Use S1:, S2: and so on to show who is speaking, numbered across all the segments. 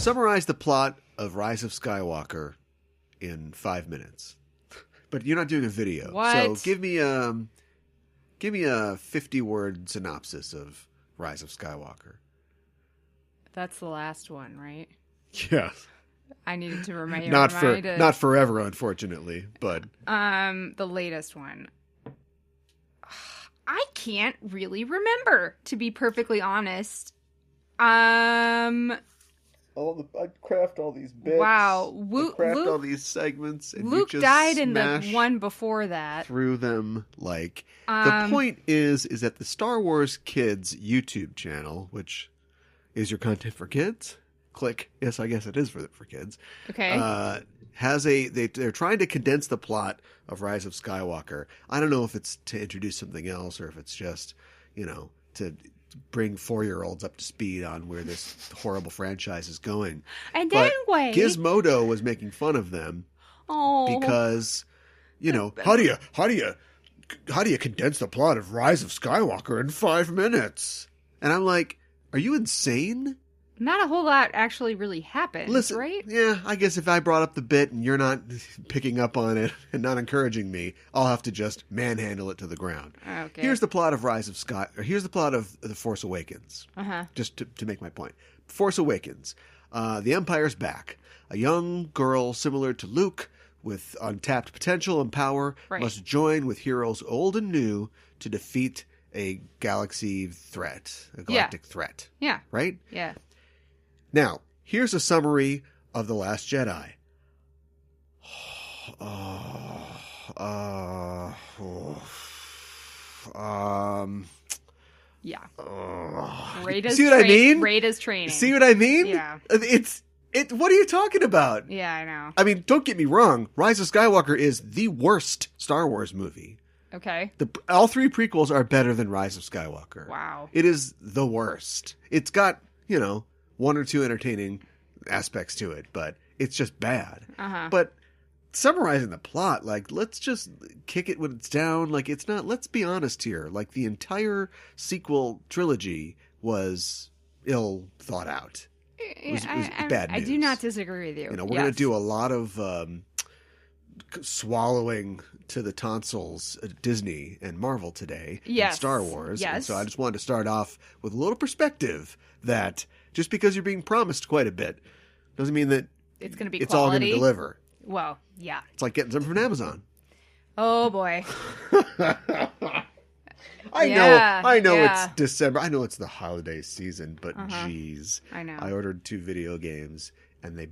S1: Summarize the plot of Rise of Skywalker in 5 minutes. But you're not doing a video.
S2: What?
S1: So give me a 50-word synopsis of Rise of Skywalker.
S2: That's the last one, right?
S1: Yeah.
S2: I needed to remind
S1: Not
S2: you.
S1: forever, unfortunately, but
S2: The latest one. I can't really remember, to be perfectly honest.
S1: I craft all these bits.
S2: Wow.
S1: all these segments. And
S2: Luke
S1: you just
S2: died in the
S1: smash
S2: one before that.
S1: through them. Like the point is that the Star Wars Kids YouTube channel, which is your content for kids. Click. Yes, I guess it is for kids.
S2: Okay.
S1: They're trying to condense the plot of Rise of Skywalker. I don't know if it's to introduce something else or if it's just, to bring 4-year-olds up to speed on where this horrible franchise is going.
S2: And
S1: anyway, Gizmodo was making fun of them because, how do you condense the plot of Rise of Skywalker in 5 minutes? And I'm like, are you insane?
S2: Not a whole lot actually really happened,
S1: Listen,
S2: right?
S1: Yeah, I guess if I brought up the bit and you're not picking up on it and not encouraging me, I'll have to just manhandle it to the ground.
S2: Okay.
S1: Here's the plot of here's the plot of The Force Awakens.
S2: Uh-huh.
S1: Just to make my point. Force Awakens. The Empire's back. A young girl similar to Luke with untapped potential and power must join with heroes old and new to defeat a galactic threat.
S2: Yeah.
S1: Right?
S2: Yeah.
S1: Now, here's a summary of The Last Jedi.
S2: Yeah.
S1: See what I mean?
S2: Rada's training.
S1: See what I mean?
S2: Yeah.
S1: What are you talking about?
S2: Yeah, I know.
S1: I mean, don't get me wrong. Rise of Skywalker is the worst Star Wars movie.
S2: Okay.
S1: All 3 prequels are better than Rise of Skywalker.
S2: Wow.
S1: It is the worst. It's got, 1 or 2 entertaining aspects to it, but it's just bad.
S2: Uh-huh.
S1: But summarizing the plot, like, let's just kick it when it's down. Like, it's not, let's be honest here. Like, the entire sequel trilogy was ill thought out. It was bad news.
S2: I do not disagree with you.
S1: We're going to do a lot of swallowing to the tonsils at Disney and Marvel today in Star Wars.
S2: Yes.
S1: And so I just wanted to start off with a little perspective that just because you're being promised quite a bit doesn't mean that
S2: it's going to be
S1: it's all going to deliver.
S2: Well, yeah.
S1: It's like getting something from Amazon.
S2: Oh, boy.
S1: I know it's December. I know it's the holiday season, but geez.
S2: I know.
S1: I ordered 2 video games and they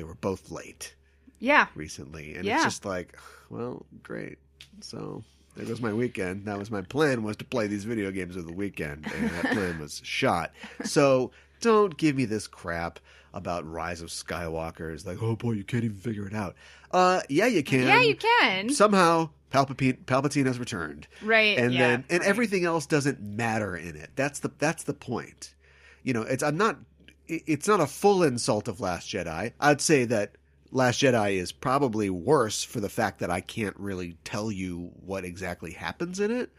S1: were both late.
S2: Yeah.
S1: Recently. And it's just like, well, great. So there goes my weekend. That was my plan, was to play these video games over the weekend. And that plan was shot. So don't give me this crap about Rise of Skywalker. It's like, oh boy, you can't even figure it out. Yeah, you can.
S2: Yeah, you can.
S1: Somehow Palpatine has returned.
S2: Right.
S1: And everything else doesn't matter in it. That's the point. It's not a full insult of Last Jedi. I'd say that Last Jedi is probably worse for the fact that I can't really tell you what exactly happens in it.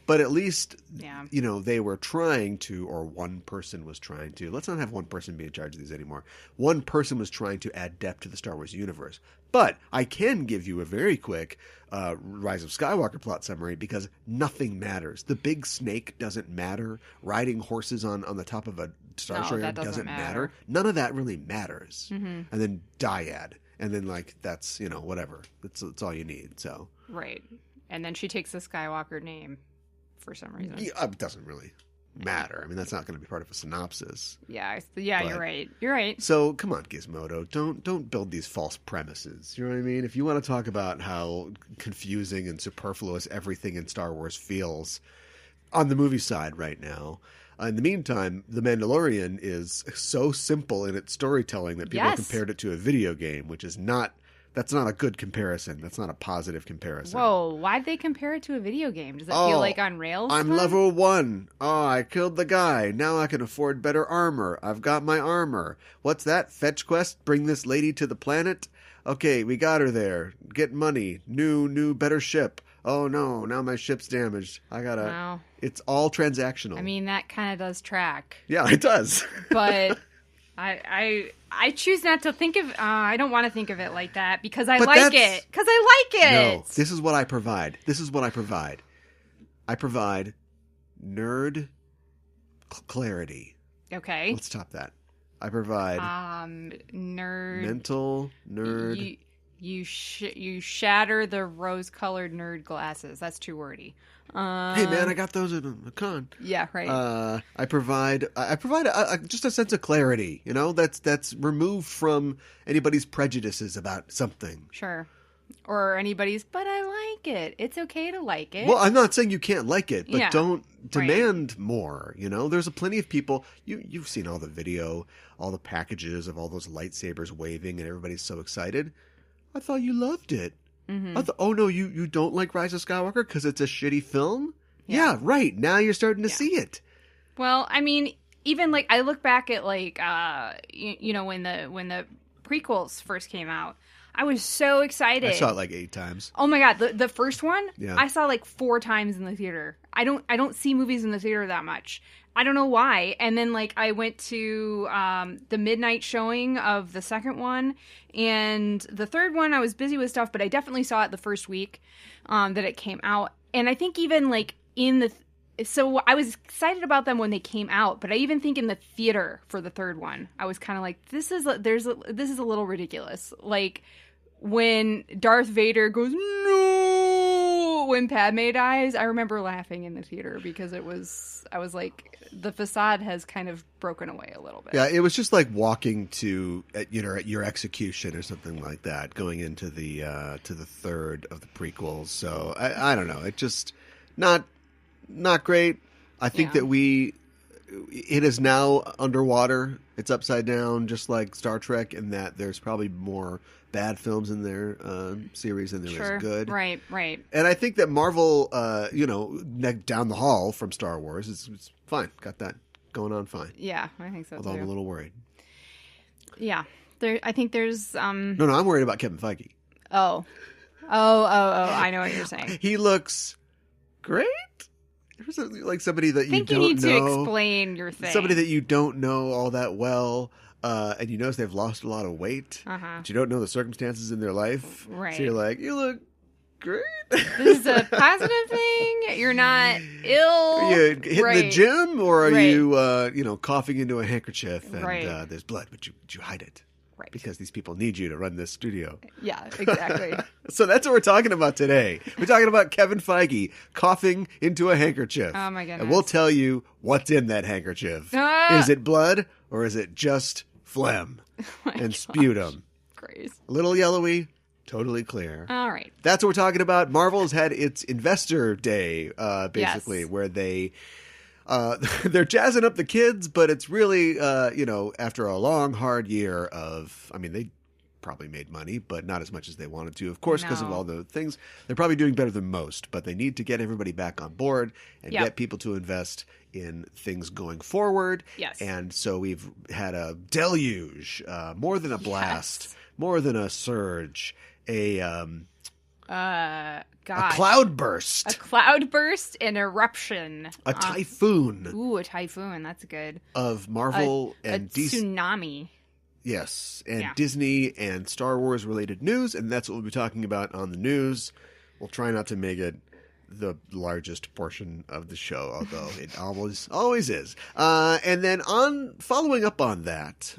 S1: But at least, they were trying to, or one person was trying to. Let's not have one person be in charge of these anymore. One person was trying to add depth to the Star Wars universe. But I can give you a very quick Rise of Skywalker plot summary because nothing matters. The big snake doesn't matter. Riding horses on the top of a Star Destroyer doesn't matter. None of that really matters. Mm-hmm. And then dyad. And then, that's, whatever. That's all you need, so.
S2: Right. And then she takes the Skywalker name for some reason.
S1: Yeah, it doesn't really matter. I mean, that's not going to be part of a synopsis.
S2: Yeah, you're right. You're right.
S1: So, come on, Gizmodo. Don't build these false premises. You know what I mean? If you want to talk about how confusing and superfluous everything in Star Wars feels on the movie side right now, in the meantime, The Mandalorian is so simple in its storytelling that people compared it to a video game, which is that's not a good comparison. That's not a positive comparison.
S2: Whoa, why'd they compare it to a video game? Does it feel like on rails?
S1: I'm level 1. Oh, I killed the guy. Now I can afford better armor. I've got my armor. What's that? Fetch quest? Bring this lady to the planet? Okay, we got her there. Get money. New, better ship. Oh no, now my ship's damaged. I gotta...
S2: Wow.
S1: It's all transactional.
S2: I mean, that kind of does track.
S1: Yeah, it does.
S2: But I choose not to think of. I don't want to think of it like that because I
S1: But
S2: like
S1: that's-
S2: it. Because I like it.
S1: No, this is what I provide. I provide nerd clarity.
S2: Okay.
S1: Let's top that. I provide
S2: Nerd.
S1: mental nerd.
S2: You shatter the rose-colored nerd glasses. That's too wordy.
S1: Hey man, I got those at a con.
S2: Yeah, right.
S1: I provide just a sense of clarity. You know, that's removed from anybody's prejudices about something.
S2: Sure. Or anybody's, but I like it. It's okay to like it.
S1: Well, I'm not saying you can't like it, but
S2: Yeah.
S1: don't demand more. You know, there's plenty of people. You've seen all the video, all the packages of all those lightsabers waving, and everybody's so excited. I thought you loved it.
S2: Mm-hmm.
S1: I thought, oh no, you don't like Rise of Skywalker because it's a shitty film? Yeah, right. Now you're starting to see it.
S2: Well, I mean, even like I look back at like you know when the prequels first came out, I was so excited.
S1: I saw it like 8 times.
S2: Oh my god, the first one,
S1: Yeah.
S2: I saw like 4 times in the theater. I don't see movies in the theater that much. I don't know why. And then like I went to the midnight showing of the second one, and the third one I was busy with stuff, but I definitely saw it the first week that it came out. And I think even like so I was excited about them when they came out, but I even think in the theater for the third one, I was kind of like, this is a little ridiculous. Like when Darth Vader goes no when Padme dies, I remember laughing in the theater because I was like, the facade has kind of broken away a little bit.
S1: Yeah, it was just like walking to at your execution or something like that, going into the third of the prequels. So I don't know, it just not great. I think that it is now underwater. It's upside down, just like Star Trek, in that there's probably more bad films in their series than there is good.
S2: Right.
S1: And I think that Marvel, down the hall from Star Wars, it's fine. Got that going on fine.
S2: Yeah, I think so
S1: Although
S2: too.
S1: I'm a little worried.
S2: Yeah, I think there's
S1: No, I'm worried about Kevin Feige.
S2: Oh, I know what you're saying.
S1: He looks great. There's like somebody that
S2: I think
S1: you
S2: you
S1: don't
S2: need
S1: know.
S2: to explain your thing.
S1: Somebody that you don't know all that well, and you notice they've lost a lot of weight, but you don't know the circumstances in their life.
S2: Right.
S1: So you're like, you look great.
S2: This is a positive thing. You're not ill.
S1: Are you hitting the gym, or are you, coughing into a handkerchief and there's blood, but you hide it.
S2: Right.
S1: Because these people need you to run this studio.
S2: Yeah, exactly.
S1: So that's what we're talking about today. We're talking about Kevin Feige coughing into a handkerchief.
S2: Oh, my goodness.
S1: And we'll tell you what's in that handkerchief. Is it blood, or is it just phlegm and sputum?
S2: Great.
S1: A little yellowy, totally clear.
S2: All right.
S1: That's what we're talking about. Marvel has had its investor day, basically,
S2: Yes.
S1: where they're jazzing up the kids, but it's really, after a long, hard year they probably made money, but not as much as they wanted to, of course, because of
S2: No.
S1: all the things. They're probably doing better than most, but they need to get everybody back on board and get people to invest in things going forward.
S2: Yes.
S1: And so we've had a deluge, more than a blast, more than a surge, a cloudburst.
S2: A cloudburst, an eruption.
S1: A typhoon.
S2: Ooh, a typhoon. That's good.
S1: Of Marvel and DC.
S2: Tsunami.
S1: Yes, and Disney and Star Wars related news, and that's what we'll be talking about on the news. We'll try not to make it the largest portion of the show, although it always is. And then following up on that,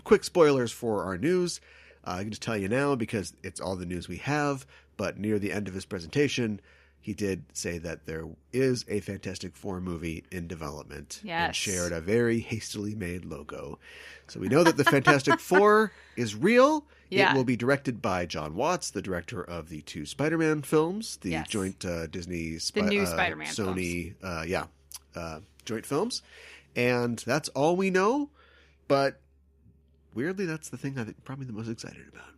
S1: quick spoilers for our news. I can just tell you now because it's all the news we have, but near the end of his presentation, he did say that there is a Fantastic Four movie in development and shared a very hastily made logo. So we know that the Fantastic Four is real.
S2: Yeah.
S1: It will be directed by John Watts, the director of the 2 Spider-Man films, the joint Disney
S2: the new Spider-Man
S1: Sony joint films. And that's all we know, but weirdly, that's the thing I'm probably the most excited about.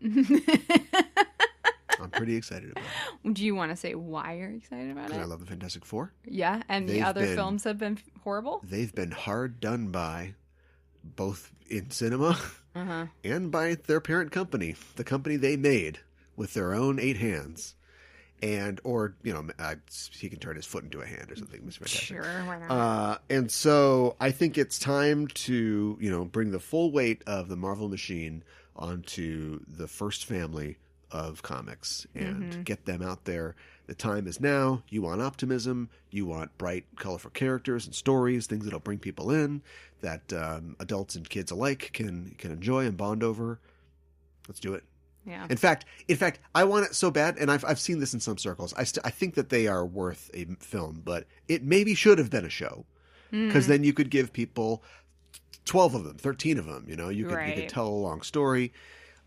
S1: I'm pretty excited about it.
S2: Do you want to say why you're excited about it?
S1: Because I love the Fantastic Four.
S2: Yeah, and the other films have been horrible?
S1: They've been hard done by, both in cinema and by their parent company, the company they made with their own 8 hands. or he can turn his foot into a hand or something. It's fantastic.
S2: Sure, why not?
S1: And so I think it's time to bring the full weight of the Marvel machine onto the first family of comics and get them out there. The time is now. You want optimism. You want bright, colorful characters and stories, things that'll bring people in that adults and kids alike can enjoy and bond over. Let's do it.
S2: Yeah.
S1: In fact, I want it so bad, and I've seen this in some circles. I think that they are worth a film, but it maybe should have been a show, because then you could give people 12 of them, 13 of them. You could tell a long story,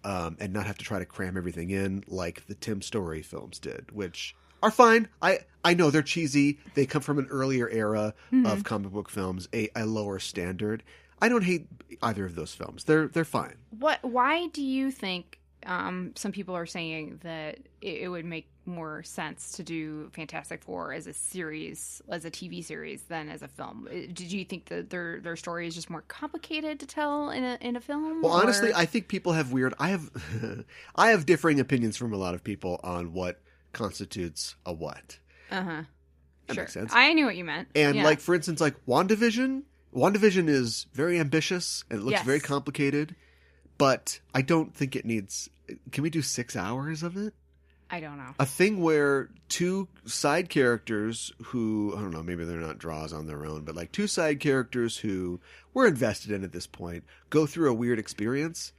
S1: and not have to try to cram everything in like the Tim Story films did, which are fine. I know they're cheesy. They come from an earlier era of comic book films, a lower standard. I don't hate either of those films. They're fine.
S2: Why do you think? Some people are saying that it would make more sense to do Fantastic Four as a series, as a TV series, than as a film. Did you think that their story is just more complicated to tell in a film?
S1: Well, honestly, I think people have I have differing opinions from a lot of people on what constitutes a what.
S2: That
S1: makes sense.
S2: I knew what you meant.
S1: And for instance, WandaVision. WandaVision is very ambitious and it looks very complicated, but I don't think it needs. Can we do 6 hours of it?
S2: I don't know.
S1: A thing where two side characters who, I don't know, maybe they're not draws on their own, but like two side characters who we're invested in at this point go through a weird experience.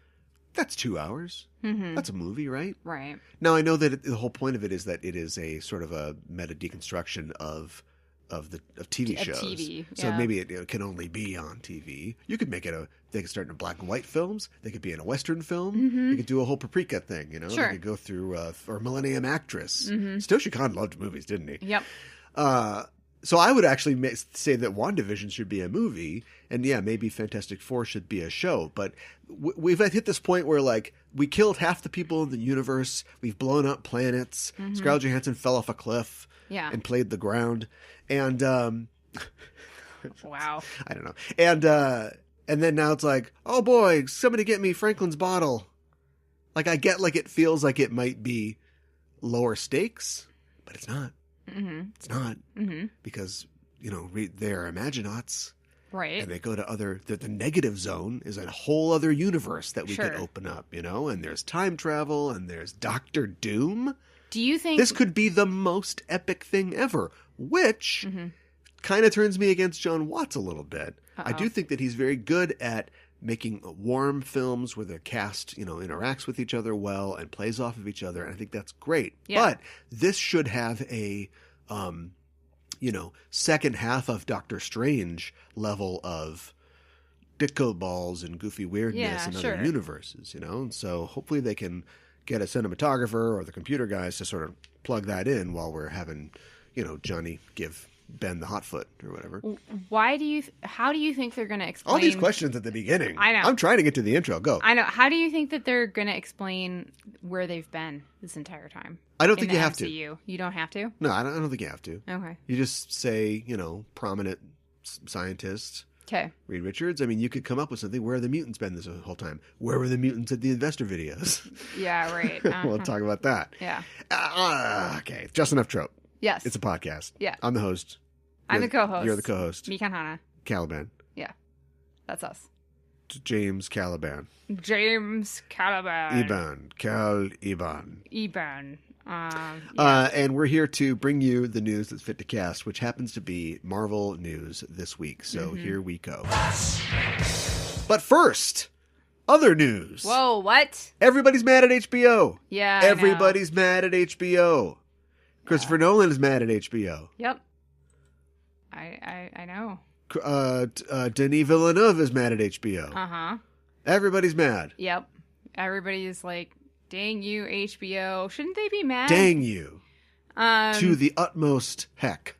S1: That's 2 hours. That's a movie, right?
S2: Right.
S1: Now, I know that the whole point of it is that it is a sort of a meta deconstruction of TV shows.
S2: TV,
S1: so maybe it can only be on TV. You could make it they could start in black and white films. They could be in a Western film. You could do a whole paprika thing,
S2: Sure.
S1: They could go through or Millennium Actress. Saoirse Khan loved movies, didn't he?
S2: Yep.
S1: So I would actually say that WandaVision should be a movie, and maybe Fantastic Four should be a show. But we've hit this point where we killed half the people in the universe. We've blown up planets. Scarlett Johansson fell off a cliff.
S2: Yeah.
S1: And played the ground. And
S2: wow.
S1: I don't know. And then now it's like, oh boy, somebody get me Franklin's bottle. I get it feels like it might be lower stakes, but it's not. It's not. Because, they're Imaginauts.
S2: Right.
S1: And they go to the negative zone is a whole other universe that we could open up, and there's time travel and there's Doctor Doom.
S2: Do you think
S1: this could be the most epic thing ever, which kind of turns me against John Watts a little bit. I do think that he's very good at making warm films where the cast, interacts with each other well and plays off of each other. And I think that's great. Yeah. But this should have a, second half of Doctor Strange level of disco balls and goofy weirdness in other universes, And so hopefully they can get a cinematographer or the computer guys to sort of plug that in while we're having, Johnny give Ben the hot foot or whatever.
S2: How do you think they're going to explain
S1: all these questions at the beginning?
S2: I know.
S1: I'm trying to get to the intro. Go.
S2: I know. How do you think that they're going to explain where they've been this entire time?
S1: I don't think you have
S2: MCU? To. You don't have to?
S1: No, I don't think you have to.
S2: Okay.
S1: You just say, prominent scientists.
S2: Okay.
S1: Reed Richards. I mean, you could come up with something. Where have the mutants been this whole time? Where were the mutants at the investor videos?
S2: Yeah, right.
S1: We'll talk about that.
S2: Yeah.
S1: Okay. Just enough trope.
S2: Yes.
S1: It's a podcast.
S2: Yeah.
S1: I'm the host.
S2: I'm the co-host.
S1: You're the co-host.
S2: Mikan Hana.
S1: Caliban.
S2: Yeah. That's us.
S1: James Caliban.
S2: James Caliban.
S1: Iban.
S2: Yeah.
S1: And we're here to bring you the news that's fit to cast, which happens to be Marvel news this week. So here we go. But first, other news.
S2: Whoa, what?
S1: Everybody's mad at HBO.
S2: Yeah,
S1: everybody's mad at HBO. Christopher Nolan is mad at HBO.
S2: Yep. I know.
S1: Denis Villeneuve is mad at HBO.
S2: Uh-huh.
S1: Everybody's mad.
S2: Yep. Everybody is like, dang you, HBO. Shouldn't they be mad?
S1: Dang you. To the utmost heck.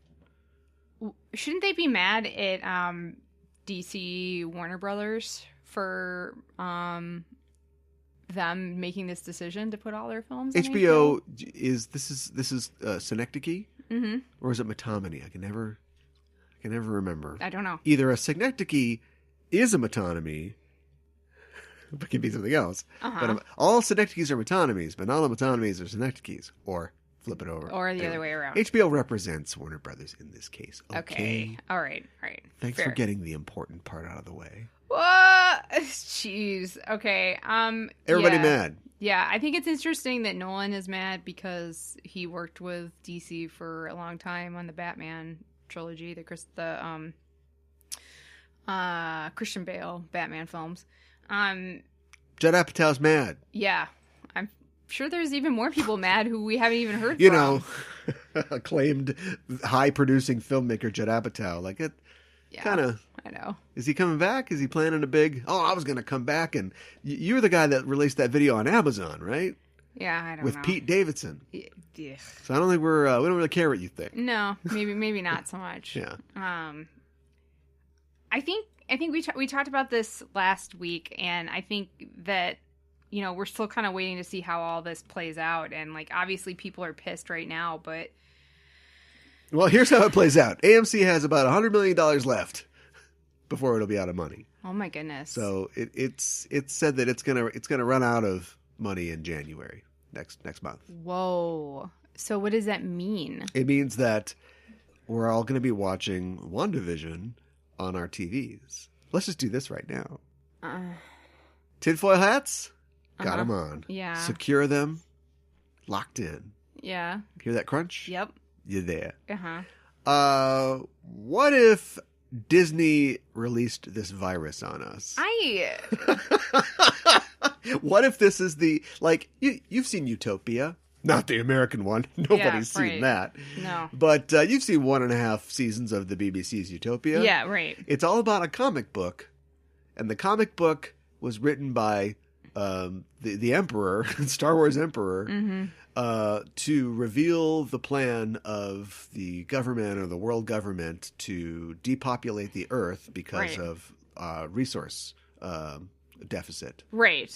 S2: Shouldn't they be mad at DC Warner Brothers for them making this decision to put all their films on
S1: HBO? This is Synecdoche?
S2: Mm-hmm.
S1: Or is it Metominee? I can never remember.
S2: I don't know.
S1: Either a Synecdoche is a metonymy, but it can be something else.
S2: Uh-huh.
S1: But all Synecdoches are metonymies, but not all metonymies are Synecdoches. Or flip it over.
S2: Or the other way around.
S1: HBO represents Warner Brothers in this case. Okay.
S2: All right.
S1: Thanks for getting the important part out of the way.
S2: What? Jeez. Okay.
S1: Everybody mad.
S2: Yeah, I think it's interesting that Nolan is mad because he worked with DC for a long time on the Batman trilogy, the Christian Bale Batman films.
S1: Judd Apatow's mad.
S2: Yeah, I'm sure there's even more people mad who we haven't even heard from.
S1: You know, acclaimed high-producing filmmaker Judd Apatow. Like it, kind of.
S2: I know.
S1: Is he coming back? Is he planning a big? Oh, I was going to come back, and you're the guy that released that video on Amazon, right?
S2: Yeah, I don't know.
S1: With Pete Davidson.
S2: Yeah.
S1: So I don't think we don't really care what you think.
S2: No, maybe not so much.
S1: Yeah.
S2: I think we talked about this last week, and I think that we're still kind of waiting to see how all this plays out, and like obviously people are pissed right now, but
S1: well, here's how it plays out. AMC has about $100 million left before it'll be out of money.
S2: Oh my goodness!
S1: So it's said that it's gonna run out of money in January next month.
S2: Whoa! So what does that mean?
S1: It means that we're all gonna be watching WandaVision on our TVs. Let's just do this right now. Tinfoil hats, got them on.
S2: Yeah.
S1: Secure them, locked in.
S2: Yeah.
S1: Hear that crunch?
S2: Yep.
S1: You're there. What if Disney released this virus on us? What if this is you've seen Utopia? Not the American one. Nobody's seen that.
S2: No.
S1: But you've seen 1.5 seasons of the BBC's Utopia.
S2: Yeah, right.
S1: It's all about a comic book. And the comic book was written by the Emperor, Star Wars Emperor, to reveal the plan of the government or the world government to depopulate the Earth because of resource deficit.
S2: Right.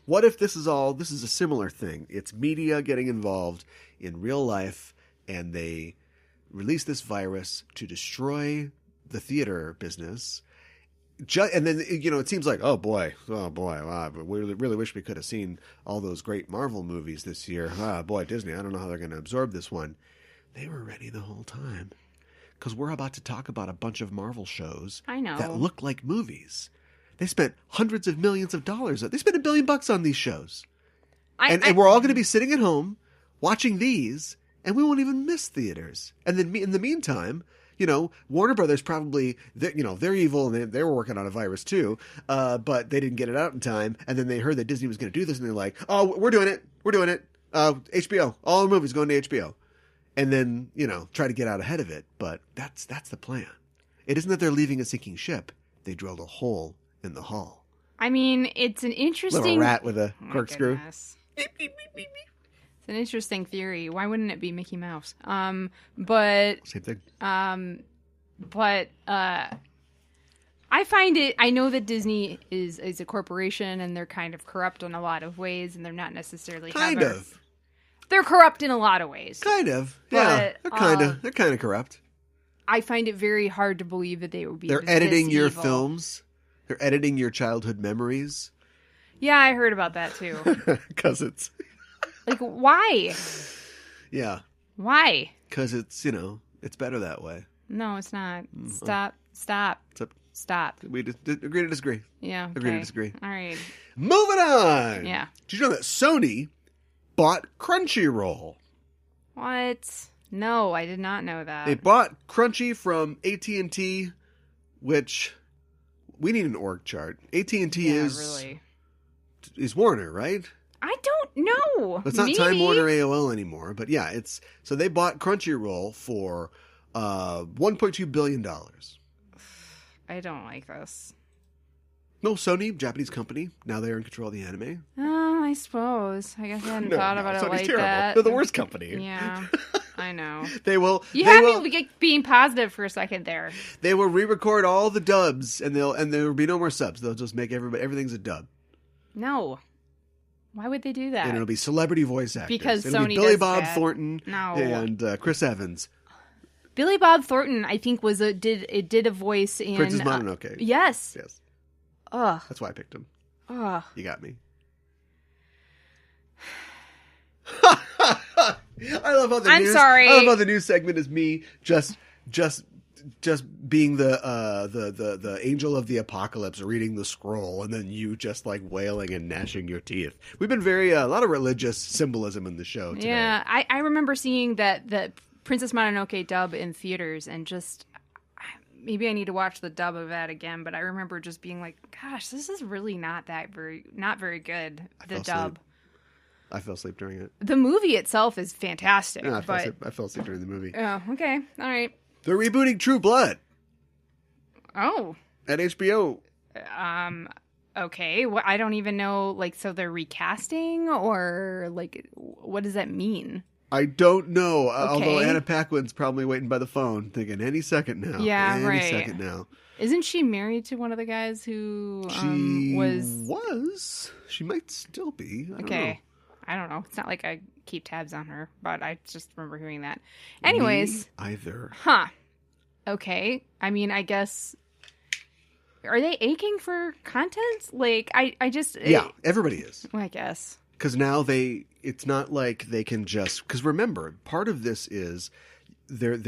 S1: What if this is a similar thing? It's media getting involved in real life, and they release this virus to destroy the theater business. And then, it seems like, oh boy, wow, we really wish we could have seen all those great Marvel movies this year. Boy, Disney, I don't know how they're going to absorb this one. They were ready the whole time. Because we're about to talk about a bunch of Marvel shows that look like movies. They spent hundreds of millions of dollars. They spent $1 billion on these shows. And we're all going to be sitting at home watching these, and we won't even miss theaters. And then in the meantime, Warner Brothers probably, they're evil, and they were working on a virus too, but they didn't get it out in time. And then they heard that Disney was going to do this, and they're like, oh, we're doing it. HBO, all the movies going to HBO. And then, try to get out ahead of it. But that's the plan. It isn't that they're leaving a sinking ship. They drilled a hole in the hull.
S2: I mean, it's an interesting...
S1: Little rat with a corkscrew.
S2: It's an interesting theory. Why wouldn't it be Mickey Mouse? But...
S1: Same thing.
S2: But I find it... I know that Disney is a corporation, and they're kind of corrupt in a lot of ways, and they're not necessarily...
S1: Kind of.
S2: They're corrupt in a lot of ways.
S1: Kind of. Yeah, they're kind of corrupt.
S2: I find it very hard to believe that they would be.
S1: They're editing your films. They're editing your childhood memories.
S2: Yeah, I heard about that too.
S1: Because it's
S2: like, why?
S1: Yeah.
S2: Why?
S1: Because it's it's better that way.
S2: No, it's not. Stop.
S1: We agree to disagree.
S2: Yeah. Okay.
S1: Agree to disagree.
S2: All right.
S1: Moving on.
S2: Yeah.
S1: Did you know that Sony bought Crunchyroll?
S2: What? No, I did not know that.
S1: They bought Crunchy from AT&T, which we need an org chart. AT&T is Warner, right?
S2: I don't know.
S1: It's not Time Warner AOL anymore, but yeah, so they bought Crunchyroll for $1.2 billion.
S2: I don't like this.
S1: No, Sony, Japanese company. Now they're in control of the anime.
S2: Oh, I suppose. I guess I hadn't thought about it
S1: Sony's
S2: like
S1: terrible.
S2: that.
S1: They're the worst company.
S2: Yeah, I know.
S1: They will.
S2: You had me being positive for a second there.
S1: They will re-record all the dubs, and there will be no more subs. They'll just make everything's a dub.
S2: No. Why would they do that?
S1: And it'll be celebrity voice actors.
S2: Because
S1: it'll
S2: Sony
S1: be Billy
S2: does
S1: Bob
S2: that.
S1: Thornton and Chris Evans.
S2: Billy Bob Thornton, I think, did a voice in
S1: Princess Mononoke.
S2: Yes. Ugh.
S1: That's why I picked him.
S2: Ugh.
S1: You got me. I love how the
S2: I'm
S1: news.
S2: sorry.
S1: I love how the news segment is me just being the angel of the apocalypse, reading the scroll, and then you just like wailing and gnashing your teeth. We've been very a lot of religious symbolism in the show today.
S2: Yeah, I remember seeing the Princess Mononoke dub in theaters, and just maybe I need to watch the dub of that again. But I remember just being like, "Gosh, this is really not very good." The dub.
S1: I fell asleep during it.
S2: The movie itself is fantastic.
S1: Yeah, I fell asleep during the movie.
S2: Oh, okay, all right.
S1: They're rebooting True Blood.
S2: Oh.
S1: At HBO.
S2: Okay. Well, I don't even know. Like, so they're recasting, or like, what does that mean?
S1: I don't know.
S2: Okay.
S1: Although Anna Paquin's probably waiting by the phone, thinking any second now.
S2: Yeah,
S1: any second now.
S2: Isn't she married to one of the guys who
S1: She
S2: was?
S1: She might still be. I don't know.
S2: I don't know. It's not like I keep tabs on her, but I just remember hearing that. Anyways.
S1: Me either.
S2: Huh. Okay. I mean, I guess. Are they aching for content? Like, I just.
S1: Yeah, everybody is.
S2: Well, I guess.
S1: Because now it's not like they can just. Because remember, part of this is there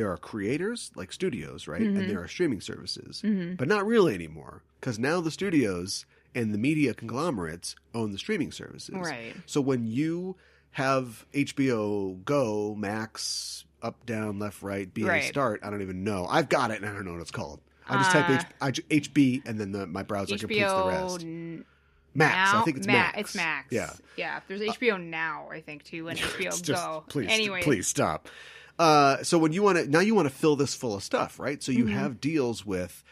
S1: are creators, like studios, right?
S2: Mm-hmm.
S1: And there are streaming services.
S2: Mm-hmm.
S1: But not really anymore. Because now the studios and the media conglomerates own the streaming services.
S2: Right.
S1: So when you have HBO Go, Max, up, down, left, right, BA, start, I don't even know. I've got it and I don't know what it's called. I just type HB and then my browser completes the rest. Max.
S2: Now?
S1: I think it's Max.
S2: It's Max.
S1: Yeah.
S2: Yeah. There's HBO Now, I think, too, and HBO Go.
S1: Please stop. So when you want to fill this full of stuff, right? So you have deals with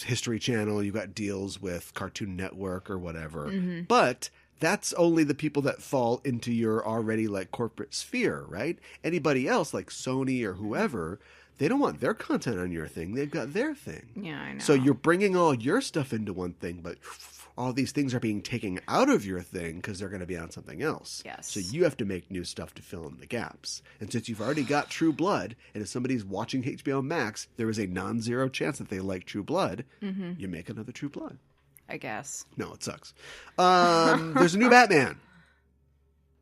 S1: History Channel, you got deals with Cartoon Network or whatever, but that's only the people that fall into your already like corporate sphere, right? Anybody else like Sony or whoever, they don't want their content on your thing. They've got their thing.
S2: Yeah, I know.
S1: So you're bringing all your stuff into one thing, but all these things are being taken out of your thing because they're going to be on something else.
S2: Yes.
S1: So you have to make new stuff to fill in the gaps. And since you've already got True Blood, and if somebody's watching HBO Max, there is a non-zero chance that they like True Blood, you make another True Blood.
S2: I guess.
S1: No, it sucks. There's a new Batman.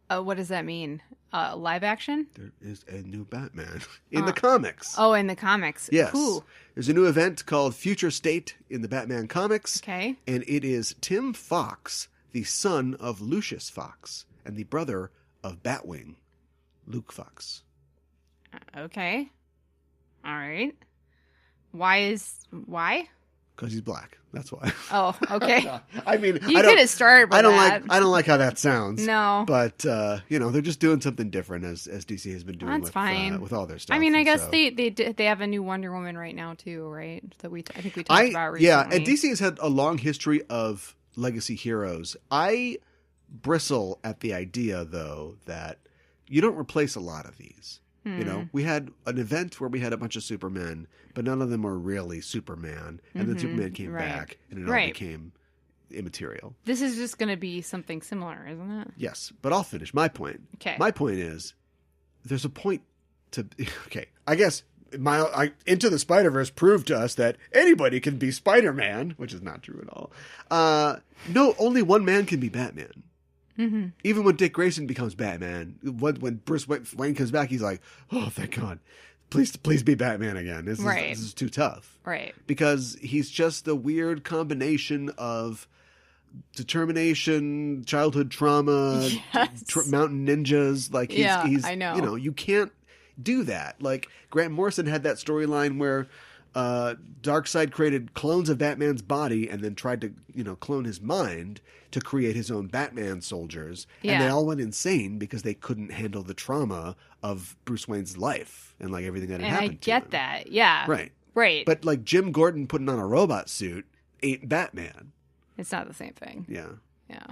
S2: What does that mean? Live action?
S1: There is a new Batman in the comics.
S2: Oh, in the comics.
S1: Yes.
S2: Cool.
S1: There's a new event called Future State in the Batman comics.
S2: Okay.
S1: And it is Tim Fox, the son of Lucius Fox, and the brother of Batwing, Luke Fox.
S2: Okay. All right. Why?
S1: Because he's black. That's why.
S2: Oh, okay.
S1: I mean,
S2: you could have started with that.
S1: I don't like how that sounds.
S2: No.
S1: But they're just doing something different as DC has been doing with all their stuff.
S2: I mean, I guess they have a new Wonder Woman right now too, right? That I think we talked about recently.
S1: Yeah, and DC has had a long history of legacy heroes. I bristle at the idea though that you don't replace a lot of these. You know, we had an event where we had a bunch of Supermen, but none of them were really Superman. And then Superman came back, and it all became immaterial.
S2: This is just going to be something similar, isn't it?
S1: Yes, but I'll finish my point.
S2: Okay.
S1: My point is, there's a point to... Okay, I guess Into the Spider-Verse proved to us that anybody can be Spider-Man, which is not true at all. No, only one man can be Batman. Mm-hmm. Even when Dick Grayson becomes Batman, when Bruce Wayne comes back, he's like, "Oh, thank God, please be Batman again." This is too tough,
S2: right?
S1: Because he's just a weird combination of determination, childhood trauma, mountain ninjas. Like he's
S2: I know.
S1: You know, you can't do that. Like Grant Morrison had that storyline where Darkseid created clones of Batman's body and then tried to, clone his mind to create his own Batman soldiers. Yeah. And they all went insane because they couldn't handle the trauma of Bruce Wayne's life and like everything that had happened to him.
S2: I get that. Yeah. Right.
S1: But like Jim Gordon putting on a robot suit ain't Batman.
S2: It's not the same thing.
S1: Yeah.
S2: Yeah.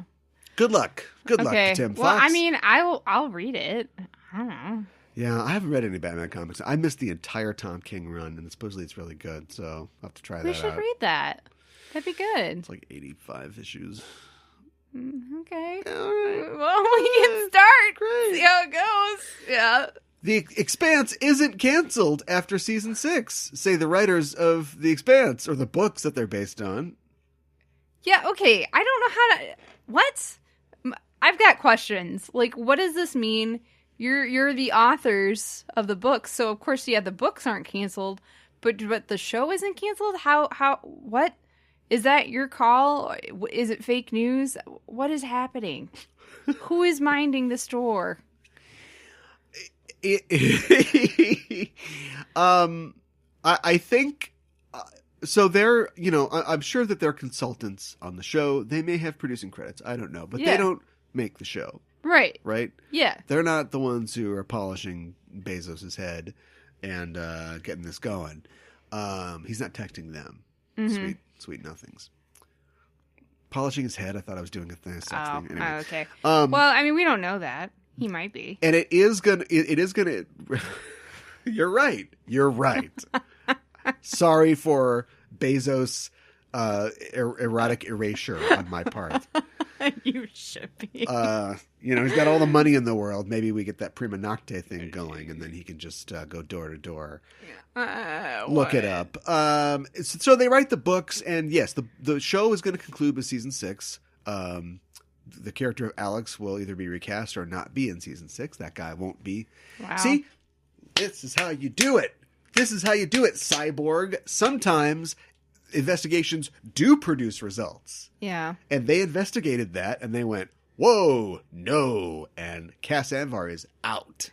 S1: Good luck. Good luck to Tim Fox.
S2: Well, I mean, I'll read it. I don't know.
S1: Yeah, I haven't read any Batman comics. I missed the entire Tom King run, and supposedly it's really good, so I'll have to try that out.
S2: We should read that. That'd be good.
S1: It's like 85 issues.
S2: Okay.
S1: All right.
S2: Well, we can start.
S1: Great.
S2: See how it goes. Yeah.
S1: The Expanse isn't canceled after season 6, say the writers of The Expanse, or the books that they're based on.
S2: Yeah, okay. I don't know how to... What? I've got questions. Like, what does this mean? You're the authors of the books, so of course, yeah, the books aren't canceled, but the show isn't canceled. What is that? Your call? Is it fake news? What is happening? Who is minding the store?
S1: I think so. They're, I'm sure that they're consultants on the show. They may have producing credits. I don't know, but they don't make the show.
S2: Right. Yeah.
S1: They're not the ones who are polishing Bezos's head and getting this going. He's not texting them.
S2: Mm-hmm.
S1: Sweet nothings. Polishing his head. I thought I was doing a thing. Anyway.
S2: Okay. Well, I mean, we don't know that. He might be.
S1: And it is gonna. You're right. Sorry for Bezos' erotic erasure on my part.
S2: You should be.
S1: He's got all the money in the world. Maybe we get that prima nocte thing going, and then he can just go door to door. Look it up. So they write the books, and yes, the show is going to conclude with season 6. The character of Alex will either be recast or not be in season 6. That guy won't be.
S2: Wow.
S1: See, this is how you do it. Cyborg. Sometimes investigations do produce results.
S2: Yeah.
S1: And they investigated that, and they went, whoa, no, and Cass Anvar is out.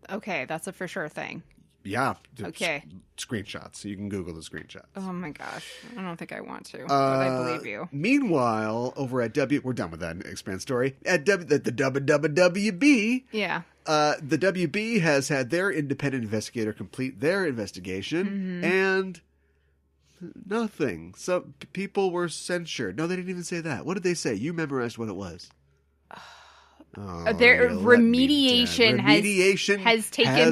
S2: Okay, that's a for sure thing.
S1: Yeah.
S2: Okay.
S1: Screenshots, so you can Google the screenshots.
S2: Oh my gosh. I don't think I want to, but I believe you.
S1: Meanwhile, over at we're done with that expand story. At the WB,
S2: yeah.
S1: The WB has had their independent investigator complete their investigation, and nothing. So people were censured. No, they didn't even say that. What did they say? You memorized what it was.
S2: Remediation has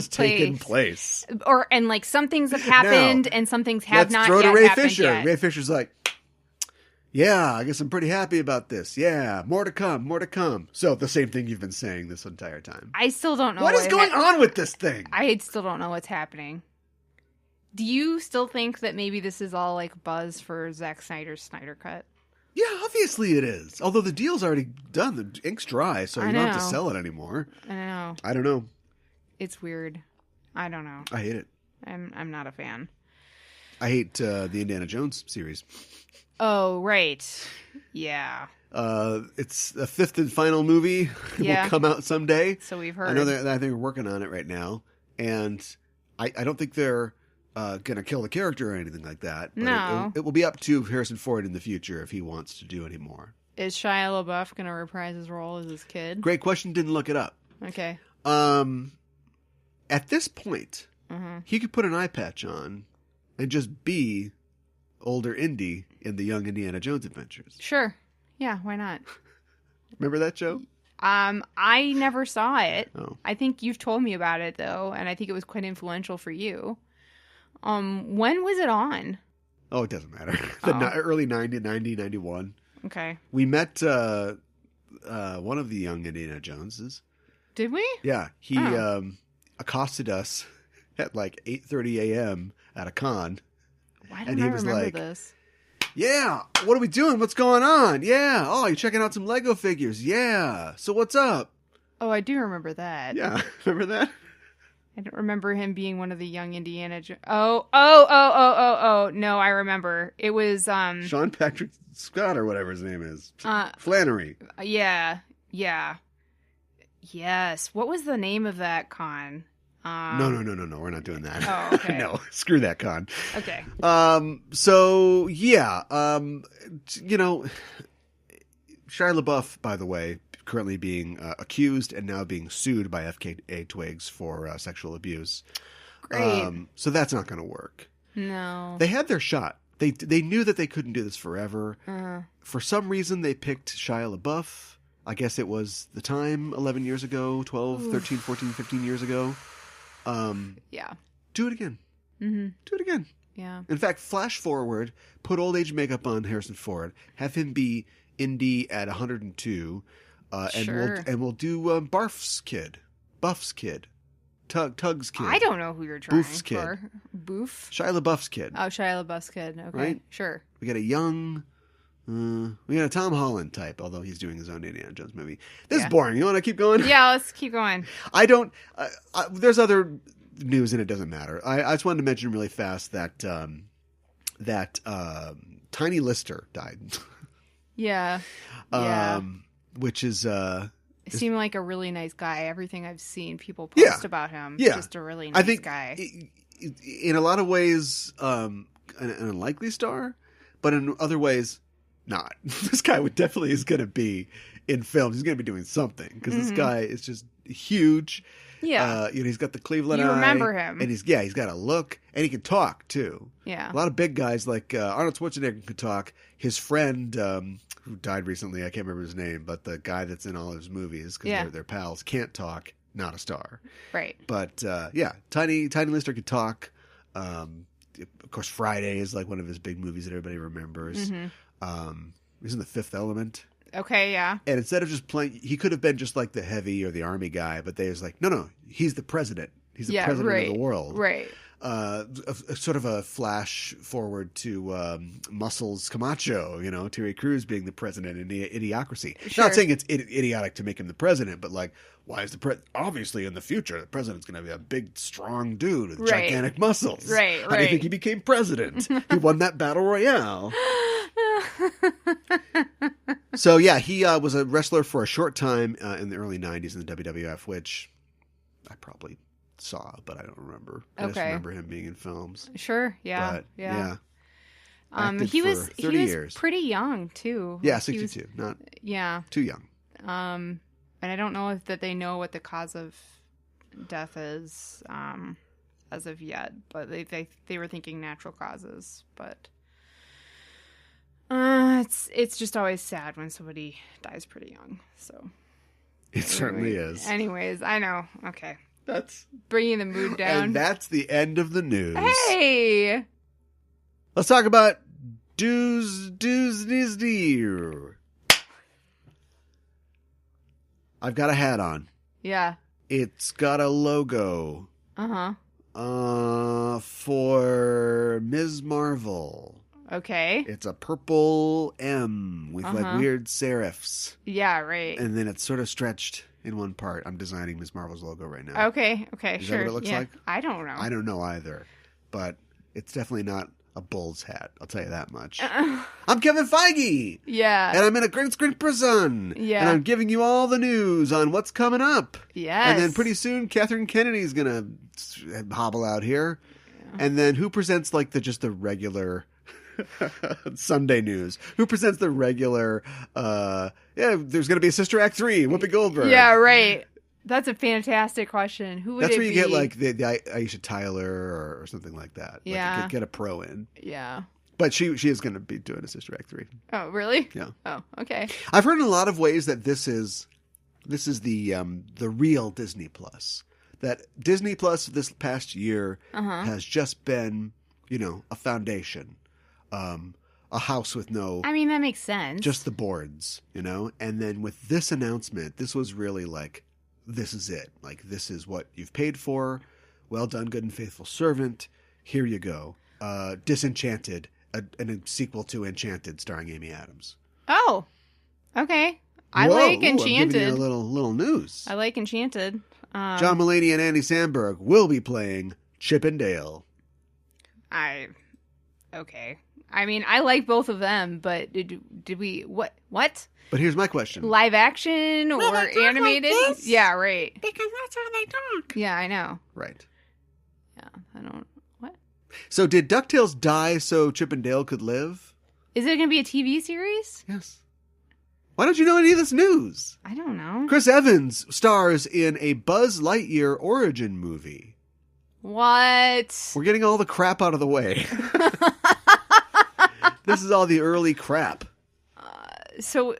S2: taken place. And like some things have happened and some things have not yet
S1: Ray
S2: happened
S1: Fisher.
S2: yet.
S1: Ray Fisher's like, yeah, I guess I'm pretty happy about this. Yeah, more to come. So the same thing you've been saying this entire time.
S2: I still don't know
S1: what is going on with this thing.
S2: I still don't know what's happening. Do you still think that maybe this is all like buzz for Zack Snyder's Snyder Cut?
S1: Yeah, obviously it is. Although the deal's already done. The ink's dry, so you don't have to sell it anymore.
S2: I know.
S1: I don't know.
S2: It's weird. I don't know.
S1: I hate it.
S2: I'm not a fan.
S1: I hate the Indiana Jones series.
S2: Oh, right. Yeah.
S1: It's a 5th and final movie. It will come out someday.
S2: So we've heard.
S1: I know that I think we're working on it right now. And I don't think they're going to kill the character or anything like that. But
S2: no.
S1: It will be up to Harrison Ford in the future if he wants to do any more.
S2: Is Shia LaBeouf going to reprise his role as his kid?
S1: Great question. Didn't look it up.
S2: Okay.
S1: At this point, he could put an eye patch on and just be older Indy in the Young Indiana Jones Adventures.
S2: Sure. Yeah, why not?
S1: Remember that show?
S2: I never saw it.
S1: Oh.
S2: I think you've told me about it, though, and I think it was quite influential for you. When was it on?
S1: Oh, it doesn't matter. Early 90, 91.
S2: Okay.
S1: We met one of the Young Indiana Joneses.
S2: Did we?
S1: Yeah. He accosted us at like 8:30 a.m. at a con.
S2: Why don't I remember this?
S1: Yeah, what are we doing? What's going on? Yeah. Oh, you're checking out some Lego figures. Yeah. So what's up?
S2: Oh, I do remember that.
S1: Yeah. Remember that?
S2: I don't remember him being one of the Young Indiana Jones. Oh. No, I remember. It was
S1: Sean Patrick Scott or whatever his name is. Flannery.
S2: Yeah. Yes. What was the name of that con?
S1: No. We're not doing that.
S2: Oh, okay.
S1: No, screw that con.
S2: Okay.
S1: So yeah. Shia LaBeouf, by the way, currently being accused and now being sued by FKA Twigs for sexual abuse.
S2: Great.
S1: So that's not going to work.
S2: No.
S1: They had their shot. They knew that they couldn't do this forever.
S2: Uh-huh.
S1: For some reason, they picked Shia LaBeouf. I guess it was the time 11 years ago, 12, 13, 14, 15 years ago.
S2: Yeah.
S1: Do it again.
S2: Mm-hmm.
S1: Do it again.
S2: Yeah.
S1: In fact, flash forward, put old age makeup on Harrison Ford, have him be Indy at 102,
S2: sure.
S1: and we'll do Buff's kid, Tug's kid.
S2: I don't know who you're trying
S1: Boof's kid.
S2: for. Boof?
S1: Shia LaBeouf's kid.
S2: Oh, Shia LaBeouf's kid. Okay,
S1: right?
S2: Sure.
S1: We got a young We got a Tom Holland type, although he's doing his own Indiana Jones movie. This is boring. You want to keep going?
S2: Yeah, let's keep going.
S1: I don't. There's other news, and it doesn't matter. I just wanted to mention really fast that Tiny Lister died.
S2: Yeah.
S1: Which is
S2: He seemed like a really nice guy. Everything I've seen people post about him, just a really nice guy.
S1: In a lot of ways, an unlikely star, but in other ways, not. This guy definitely is going to be in films. He's going to be doing something because this guy is just huge.
S2: Yeah,
S1: he's got the Cleveland eye.
S2: You remember him,
S1: and he's got a look, and he can talk too.
S2: Yeah,
S1: a lot of big guys like Arnold Schwarzenegger could talk. His friend, who died recently, I can't remember his name, but the guy that's in all of his movies because they're pals, can't talk. Not a star,
S2: right?
S1: But Tiny Lister could talk. Of course, Friday is like one of his big movies that everybody remembers. He's in The Fifth Element.
S2: Okay, yeah. And
S1: instead of just playing, he could have been just like the heavy or the army guy, but they was like, no, he's the president. He's the president of the world.
S2: Right.
S1: Sort of a flash forward to Muscles Camacho, Terry Crews being the president in Idiocracy.
S2: Sure.
S1: Not saying it's idiotic to make him the president, but like, why is obviously in the future, the president's going to be a big, strong dude with gigantic muscles.
S2: Right.
S1: How do you think he became president? He won that battle royale. So yeah, he was a wrestler for a short time in the early 90s in the WWF, which I probably saw, but I don't remember. I just remember him being in films.
S2: Sure, yeah.
S1: But,
S2: yeah.
S1: He was 30 years.
S2: Pretty young too.
S1: Yeah, 62. Not too young.
S2: And I don't know that they know what the cause of death is as of yet, but they were thinking natural causes, but it's just always sad when somebody dies pretty young. So
S1: it certainly is.
S2: Anyways, I know. Okay.
S1: That's
S2: bringing the mood down.
S1: And that's the end of the news.
S2: Hey!
S1: Let's talk about Disney. I've got a hat on.
S2: Yeah.
S1: It's got a logo. For Ms. Marvel.
S2: Okay.
S1: It's a purple M with like weird serifs.
S2: Yeah, right.
S1: And then it's sort of stretched in one part. I'm designing Ms. Marvel's logo right now.
S2: Okay,
S1: Is
S2: sure.
S1: that what it looks like?
S2: I don't know.
S1: I don't know either. But it's definitely not a bull's hat. I'll tell you that much. I'm Kevin Feige.
S2: Yeah.
S1: And I'm in a green screen prison.
S2: Yeah.
S1: And I'm giving you all the news on what's coming up.
S2: Yes.
S1: And then pretty soon, Catherine Kennedy's going to hobble out here. Yeah. And then who presents like the regular Sunday news? Who presents the regular, there's going to be a Sister Act 3, Whoopi Goldberg.
S2: Yeah, right. That's a fantastic question. Who would
S1: That's
S2: it
S1: where you
S2: be?
S1: get like the Aisha Tyler or something like that.
S2: Yeah.
S1: Like, get a pro in.
S2: Yeah.
S1: But she is going to be doing a Sister Act 3.
S2: Oh, really?
S1: Yeah.
S2: Oh, okay.
S1: I've heard in a lot of ways that this is the real Disney Plus. That Disney Plus this past year has just been, a foundation. A house with no...
S2: I mean, that makes sense.
S1: Just the boards, And then with this announcement, this was really like, this is it. Like, this is what you've paid for. Well done, good and faithful servant. Here you go. Disenchanted, a sequel to Enchanted starring Amy Adams.
S2: Oh, okay. I like Enchanted.
S1: I'm giving you a little news.
S2: I like Enchanted.
S1: John Mulaney and Andy Samberg will be playing Chip and Dale.
S2: Okay. I mean, I like both of them, but did we what?
S1: But here's my question:
S2: live action or animated?
S3: Like
S2: yeah, right.
S3: Because that's how they talk.
S2: Yeah, I know.
S1: Right.
S2: Yeah, I don't. What?
S1: So did DuckTales die so Chip and Dale could live?
S2: Is it going to be a TV series?
S1: Yes. Why don't you know any of this news?
S2: I don't know.
S1: Chris Evans stars in a Buzz Lightyear origin movie.
S2: What?
S1: We're getting all the crap out of the way. This is all the early crap.
S2: So,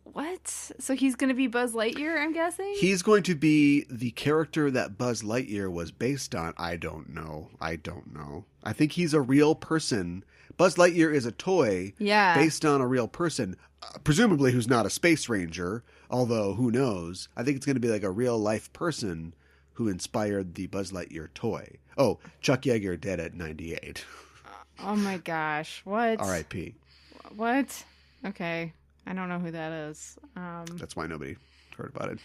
S2: what? So he's going to be Buzz Lightyear, I'm guessing?
S1: He's going to be the character that Buzz Lightyear was based on. I don't know. I think he's a real person. Buzz Lightyear is a toy based on a real person, presumably who's not a space ranger, although who knows. I think it's going to be like a real life person who inspired the Buzz Lightyear toy. Oh, Chuck Yeager dead at 98.
S2: Oh my gosh, what?
S1: R.I.P.
S2: What? Okay. I don't know who that is.
S1: That's why nobody heard about it.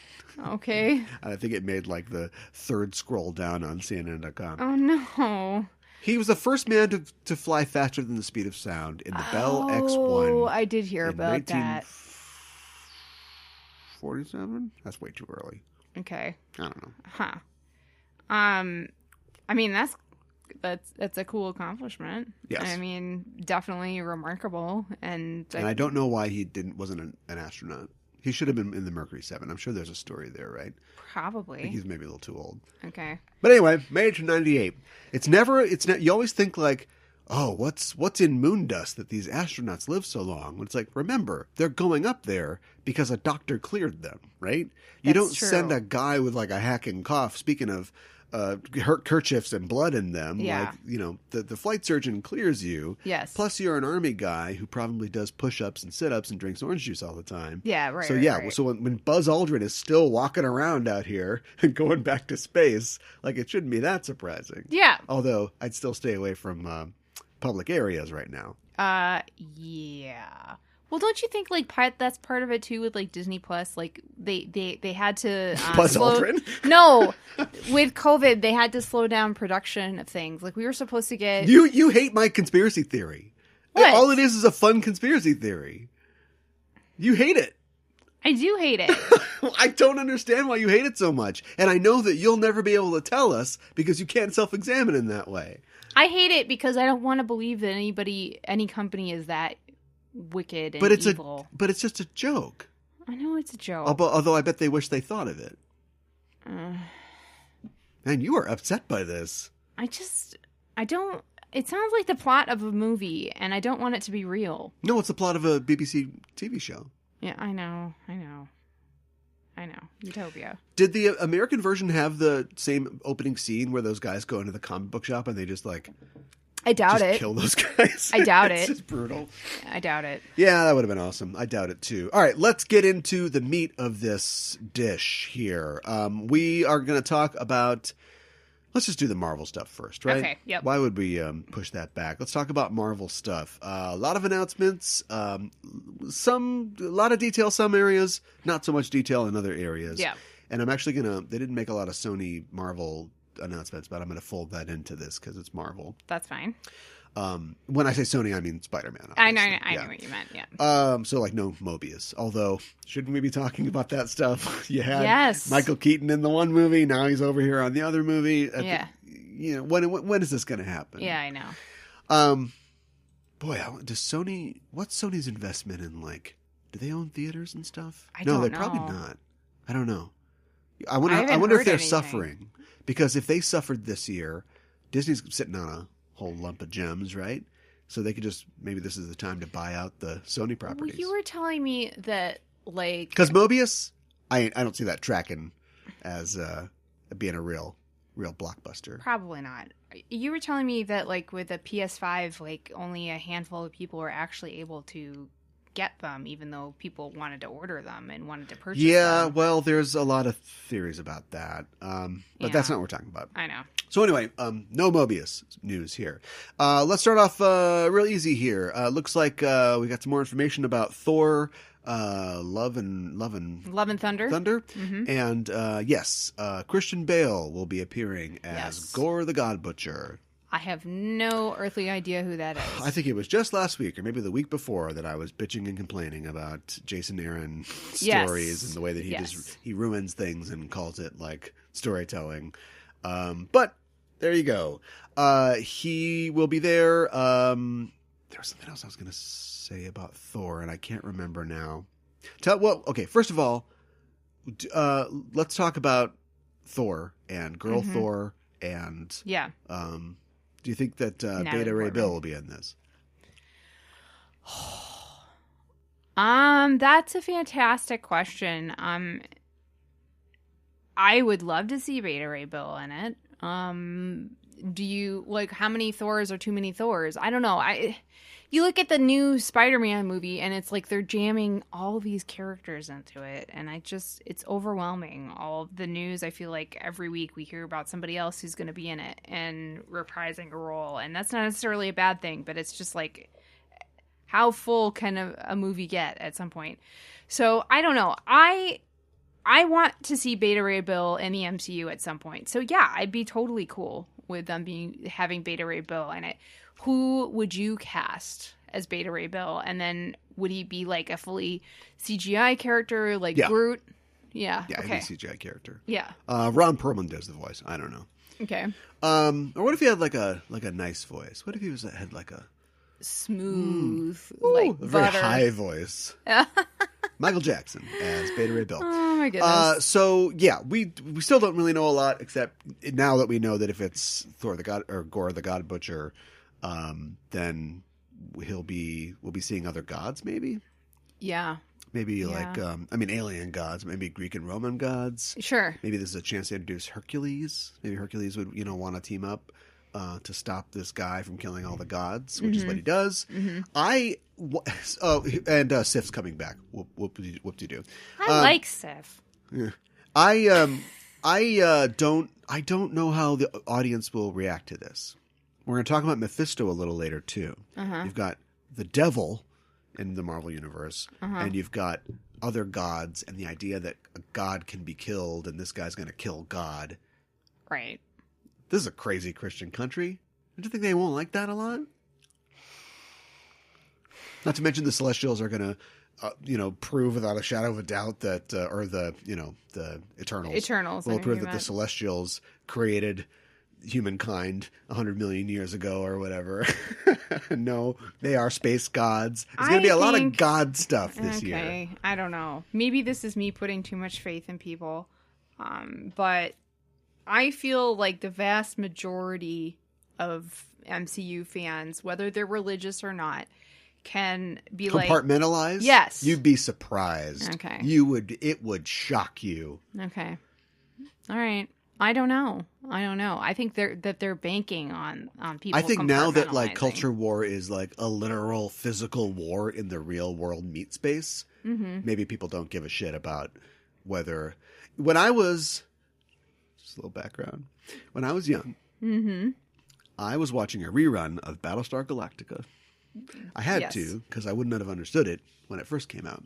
S2: Okay.
S1: I think it made like the third scroll down on CNN.com.
S2: Oh, no.
S1: He was the first man to fly faster than the speed of sound in the Bell X-1.
S2: Oh, I did hear about that.
S1: 47? That's way too early.
S2: Okay.
S1: I don't know.
S2: Huh. I mean, that's a cool accomplishment.
S1: Yes.
S2: I mean, definitely remarkable. And
S1: I don't know why he wasn't an astronaut. He should have been in the Mercury 7. I'm sure there's a story there, right? I think
S2: probably.
S1: he's maybe a little too old.
S2: Okay.
S1: But anyway, May 98. You always think like, oh, what's in moon dust that these astronauts live so long? When it's like, remember, they're going up there because a doctor cleared them, right? You don't send a guy with like a hacking cough, speaking of kerchiefs and blood in them.
S2: Yeah.
S1: Like, the flight surgeon clears you.
S2: Yes.
S1: Plus, you're an army guy who probably does push-ups and sit-ups and drinks orange juice all the time.
S2: Yeah, right.
S1: So,
S2: right.
S1: So when Buzz Aldrin is still walking around out here and going back to space, like, it shouldn't be that surprising.
S2: Yeah.
S1: Although, I'd still stay away from public areas right now.
S2: Yeah. Well, don't you think like that's part of it too with like Disney Plus? Like they had to
S1: Buzz Aldrin?
S2: No, with COVID they had to slow down production of things. Like we were supposed to get
S1: You hate my conspiracy theory.
S2: What?
S1: All it is a fun conspiracy theory. You hate it.
S2: I do hate it.
S1: I don't understand why you hate it so much, and I know that you'll never be able to tell us because you can't self-examine in that way.
S2: I hate it because I don't want to believe that any company is that wicked and evil.
S1: But it's just a joke.
S2: I know it's a joke.
S1: Although I bet they wish they thought of it. Man, you are upset by this.
S2: I don't. It sounds like the plot of a movie, and I don't want it to be real.
S1: No, it's the plot of a BBC TV show.
S2: Yeah, I know. Utopia.
S1: Did the American version have the same opening scene where those guys go into the comic book shop and they just like...
S2: I doubt it.
S1: Kill those guys.
S2: I doubt
S1: It's
S2: it.
S1: just brutal.
S2: I doubt it.
S1: Yeah, that would have been awesome. I doubt it too. All right, let's get into the meat of this dish here. We are going to talk about... Let's just do the Marvel stuff first, right?
S2: Okay, yep.
S1: Why would we push that back? Let's talk about Marvel stuff. A lot of announcements, a lot of detail some areas, not so much detail in other areas.
S2: Yeah.
S1: And I'm actually they didn't make a lot of Sony Marvel announcements, but I'm going to fold that into this because it's Marvel.
S2: That's fine.
S1: When I say Sony, I mean Spider-Man.
S2: I know what you meant, yeah.
S1: So like no Mobius. Although, shouldn't we be talking about that stuff? You had
S2: Yes.
S1: Michael Keaton in the one movie, now he's over here on the other movie.
S2: Yeah.
S1: When is this going to happen?
S2: Yeah, I know.
S1: What's Sony's investment in, like, do they own theaters and stuff?
S2: I
S1: No,
S2: don't
S1: they're
S2: know.
S1: probably not. I don't know. I
S2: haven't
S1: wonder if
S2: heard
S1: they're
S2: anything.
S1: suffering. Because if they suffered this year, Disney's sitting on a whole lump of gems, right? So they could maybe this is the time to buy out the Sony properties.
S2: Well, you were telling me that, like...
S1: Because Mobius, I don't see that tracking as being a real blockbuster.
S2: Probably not. You were telling me that, like, with a PS5, like, only a handful of people were actually able to get them, even though people wanted to order them and wanted to purchase them.
S1: Well, there's a lot of theories about that. But that's not what we're talking about.
S2: I know.
S1: So anyway, no Mobius news here. Let's start off real easy here. Looks like we got some more information about Thor, Love and
S2: Thunder. Mm-hmm.
S1: And yes, Christian Bale will be appearing as Gore the God Butcher.
S2: I have no earthly idea who that is.
S1: I think it was just last week or maybe the week before that I was bitching and complaining about Jason Aaron stories and the way that he ruins things and calls it like storytelling. But there you go. He will be there. There was something else I was going to say about Thor and I can't remember now. Okay, first of all, let's talk about Thor and Girl Thor and do you think that Beta Ray Bill will be in this?
S2: That's a fantastic question. I would love to see Beta Ray Bill in it. Do you like how many Thors are too many Thors? I don't know. You look at the new Spider-Man movie and it's like they're jamming all these characters into it. And it's overwhelming. All of the news, I feel like every week we hear about somebody else who's going to be in it and reprising a role. And that's not necessarily a bad thing, but it's just like, how full can a movie get at some point? So I don't know. I want to see Beta Ray Bill in the MCU at some point. So yeah, I'd be totally cool with them having Beta Ray Bill in it. Who would you cast as Beta Ray Bill? And then would he be like a fully CGI character like Groot? Yeah.
S1: Yeah,
S2: okay.
S1: he'd be a CGI character.
S2: Yeah.
S1: Ron Perlman does the voice. I don't know.
S2: Okay.
S1: Or what if he had like a nice voice? What if he had like a
S2: smooth,
S1: a very high voice? Michael Jackson as Beta Ray Bill.
S2: Oh my goodness.
S1: So yeah, we still don't really know a lot, except now that we know that if it's Thor the God or Gore the God Butcher, then we'll be seeing other gods, maybe.
S2: Yeah.
S1: Maybe like alien gods, maybe Greek and Roman gods.
S2: Sure.
S1: Maybe this is a chance to introduce Hercules. Maybe Hercules would want to team up to stop this guy from killing all the gods, which is what he does. And Sif's coming back. Whoop-de-doo.
S2: I like Sif.
S1: Yeah. I don't know how the audience will react to this. We're going to talk about Mephisto a little later too. You've got the devil in the Marvel universe, and you've got other gods, and the idea that a god can be killed, and this guy's going to kill God.
S2: Right.
S1: This is a crazy Christian country. Don't you think they won't like that a lot? Not to mention the Celestials are going to, prove without a shadow of a doubt that, or the Eternals.
S2: Eternals.
S1: Will prove that the Celestials created humankind 100 million years ago or whatever. No, they are space gods. There's going to be a lot of god stuff this year.
S2: Okay, I don't know. Maybe this is me putting too much faith in people. But I feel like the vast majority of MCU fans, whether they're religious or not, can be
S1: compartmentalize?
S2: Yes.
S1: You'd be surprised.
S2: Okay.
S1: It would shock you.
S2: Okay. All right. I don't know. I think they're banking on people.
S1: I think now that like culture war is like a literal physical war in the real world meat space, maybe people don't give a shit about whether. When I was, just a little background. When I was young, I was watching a rerun of Battlestar Galactica. I had to because I wouldn't have understood it when it first came out.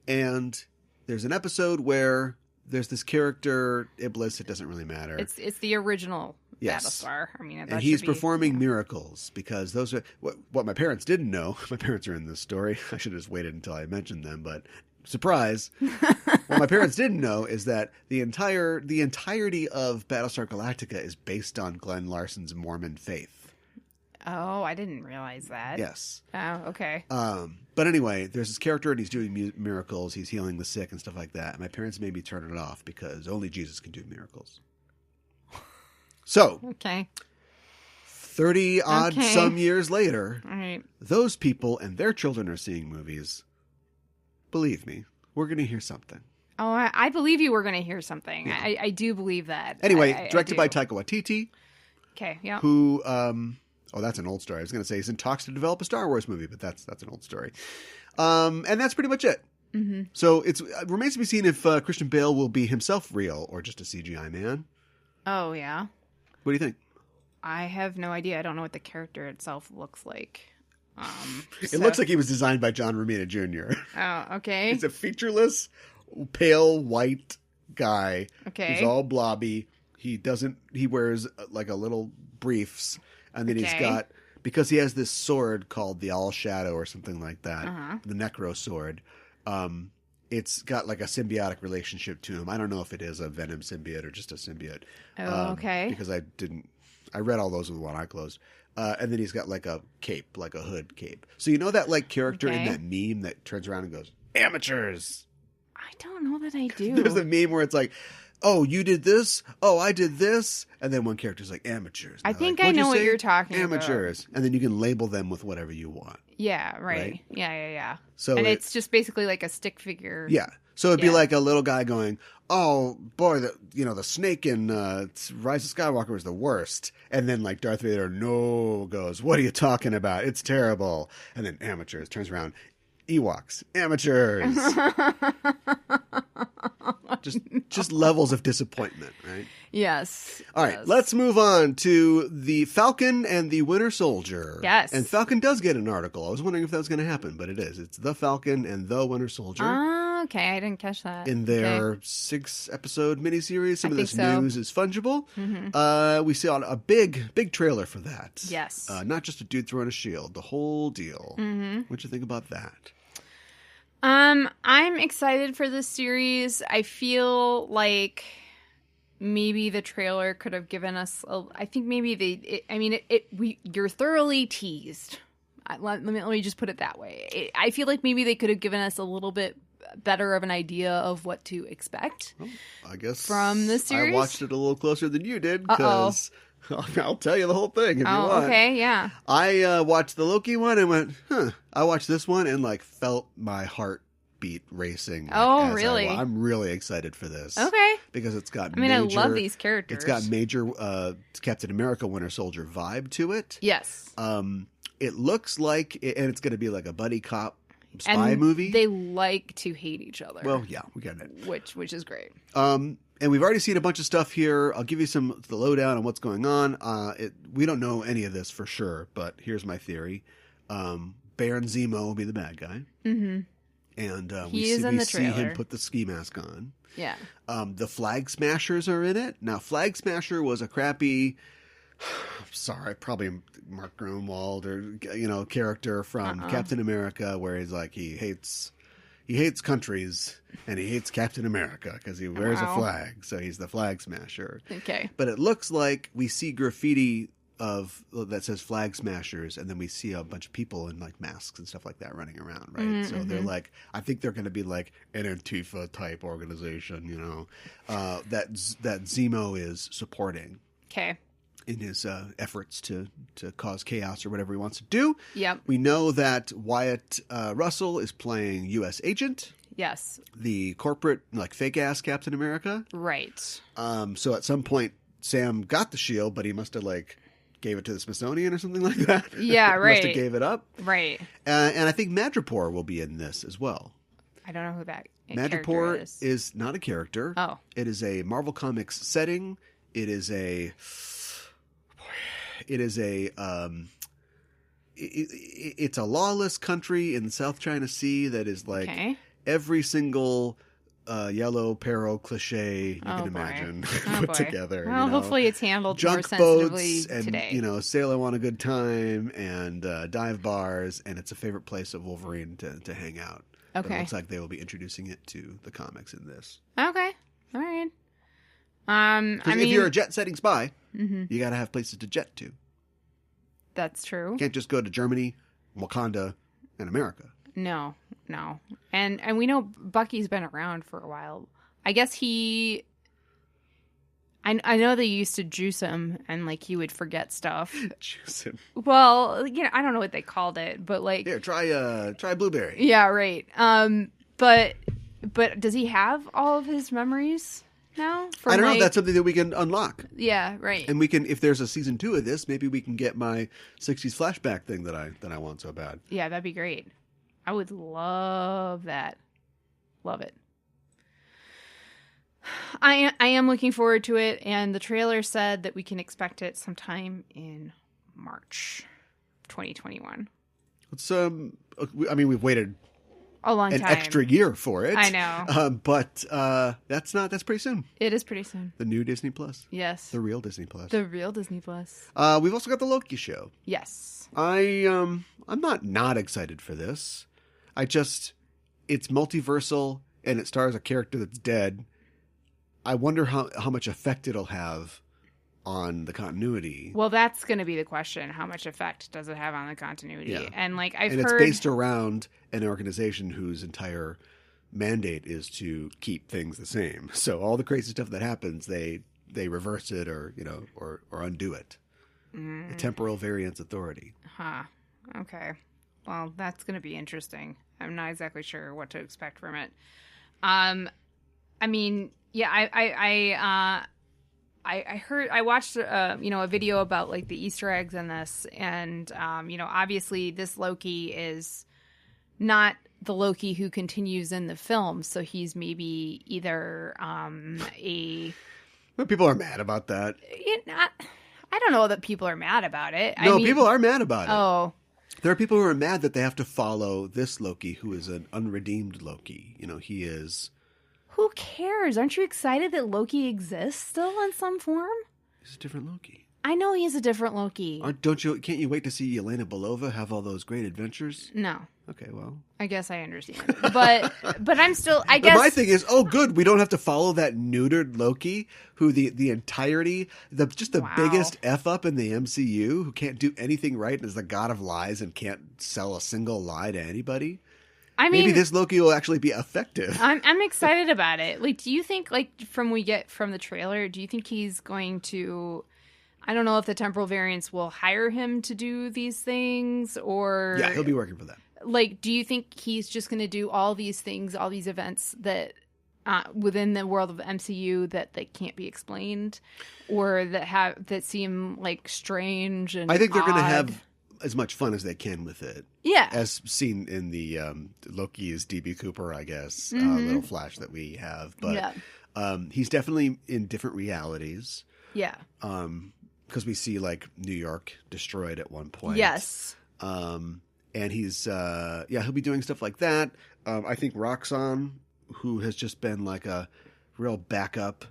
S1: And there's an episode where there's this character, Iblis, it doesn't really matter.
S2: It's the original Battlestar. I mean,
S1: and he's performing miracles because those are what my parents didn't know. My parents are in this story. I should have just waited until I mentioned them, but surprise. What my parents didn't know is that the entirety of Battlestar Galactica is based on Glenn Larson's Mormon faith.
S2: Oh, I didn't realize that.
S1: Yes.
S2: Oh, okay.
S1: But anyway, there's this character and he's doing miracles. He's healing the sick and stuff like that. And my parents made me turn it off because only Jesus can do miracles. So, 30-odd some years later, those people and their children are seeing movies. Believe me, we're going to hear something.
S2: Oh, I believe you were going to hear something. Yeah. I do believe that.
S1: Anyway, directed by Taika Waititi.
S2: Okay, yeah.
S1: Who... oh, that's an old story. I was going to say he's in talks to develop a Star Wars movie, but that's an old story. And that's pretty much it. So it remains to be seen if Christian Bale will be himself real or just a CGI man.
S2: Oh, yeah.
S1: What do you think?
S2: I have no idea. I don't know what the character itself looks like.
S1: It looks like he was designed by John Romita Jr.
S2: Oh, okay.
S1: He's a featureless, pale, white guy.
S2: Okay.
S1: He's all blobby. He wears like a little briefs. And then he's got, because he has this sword called the All Shadow or something like that, the Necro sword, it's got like a symbiotic relationship to him. I don't know if it is a Venom symbiote or just a symbiote.
S2: Oh, okay.
S1: Because I read all those with one eye closed. And then he's got like a cape, like a hood cape. So you know that like character in that meme that turns around and goes, amateurs?
S2: I don't know that I do.
S1: There's a meme where it's like, oh, you did this? Oh, I did this? And then one character's like, amateurs.
S2: I think I know what you're talking about.
S1: Amateurs. And then you can label them with whatever you want.
S2: Yeah, right. Yeah.
S1: So
S2: and it's just basically like a stick figure.
S1: Yeah. So it'd be like a little guy going, oh, boy, the snake in Rise of Skywalker was the worst. And then like Darth Vader, goes, what are you talking about? It's terrible. And then amateurs turns around. Ewoks, amateurs. Just levels of disappointment, right?
S2: Yes.
S1: All right,
S2: yes.
S1: let's move on to the Falcon and the Winter Soldier.
S2: Yes.
S1: And Falcon does get an article. I was wondering if that was going to happen, but it is. It's the Falcon and the Winter Soldier.
S2: Okay, I didn't catch that.
S1: In their 6-episode miniseries. Some of this
S2: so.
S1: news is fungible. We saw a big trailer for that.
S2: Yes.
S1: Not just a dude throwing a shield, the whole deal. What'd you think about that?
S2: I'm excited for this series. I feel like maybe the trailer could have given us. I think maybe you're thoroughly teased. Let me just put it that way. I feel like maybe they could have given us a little bit better of an idea of what to expect.
S1: Well, I guess
S2: from the series.
S1: I watched it a little closer than you did because I'll tell you the whole thing if you want.
S2: Okay, yeah.
S1: I watched the Loki one and went, I watched this one and felt my heartbeat racing.
S2: Really?
S1: I'm really excited for this.
S2: Okay.
S1: Because it's got
S2: I love these characters.
S1: It's got major Captain America Winter Soldier vibe to it.
S2: Yes.
S1: It looks like, and it's going to be like a buddy cop spy movie.
S2: They like to hate each other.
S1: Well, yeah, we get it.
S2: Which is great.
S1: And we've already seen a bunch of stuff here. I'll give you the lowdown on what's going on. We don't know any of this for sure, but here's my theory. Baron Zemo will be the bad guy. Mm-hmm. And we see him put the ski mask on.
S2: Yeah.
S1: The Flag Smashers are in it. Now, Flag Smasher was a crappy... Sorry, probably Mark Grunwald or character from Captain America, where he's like he hates countries and he hates Captain America because he wears a flag, so he's the Flag Smasher.
S2: Okay,
S1: but it looks like we see graffiti that says Flag Smashers, and then we see a bunch of people in masks and stuff like that running around, right? Mm-hmm. So they're I think they're going to be like an Antifa type organization, that Zemo is supporting.
S2: Okay.
S1: In his efforts to cause chaos or whatever he wants to do.
S2: Yep.
S1: We know that Wyatt Russell is playing U.S. Agent.
S2: Yes.
S1: The corporate, fake-ass Captain America.
S2: Right.
S1: So at some point, Sam got the shield, but he must have, gave it to the Smithsonian or something like that.
S2: Yeah, right.
S1: Must have gave it up.
S2: Right.
S1: And I think Madripoor will be in this as well.
S2: I don't know who that
S1: Madripoor
S2: is.
S1: is not a character.
S2: Oh.
S1: It is a Marvel Comics setting. It's a lawless country in the South China Sea that is every single yellow peril cliche you can imagine put together.
S2: Well, hopefully it's handled
S1: junk
S2: more sensitively
S1: boats and,
S2: today.
S1: Sail on a good time and dive bars, and it's a favorite place of Wolverine to hang out.
S2: Okay.
S1: But it looks like they will be introducing it to the comics in this.
S2: Okay. All right.
S1: If you're a jet-setting spy,
S2: mm-hmm.
S1: you got to have places to jet to.
S2: That's true.
S1: You can't just go to Germany, Wakanda, and America.
S2: No. And we know Bucky's been around for a while. I guess I know they used to juice him and he would forget stuff.
S1: Juice him.
S2: Well, I don't know what they called it, but
S1: here, try blueberry.
S2: Yeah, right. But does he have all of his memories now?
S1: I don't know if that's something that we can unlock.
S2: Yeah, right.
S1: And we can, if there's a season 2 of this, maybe we can get my 60s flashback thing that I want so bad.
S2: Yeah, that'd be great. I would love that. Love it. I am looking forward to it, and the trailer said that we can expect it sometime in March 2021.
S1: It's we've waited
S2: a long time,
S1: an extra year for it.
S2: I know,
S1: but that's pretty soon.
S2: It is pretty soon.
S1: The new Disney Plus.
S2: Yes,
S1: the real Disney Plus.
S2: The real Disney Plus.
S1: We've also got the Loki show.
S2: Yes,
S1: I'm not excited for this. It's multiversal and it stars a character that's dead. I wonder how much effect it'll have on the continuity.
S2: Well, that's going to be the question. How much effect does it have on the continuity? Yeah. And
S1: it's based around an organization whose entire mandate is to keep things the same. So all the crazy stuff that happens, they reverse it or undo it. A temporal variance authority.
S2: Huh. Okay. Well, that's going to be interesting. I'm not exactly sure what to expect from it. I watched a video about the Easter eggs in this, and obviously this Loki is not the Loki who continues in the film. So he's maybe either a...
S1: But people are mad about that.
S2: I don't know that people are mad about it.
S1: No,
S2: I mean,
S1: people are mad about it.
S2: Oh.
S1: There are people who are mad that they have to follow this Loki, who is an unredeemed Loki. You know, he is...
S2: Who cares? Aren't you excited that Loki exists still in some form?
S1: He's a different Loki.
S2: I know he's a different Loki.
S1: Can't you wait to see Yelena Belova have all those great adventures?
S2: No.
S1: Okay, well.
S2: I guess I understand. But I'm still, I guess.
S1: But my thing is, oh, good, we don't have to follow that neutered Loki who the entirety, the biggest F up in the MCU, who can't do anything right and is the god of lies and can't sell a single lie to anybody. I mean, maybe this Loki will actually be effective.
S2: I'm excited about it. Like, do you think, like, from the trailer, do you think he's going to... I don't know if the temporal variants will hire him to do these things or...
S1: Yeah, he'll be working for them.
S2: Like, do you think he's just going to do all these things, all these events that within the world of the MCU that they can't be explained or that seem like strange and
S1: I think they're
S2: odd?
S1: going to have as much fun as they can with it.
S2: Yeah.
S1: As seen in the Loki's D.B. Cooper, I guess, little flash that we have. But he's definitely in different realities.
S2: Yeah.
S1: Because we see, like, New York destroyed at one point.
S2: Yes.
S1: And he's, he'll be doing stuff like that. I think Roxxon, who has just been like a real backup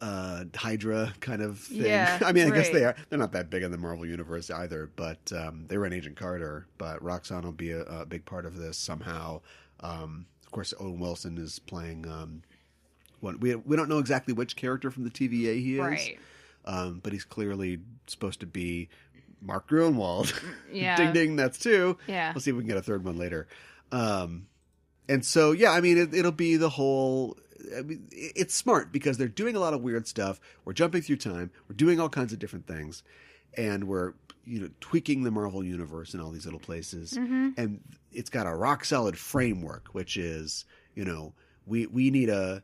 S1: Hydra kind of thing.
S2: Yeah,
S1: I mean, I guess they're not that big in the Marvel Universe either, but they were in Agent Carter. But Roxxon will be a big part of this somehow. Of course, Owen Wilson is playing we don't know exactly which character from the TVA he is.
S2: Right.
S1: But he's clearly supposed to be Mark Gruenwald.
S2: Yeah.
S1: Ding, ding, that's two.
S2: Yeah.
S1: We'll see if we can get a third one later. And so, yeah, I mean, it'll be the whole... I mean, it's smart because they're doing a lot of weird stuff. We're jumping through time. We're doing all kinds of different things. And we're, tweaking the Marvel Universe in all these little places. Mm-hmm. And it's got a rock-solid framework, which is, we need a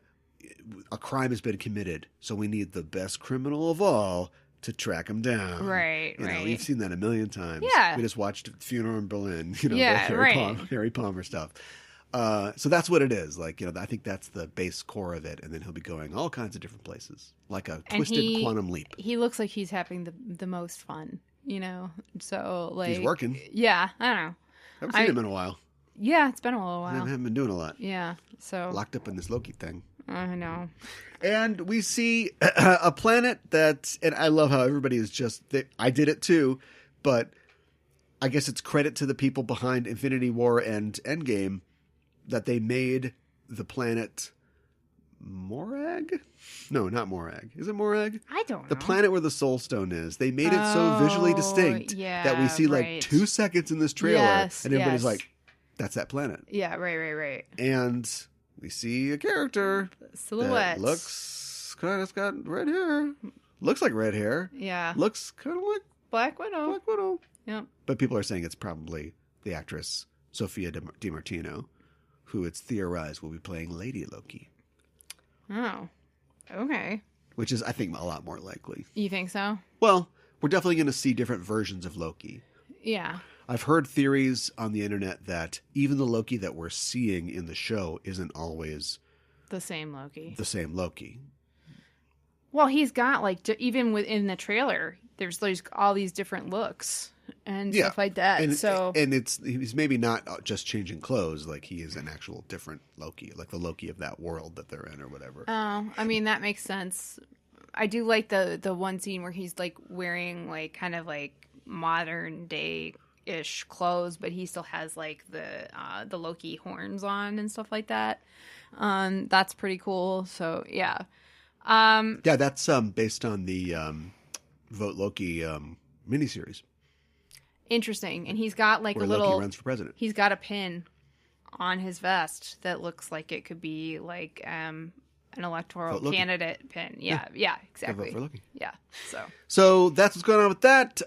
S1: crime has been committed, so we need the best criminal of all to track him down.
S2: Right, right.
S1: We've seen that a million times.
S2: Yeah.
S1: We just watched Funeral in Berlin, Harry Palmer stuff. So that's what it is. Like, I think that's the base core of it, and then he'll be going all kinds of different places, like a twisted quantum leap.
S2: He looks like he's having the most fun, So, like...
S1: He's working.
S2: Yeah, I don't know.
S1: I haven't seen him in a while.
S2: Yeah, it's been a little while.
S1: I haven't been doing a lot.
S2: Yeah, so...
S1: Locked up in this Loki thing.
S2: I know.
S1: And we see a planet that, and I love how everybody is just, I did it too, but I guess it's credit to the people behind Infinity War and Endgame that they made the planet Morag? No, not Morag. Is it Morag?
S2: I don't know.
S1: The planet where the Soul Stone is. They made it so visually distinct that we see like 2 seconds in this trailer, and everybody's like, that's that planet.
S2: Yeah, right.
S1: And... we see a character
S2: silhouette.
S1: Looks kind of got red hair. Looks like red hair.
S2: Yeah.
S1: Looks kind of like
S2: Black Widow. Yep.
S1: But people are saying it's probably the actress Sophia DiMartino, who it's theorized will be playing Lady Loki.
S2: Oh. Okay.
S1: Which is, I think, a lot more likely.
S2: You think so?
S1: Well, we're definitely going to see different versions of Loki.
S2: Yeah.
S1: I've heard theories on the internet that even the Loki that we're seeing in the show isn't always
S2: the same Loki. Well, he's got even within the trailer, there's all these different looks and stuff like that.
S1: And he's maybe not just changing clothes, like he is an actual different Loki, like the Loki of that world that they're in or whatever.
S2: Oh, I mean that makes sense. I do like the one scene where he's like wearing like kind of like modern day ish clothes, but he still has like the Loki horns on and stuff like that. That's pretty cool. So yeah.
S1: That's based on the Vote Loki miniseries.
S2: Interesting. And he's got like
S1: where
S2: a little
S1: Loki runs for president.
S2: He's got a pin on his vest that looks like it could be like an electoral candidate pin. Yeah, exactly.
S1: Vote for Loki.
S2: Yeah.
S1: So that's what's going on with that.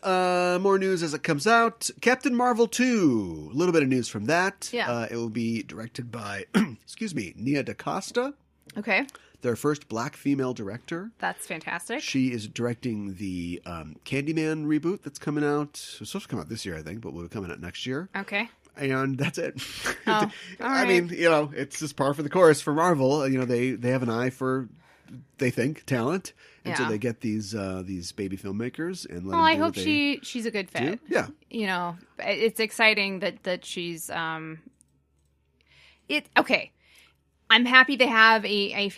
S1: More news as it comes out. Captain Marvel 2. A little bit of news from that.
S2: Yeah.
S1: It will be directed by, Nia DaCosta.
S2: Okay.
S1: Their first black female director.
S2: That's fantastic.
S1: She is directing the Candyman reboot that's coming out. It's supposed to come out this year, I think, but will be coming out next year.
S2: Okay.
S1: And that's it.
S2: Oh, all
S1: I
S2: right.
S1: mean, it's just par for the course for Marvel. They have an eye for, they think, talent. And so
S2: Yeah.
S1: they get these baby filmmakers and let
S2: Well,
S1: them
S2: I
S1: do
S2: hope
S1: what they
S2: she's a good
S1: do.
S2: fit.
S1: Yeah.
S2: It's exciting that she's okay. I'm happy to have a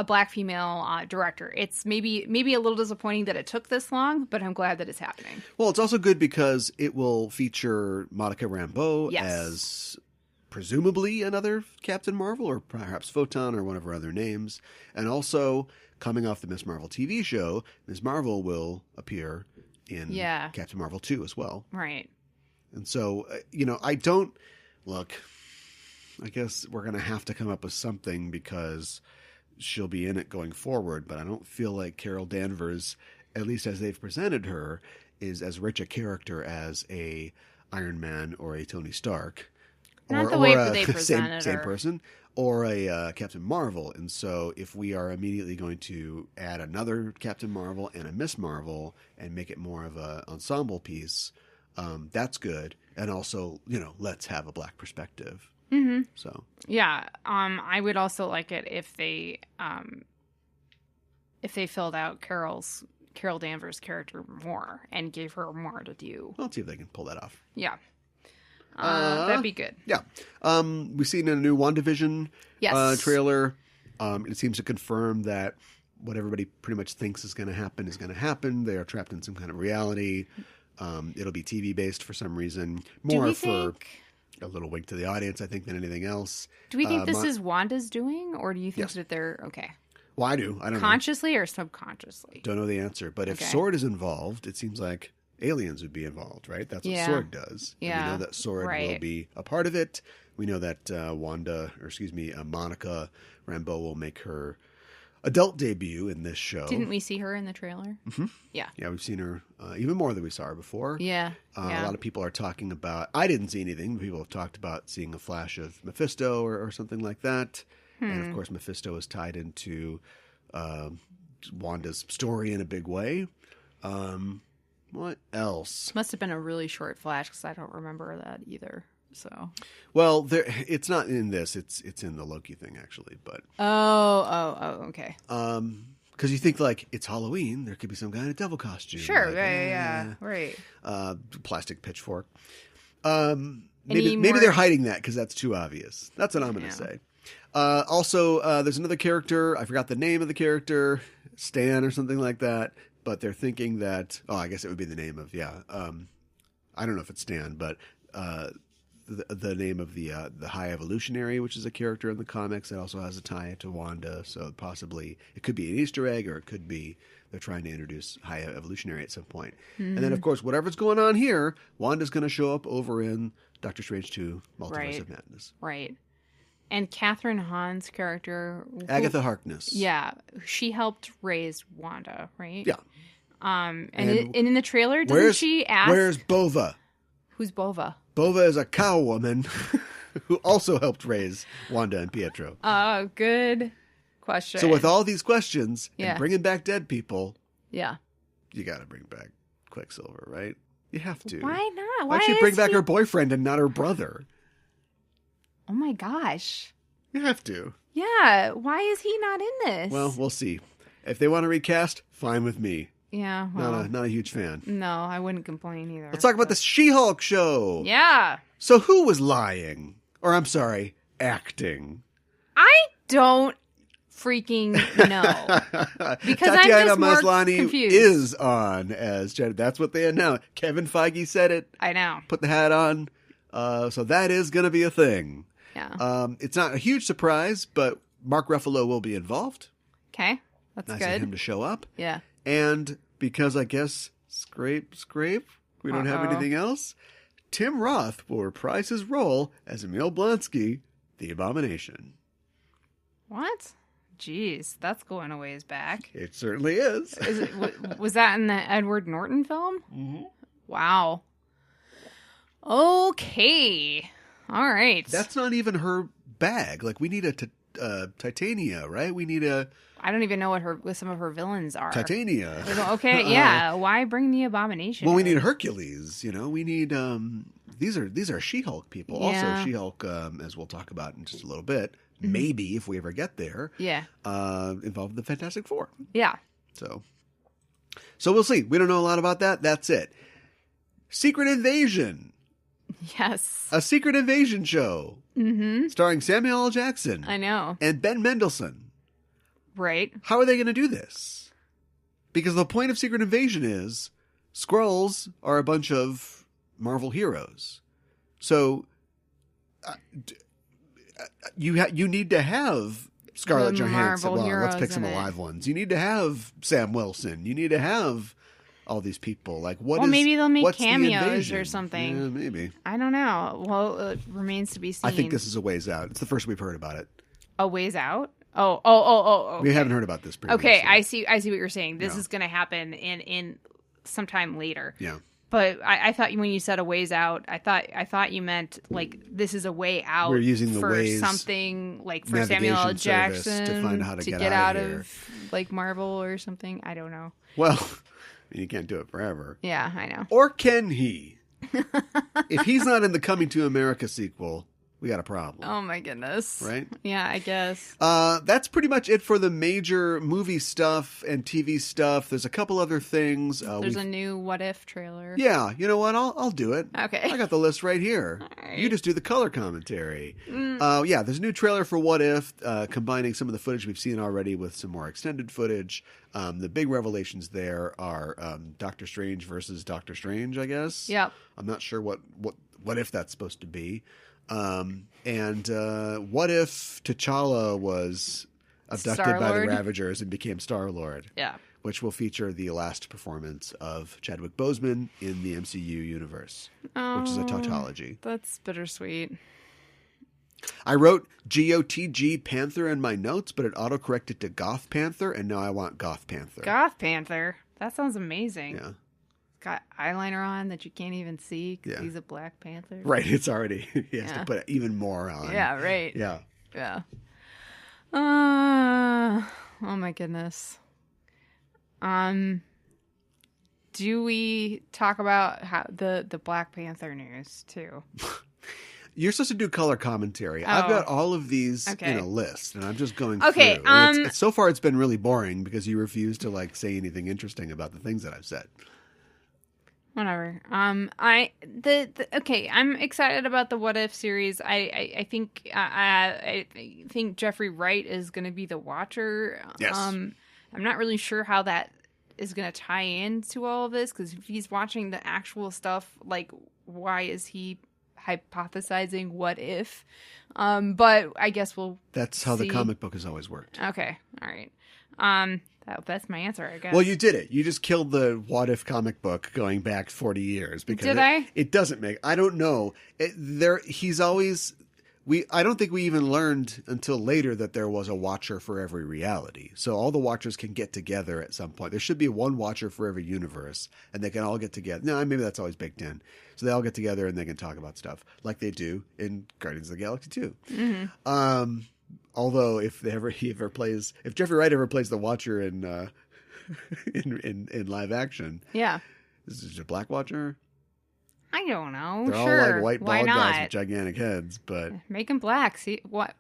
S2: black female director. It's maybe a little disappointing that it took this long, but I'm glad that it's happening.
S1: Well, it's also good because it will feature Monica Rambeau
S2: Yes.
S1: as presumably another Captain Marvel, or perhaps Photon, or one of her other names. And also, coming off the Ms. Marvel TV show, Ms. Marvel will appear in Captain Marvel 2 as well.
S2: Right.
S1: And so, look, I guess we're going to have to come up with something because she'll be in it going forward, but I don't feel like Carol Danvers, at least as they've presented her, is as rich a character as a Iron Man or a Tony Stark.
S2: Not the way they presented her.
S1: Same person, or a Captain Marvel. And so if we are immediately going to add another Captain Marvel and a Miss Marvel and make it more of an ensemble piece, that's good. And also, let's have a black perspective.
S2: Mm-hmm.
S1: So
S2: yeah, I would also like it if they filled out Carol Danvers' character more and gave her more to do.
S1: let's see if they can pull that off.
S2: Yeah, that'd be good.
S1: Yeah, we've seen a new WandaVision trailer. It seems to confirm that what everybody pretty much thinks is going to happen is going to happen. They are trapped in some kind of reality. It'll be TV based for some reason. More for a little wink to the audience, I think, than anything else.
S2: Do we think this is Wanda's doing, or do you think
S1: Yes.
S2: that they're okay?
S1: Well, I do. I don't know.
S2: Consciously or subconsciously?
S1: Don't know the answer. But if Sword is involved, it seems like aliens would be involved, right? That's what Sword does.
S2: Yeah.
S1: And we know that Sword will be a part of it. We know that Monica Rambeau will make her adult debut in this show.
S2: Didn't we see her in the trailer?
S1: Mm-hmm.
S2: Yeah.
S1: Yeah, we've seen her even more than we saw her before.
S2: Yeah.
S1: A lot of people are talking about, I didn't see anything, but people have talked about seeing a flash of Mephisto or something like that. And of course, Mephisto is tied into Wanda's story in a big way. What else?
S2: Must have been a really short flash because I don't remember that either. So,
S1: well, it's not in this. It's in the Loki thing actually. But
S2: okay.
S1: Because you think like it's Halloween, there could be some guy in a devil costume.
S2: Sure,
S1: like,
S2: yeah, right.
S1: Plastic pitchfork. Maybe they're hiding that because that's too obvious. That's what I'm going to say. Also, there's another character. I forgot the name of the character, Stan or something like that. But they're thinking that, I guess it would be the name of, I don't know if it's Stan, but the name of the High Evolutionary, which is a character in the comics that also has a tie to Wanda. So possibly it could be an Easter egg, or it could be they're trying to introduce High Evolutionary at some point. Mm-hmm. And then, of course, whatever's going on here, Wanda's going to show up over in Doctor Strange 2, Multiverse of Madness.
S2: Right. And Catherine Hahn's character,
S1: Agatha Harkness.
S2: Yeah, she helped raise Wanda, right?
S1: Yeah.
S2: And in the trailer, doesn't she ask?
S1: Where's Bova?
S2: Who's Bova?
S1: Bova is a cow woman who also helped raise Wanda and Pietro.
S2: Oh, good question.
S1: So with all these questions and
S2: Yeah.
S1: bringing back dead people,
S2: yeah,
S1: you got to bring back Quicksilver, right? You have to.
S2: Why not?
S1: Why'd she bring back her boyfriend and not her brother?
S2: Oh my gosh.
S1: You have to.
S2: Yeah, why is he not in this?
S1: Well, we'll see. If they want to recast, fine with me.
S2: Yeah, well,
S1: Not a huge fan.
S2: no, I wouldn't complain either.
S1: Let's talk about the She-Hulk show.
S2: Yeah.
S1: So who was lying? Or I'm sorry, acting?
S2: I don't freaking know. Because
S1: Tatiana
S2: I'm just more
S1: Maslany
S2: confused.
S1: is on as Jen. That's what they announced. Kevin Feige said it.
S2: I know.
S1: Put the hat on. So that is going to be a thing.
S2: Yeah.
S1: It's not a huge surprise, but Mark Ruffalo will be involved.
S2: Okay. That's
S1: Nice
S2: good.
S1: of him to show up.
S2: Yeah.
S1: And because I guess scrape, we don't have anything else, Tim Roth will reprise his role as Emil Blonsky, the Abomination.
S2: What? Jeez, that's going a ways back.
S1: It certainly is.
S2: Was that in the Edward Norton film?
S1: Mm-hmm.
S2: Wow. Okay. All right.
S1: That's not even her bag. Like, we need a Titania, right? We need a
S2: I don't even know what some of her villains are.
S1: Titania.
S2: Okay, yeah. Why bring the Abomination?
S1: Well, we need Hercules. We need these are She-Hulk people.
S2: Yeah.
S1: Also, She-Hulk, as we'll talk about in just a little bit, maybe if we ever get there.
S2: Yeah.
S1: Involved in the Fantastic Four.
S2: Yeah.
S1: So we'll see. We don't know a lot about that. That's it. Secret Invasion.
S2: Yes.
S1: A Secret Invasion show.
S2: Mm-hmm.
S1: Starring Samuel L. Jackson.
S2: I know.
S1: And Ben Mendelsohn.
S2: Right.
S1: How are they going to do this? Because the point of Secret Invasion is Skrulls are a bunch of Marvel heroes. So you need to have Scarlett
S2: The
S1: Johansson.
S2: Marvel
S1: Well, let's pick
S2: heroes
S1: some
S2: in it.
S1: alive ones. You need to have Sam Wilson. You need to have all these people. Like,
S2: Well, maybe they'll make
S1: what's the
S2: cameos
S1: invasion?
S2: or something.
S1: Yeah, maybe.
S2: I don't know. Well, it remains to be seen.
S1: I think this is a ways out. It's the first we've heard about it.
S2: A ways out? Oh.
S1: We haven't heard about this previously.
S2: Okay, I see what you're saying. This
S1: Yeah.
S2: is going to happen in sometime later.
S1: Yeah.
S2: But I thought when you said a ways out, I thought you meant like this is a way out.
S1: We're using the
S2: for
S1: Waze
S2: something like for Samuel L.
S1: navigation service
S2: Jackson
S1: to find out how to get
S2: out
S1: out of here.
S2: of like Marvel or something. I don't know.
S1: Well, you can't do it forever.
S2: Yeah, I know.
S1: Or can he? If he's not in the Coming to America sequel, we got a problem.
S2: Oh my goodness.
S1: Right?
S2: Yeah, I guess.
S1: That's pretty much it for the major movie stuff and TV stuff. There's a couple other things.
S2: There's a new What If trailer.
S1: Yeah, you know what? I'll do it.
S2: Okay.
S1: I got the list right here.
S2: All right.
S1: You just do the color commentary. Yeah, there's a new trailer for What If, combining some of the footage we've seen already with some more extended footage. The big revelations there are Doctor Strange versus Doctor Strange, I guess.
S2: Yep.
S1: I'm not sure what if that's supposed to be. And what if T'Challa was abducted by the
S2: Star-Lord?
S1: Ravagers and became Star-Lord?
S2: Yeah.
S1: Which will feature the last performance of Chadwick Boseman in the MCU universe, which is a tautology.
S2: That's bittersweet.
S1: I wrote GOTG Panther in my notes, but it autocorrected to Goth Panther, and now I want Goth Panther.
S2: Goth Panther. That sounds amazing.
S1: Yeah.
S2: Got eyeliner on that you can't even see because
S1: Yeah.
S2: he's a Black Panther.
S1: Right, it's already, he has
S2: Yeah.
S1: to put even more on.
S2: Yeah, right.
S1: Yeah.
S2: Yeah. Oh my goodness. Do we talk about how the Black Panther news too?
S1: You're supposed to do color commentary. I've got all of these
S2: Okay.
S1: in a list, and I'm just going
S2: Okay,
S1: through. And so far, it's been really boring because you refuse to like say anything interesting about the things that I've said.
S2: Whatever. Okay. I'm excited about the What If series. I think Jeffrey Wright is going to be the Watcher.
S1: Yes.
S2: I'm not really sure how that is going to tie into all of this because if he's watching the actual stuff, like why is he hypothesizing what if? But I guess we'll.
S1: That's how the
S2: see.
S1: comic book has always worked.
S2: Okay. All right. That's my answer, I guess.
S1: Well, you did it. You just killed the What If comic book going back 40 years. Because
S2: Did I?
S1: It doesn't make. I don't know. He's always. I don't think we even learned until later that there was a Watcher for every reality. So all the Watchers can get together at some point. There should be one Watcher for every universe, and they can all get together. No, maybe that's always baked in. So they all get together and they can talk about stuff like they do in Guardians of the Galaxy 2.
S2: Mm-hmm.
S1: Although if Jeffrey Wright ever plays the Watcher in in live action,
S2: Yeah.
S1: is it a Black Watcher?
S2: I don't know.
S1: They're
S2: Sure.
S1: all like white
S2: Why
S1: bald
S2: not?
S1: guys with gigantic heads, but
S2: Make him black. See what?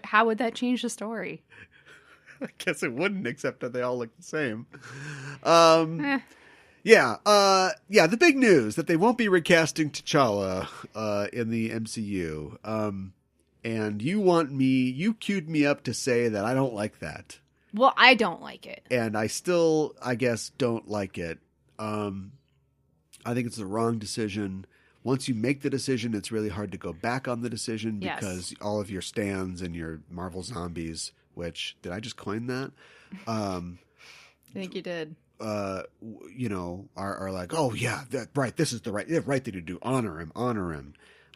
S2: How would that change the story?
S1: I guess it wouldn't, except that they all look the same. Yeah. The big news that they won't be recasting T'Challa in the MCU. And you queued me up to say that I don't like that.
S2: Well, I don't like it.
S1: And I still, I guess, don't like it. I think it's the wrong decision. Once you make the decision, it's really hard to go back on the decision because all of your stans and your Marvel zombies, which, did I just coin that?
S2: I think you did.
S1: Are like, oh yeah, right. This is the right thing to do. Honor him. I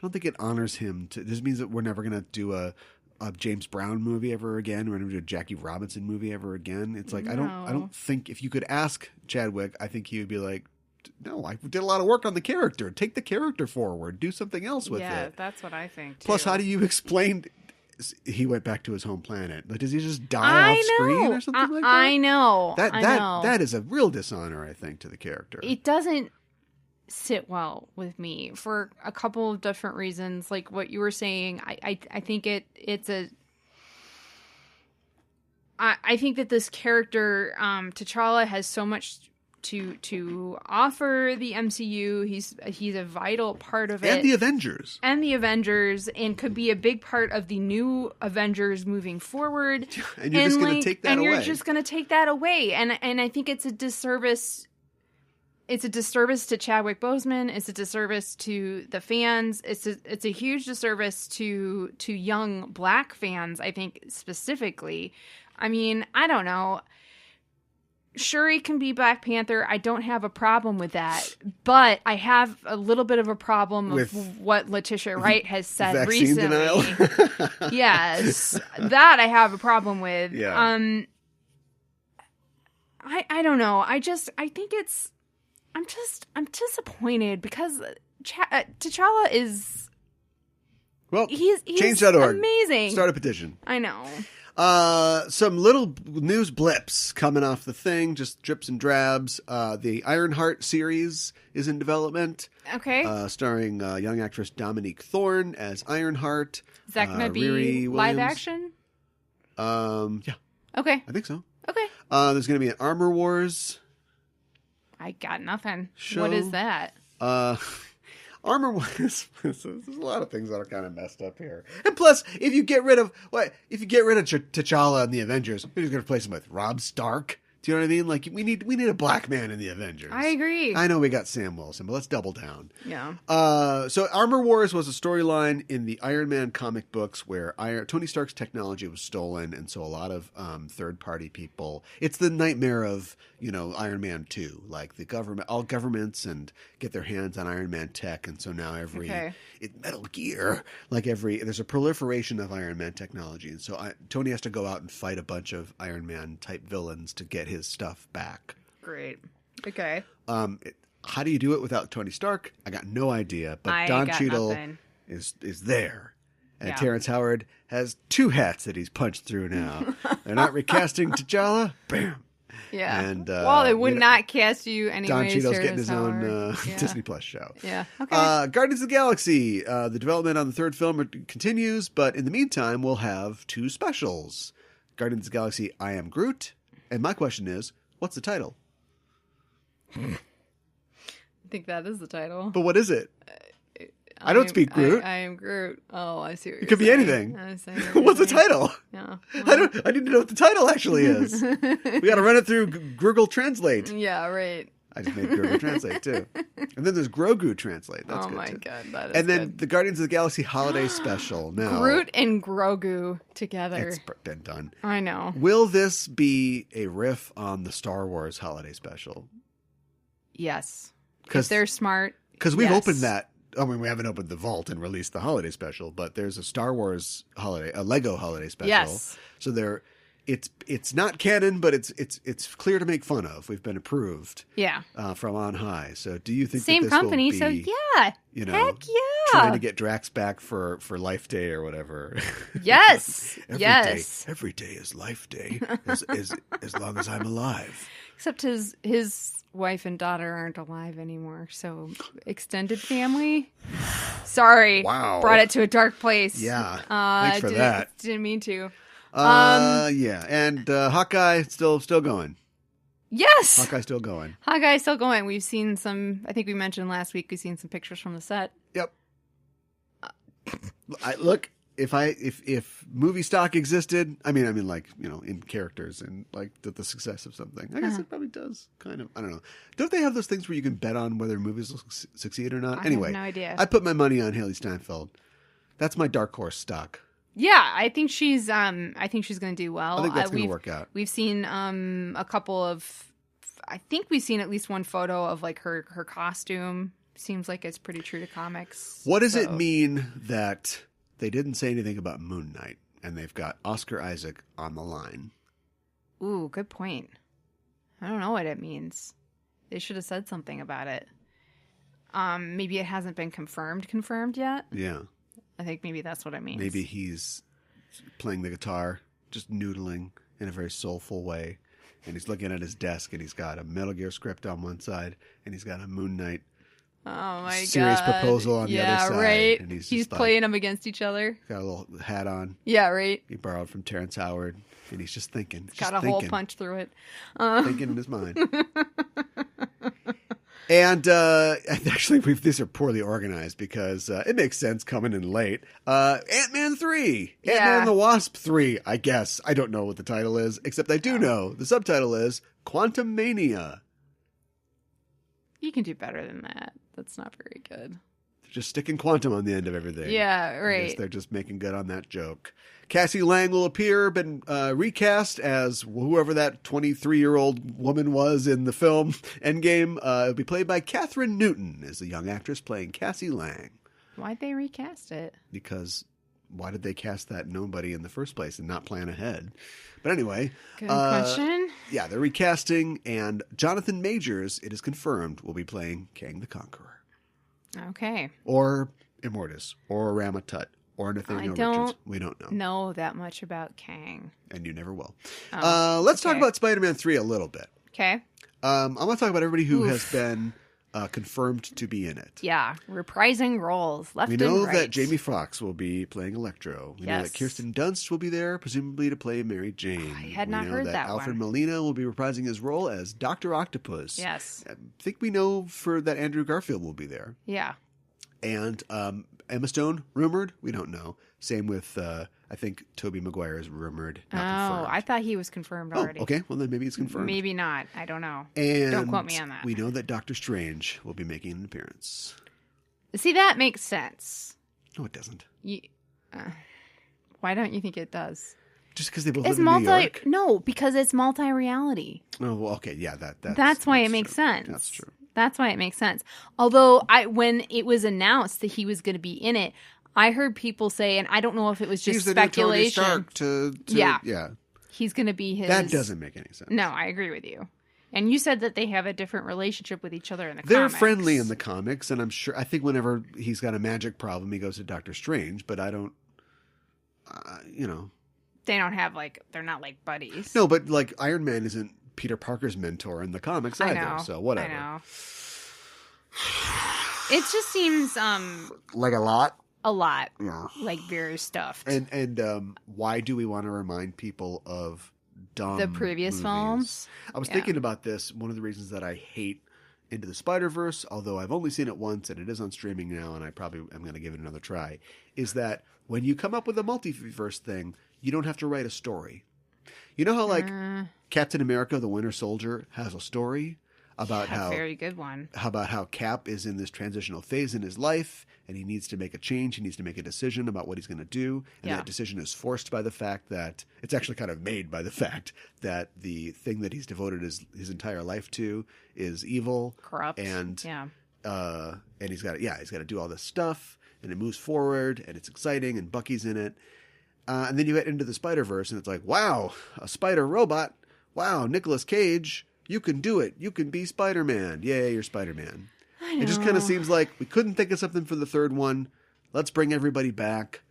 S1: don't think it honors him. This means that we're never going to do a James Brown movie ever again. We're never going to do a Jackie Robinson movie ever again. It's like,
S2: No.
S1: I don't think if you could ask Chadwick, I think he would be like, no, I did a lot of work on the character. Take the character forward. Do something else with it.
S2: Yeah, that's what I think too.
S1: Plus, how do you explain he went back to his home planet. Like, does he just die off screen or something like that?
S2: I know.
S1: That is a real dishonor, I think, to the character.
S2: It doesn't sit well with me for a couple of different reasons. Like what you were saying, I think it's a. I think that this character, T'Challa, has so much to offer the MCU. He's a vital part of it.
S1: And the Avengers.
S2: And could be a big part of the new Avengers moving forward.
S1: And you're just going to take that
S2: and
S1: away.
S2: you're just going to take that away. And I think it's a disservice. It's a disservice to Chadwick Boseman. It's a disservice to the fans. It's a huge disservice to young Black fans, I think, specifically. I mean, I don't know. Shuri can be Black Panther. I don't have a problem with that. But I have a little bit of a problem with what Letitia Wright has said
S1: vaccine
S2: recently.
S1: Denial.
S2: Yes. That I have a problem with.
S1: Yeah.
S2: I don't know. I think it's... I'm disappointed because T'Challa is...
S1: Well,
S2: he's
S1: change.org.
S2: Amazing.
S1: Start a petition.
S2: I know.
S1: Some little news blips coming off the thing, just drips and drabs. The Ironheart series is in development.
S2: Okay.
S1: Starring young actress Dominique Thorne as Ironheart.
S2: Is that going to be
S1: Riri
S2: live
S1: Williams.
S2: action?
S1: Yeah.
S2: Okay.
S1: I think so.
S2: Okay.
S1: There's going to be an Armor Wars
S2: I got nothing.
S1: show.
S2: What is that?
S1: Armor Wars. There's a lot of things that are kind of messed up here. And plus, if you get rid of T'Challa and the Avengers, we're just going to replace him with Rob Stark. Do you know what I mean? Like, we need a Black man in the Avengers.
S2: I agree.
S1: I know we got Sam Wilson, but let's double down.
S2: Yeah.
S1: So Armor Wars was a storyline in the Iron Man comic books where Tony Stark's technology was stolen, and so a lot of third-party people... It's the nightmare of, Iron Man 2. Like, all governments and get their hands on Iron Man tech, and so now Metal Gear, there's a proliferation of Iron Man technology, and so Tony has to go out and fight a bunch of Iron Man-type villains to get his stuff back.
S2: Great. Okay.
S1: How do you do it without Tony Stark? I got no idea, but Don Cheadle is there. And Terrence Howard has 2 hats that he's punched through now. They're not recasting T'Challa. Bam.
S2: Yeah.
S1: And
S2: they would not cast you anyway.
S1: Don Cheadle's getting his own Disney Plus show.
S2: Yeah. Okay.
S1: Guardians of the Galaxy. The development on the 3rd film continues, but in the meantime, we'll have 2 specials. Guardians of the Galaxy, I Am Groot. And my question is, what's the title?
S2: I think that is the title.
S1: But what is it? I don't speak Groot.
S2: I am Groot. Oh, I see what you're saying.
S1: It could be anything. What's the title?
S2: Yeah.
S1: Well. I need to know what the title actually is. We got to run it through Google Translate.
S2: Yeah, right.
S1: I just made Google Translate too. And then there's Grogu Translate. That's good
S2: my
S1: too.
S2: God, that is
S1: And then
S2: good.
S1: the Guardians of the Galaxy Holiday Special. Now,
S2: Groot and Grogu together.
S1: It's been done.
S2: I know.
S1: Will this be a riff on the Star Wars Holiday Special?
S2: Yes. If they're smart.
S1: Because we've opened that. I mean, we haven't opened the vault and released the holiday special, but there's a Star Wars a Lego holiday special.
S2: Yes.
S1: So it's not canon, but it's clear to make fun of. We've been approved.
S2: Yeah.
S1: From on high. So do you think
S2: same
S1: that this
S2: company?
S1: Will be,
S2: So yeah. Heck yeah.
S1: Trying to get Drax back for Life Day or whatever.
S2: Yes. Yes.
S1: Every day is Life Day, as long as I'm alive.
S2: Except his wife and daughter aren't alive anymore. So extended family. Sorry.
S1: Wow.
S2: Brought it to a dark place.
S1: Yeah. Thanks for that.
S2: Didn't mean to.
S1: Yeah. And Hawkeye still going.
S2: Yes.
S1: Hawkeye's still going.
S2: Hawkeye's still going. We've seen some, I think we mentioned last week, we've seen some pictures from the set.
S1: Yep. Look, if movie stock existed, I mean, like, in characters and like the success of something, I guess it probably does kind of, I don't know. Don't they have those things where you can bet on whether movies will succeed or not? Anyway,
S2: have no idea.
S1: I put my money on Haley Steinfeld. That's my dark horse stock.
S2: Yeah, I think she's going to do well.
S1: I think that's going to work out.
S2: We've seen a couple of, I think we've seen at least one photo of like her costume. Seems like it's pretty true to comics.
S1: What does it mean that they didn't say anything about Moon Knight and they've got Oscar Isaac on the line?
S2: Ooh, good point. I don't know what it means. They should have said something about it. Maybe it hasn't been confirmed yet.
S1: Yeah.
S2: I think maybe that's what it means.
S1: Maybe he's playing the guitar, just noodling in a very soulful way. And he's looking at his desk, and he's got a Metal Gear script on one side, and he's got a Moon Knight serious proposal on the other side.
S2: Right.
S1: And he's
S2: playing them against each other.
S1: Got a little hat on.
S2: Yeah, right.
S1: He borrowed from Terrence Howard, and he's just thinking.
S2: Got a hole punch through it.
S1: Thinking in his mind. And actually, these are poorly organized because it makes sense coming in late. Ant-Man 3.
S2: Yeah.
S1: Ant-Man and the Wasp 3, I guess. I don't know what the title is, except I do know the subtitle is Quantum Mania.
S2: You can do better than that. That's not very good.
S1: They're just sticking quantum on the end of everything.
S2: Yeah, right.
S1: I guess they're just making good on that joke. Cassie Lang will appear, been recast as whoever that 23-year-old woman was in the film Endgame. It'll be played by Catherine Newton as a young actress playing Cassie Lang.
S2: Why'd they recast it?
S1: Because why did they cast that nobody in the first place and not plan ahead? But anyway.
S2: Good question.
S1: Yeah, they're recasting, and Jonathan Majors, it is confirmed, will be playing Kang the Conqueror.
S2: Okay.
S1: Or Immortus, or Ramatut. Or Nathaniel Richards. We don't
S2: know that much about Kang.
S1: And you never will.
S2: Oh,
S1: let's talk about Spider-Man 3 a little bit.
S2: Okay.
S1: I'm going to talk about everybody who has been confirmed to be in it.
S2: Yeah. Reprising roles left and right.
S1: We know that Jamie Foxx will be playing Electro. We know that Kirsten Dunst will be there, presumably to play Mary Jane.
S2: I had not heard that
S1: Alfred Molina will be reprising his role as Dr. Octopus.
S2: Yes.
S1: I think we know that Andrew Garfield will be there.
S2: Yeah.
S1: And Emma Stone, rumored. We don't know. Same with, I think, Tobey Maguire is rumored, not confirmed.
S2: I thought he was confirmed already.
S1: Okay. Well, then maybe it's confirmed.
S2: Maybe not. I don't know.
S1: And
S2: don't quote me on that.
S1: We know that Doctor Strange will be making an appearance.
S2: See, that makes sense.
S1: No, it doesn't.
S2: Why don't you think it does?
S1: Just because they both live in New York?
S2: No, because it's multi-reality.
S1: Oh, well, okay. Yeah,
S2: that's why it makes sense.
S1: That's true.
S2: That's why it makes sense. Although when it was announced that he was going to be in it, I heard people say, and I don't know if it was just speculation.
S1: Yeah.
S2: He's going to be his.
S1: That doesn't make any sense.
S2: No, I agree with you. And you said that they have a different relationship with each other in the comics.
S1: They're friendly in the comics, and I think whenever he's got a magic problem, he goes to Doctor Strange, but I don't,
S2: They don't have, they're not like buddies.
S1: No, but Iron Man isn't Peter Parker's mentor in the comics either, so whatever.
S2: I know. It just seems
S1: like a lot.
S2: A lot.
S1: Yeah.
S2: Like very stuffed.
S1: And why do we want to remind people of the
S2: previous
S1: movies?
S2: Films?
S1: I was thinking about this. One of the reasons that I hate Into the Spider-Verse, although I've only seen it once and it is on streaming now, and I probably am going to give it another try, is that when you come up with a multiverse thing, you don't have to write a story. You know how Captain America: The Winter Soldier has a story about how
S2: very good one.
S1: About how Cap is in this transitional phase in his life and he needs to make a change. He needs to make a decision about what he's going to do, and that decision is forced by the fact that it's actually kind of made by the fact that the thing that he's devoted his entire life to is evil,
S2: corrupt,
S1: and he's got to do all this stuff, and it moves forward, and it's exciting, and Bucky's in it. And then you get into the Spider-Verse, and it's like, wow, a spider robot. Wow, Nicolas Cage, you can do it. You can be Spider-Man. Yay, you're Spider-Man. It just kind of seems like we couldn't think of something for the third one. Let's bring everybody back,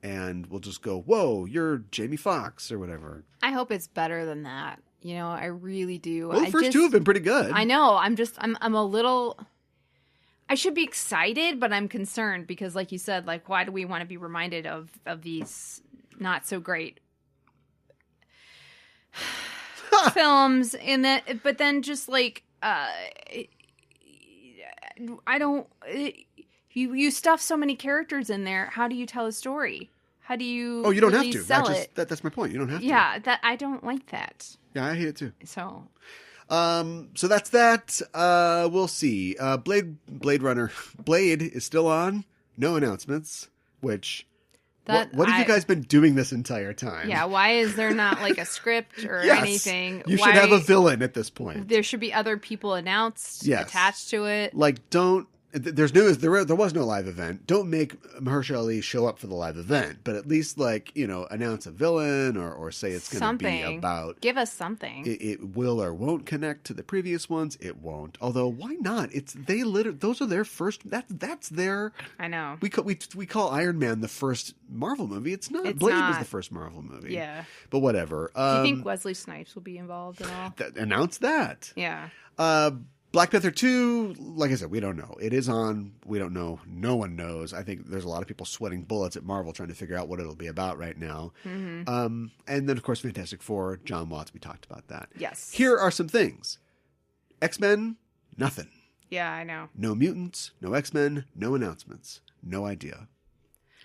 S1: and we'll just go, whoa, you're Jamie Foxx or whatever.
S2: I hope it's better than that. I really do.
S1: Well, the first two have been pretty good.
S2: I know. I'm a little... I should be excited, but I'm concerned because, like you said, why do we want to be reminded of these not so great films? But then just I don't. You stuff so many characters in there. How do you tell a story? How do you?
S1: Oh, you don't
S2: really
S1: have to.
S2: Sell it?
S1: That's my point. You don't have to.
S2: Yeah, I don't like that.
S1: Yeah, I hate it too.
S2: So
S1: that's that. We'll see. Blade Runner. Blade is still on. No announcements. Which. What have you guys been doing this entire time?
S2: Yeah, why is there not a script or anything?
S1: You should have a villain at this point.
S2: There should be other people announced, attached to it.
S1: there was no live event. Don't make Mahershala Ali show up for the live event, but at least announce a villain or say it's going to be about.
S2: Give us something.
S1: It will or won't connect to the previous ones. It won't. Although why not? Those are their first. That's their.
S2: I know.
S1: We call Iron Man the first Marvel movie. It's not. Blade was the first Marvel movie.
S2: Yeah.
S1: But whatever.
S2: Do you think Wesley Snipes will be involved at all?
S1: Announce that.
S2: Yeah.
S1: Black Panther 2, like I said, we don't know. It is on. We don't know. No one knows. I think there's a lot of people sweating bullets at Marvel trying to figure out what it'll be about right now. Mm-hmm. And then, of course, Fantastic Four, John Watts, we talked about that.
S2: Yes.
S1: Here are some things. X-Men, nothing.
S2: Yeah, I know.
S1: No mutants, no X-Men, no announcements. No idea.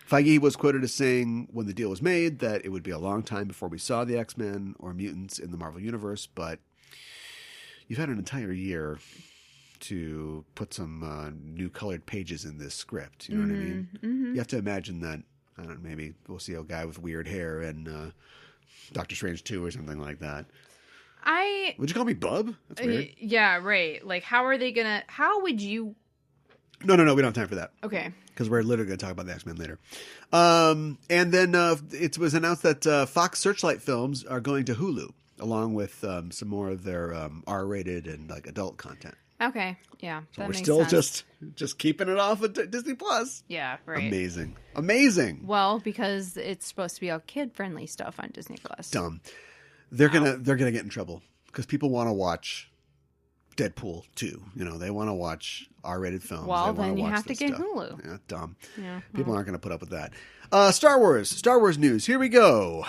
S1: Feige was quoted as saying when the deal was made that it would be a long time before we saw the X-Men or mutants in the Marvel Universe, but you've had an entire year to put some new colored pages in this script. You know what I mean? Mm-hmm. You have to imagine that, I don't know, maybe we'll see a guy with weird hair in Doctor Strange 2 or something like that. Would you call me Bub? That's weird.
S2: Yeah, right. Like, how would you...
S1: No, we don't have time for that.
S2: Okay.
S1: Because we're literally going to talk about the X-Men later. And then it was announced that Fox Searchlight films are going to Hulu, along with some more of their R-rated and adult content.
S2: Okay, yeah,
S1: so we're still
S2: sense.
S1: just keeping it off of Disney Plus.
S2: Yeah, right.
S1: Amazing.
S2: Well, because it's supposed to be all kid-friendly stuff on Disney Plus.
S1: Dumb. They're gonna get in trouble because people want to watch Deadpool 2. They want to watch R-rated films.
S2: Well, then you have to get
S1: stuff.
S2: Hulu.
S1: Yeah, dumb.
S2: Yeah,
S1: people aren't going to put up with that. Star Wars news. Here we go.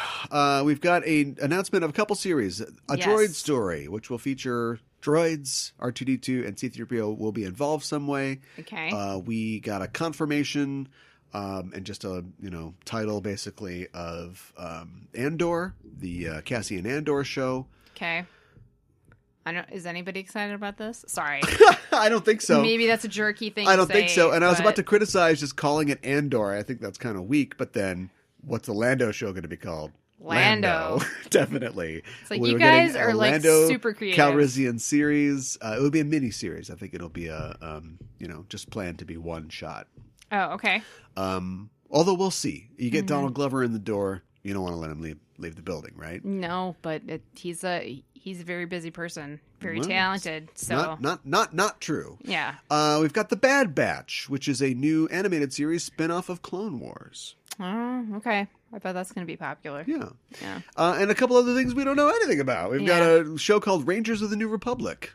S1: We've got an announcement of a couple series. Droid Story, which will feature droids. R2-D2 and C-3PO will be involved some way.
S2: Okay.
S1: We got a confirmation and just a title basically of Andor, the Cassian Andor show.
S2: Okay. Is anybody excited about this? Sorry.
S1: I don't think so.
S2: Maybe that's a jerky thing
S1: I don't think so. And I was about to criticize just calling it Andor. I think that's kind of weak. But then what's the Lando show going to be called?
S2: Lando.
S1: Definitely.
S2: It's like you guys are
S1: Lando
S2: super creative.
S1: Calrissian series. It would be a mini series. I think it'll be just planned to be one shot.
S2: Oh, okay.
S1: Although we'll see. You get Donald Glover in the door. You don't want to let him leave the building, right?
S2: No, but he's a very busy person, very talented. So
S1: not true.
S2: Yeah.
S1: We've got The Bad Batch, which is a new animated series spinoff of Clone Wars.
S2: Oh, okay. I bet that's going to be popular.
S1: Yeah.
S2: Yeah.
S1: And a couple other things we don't know anything about. We've got a show called Rangers of the New Republic,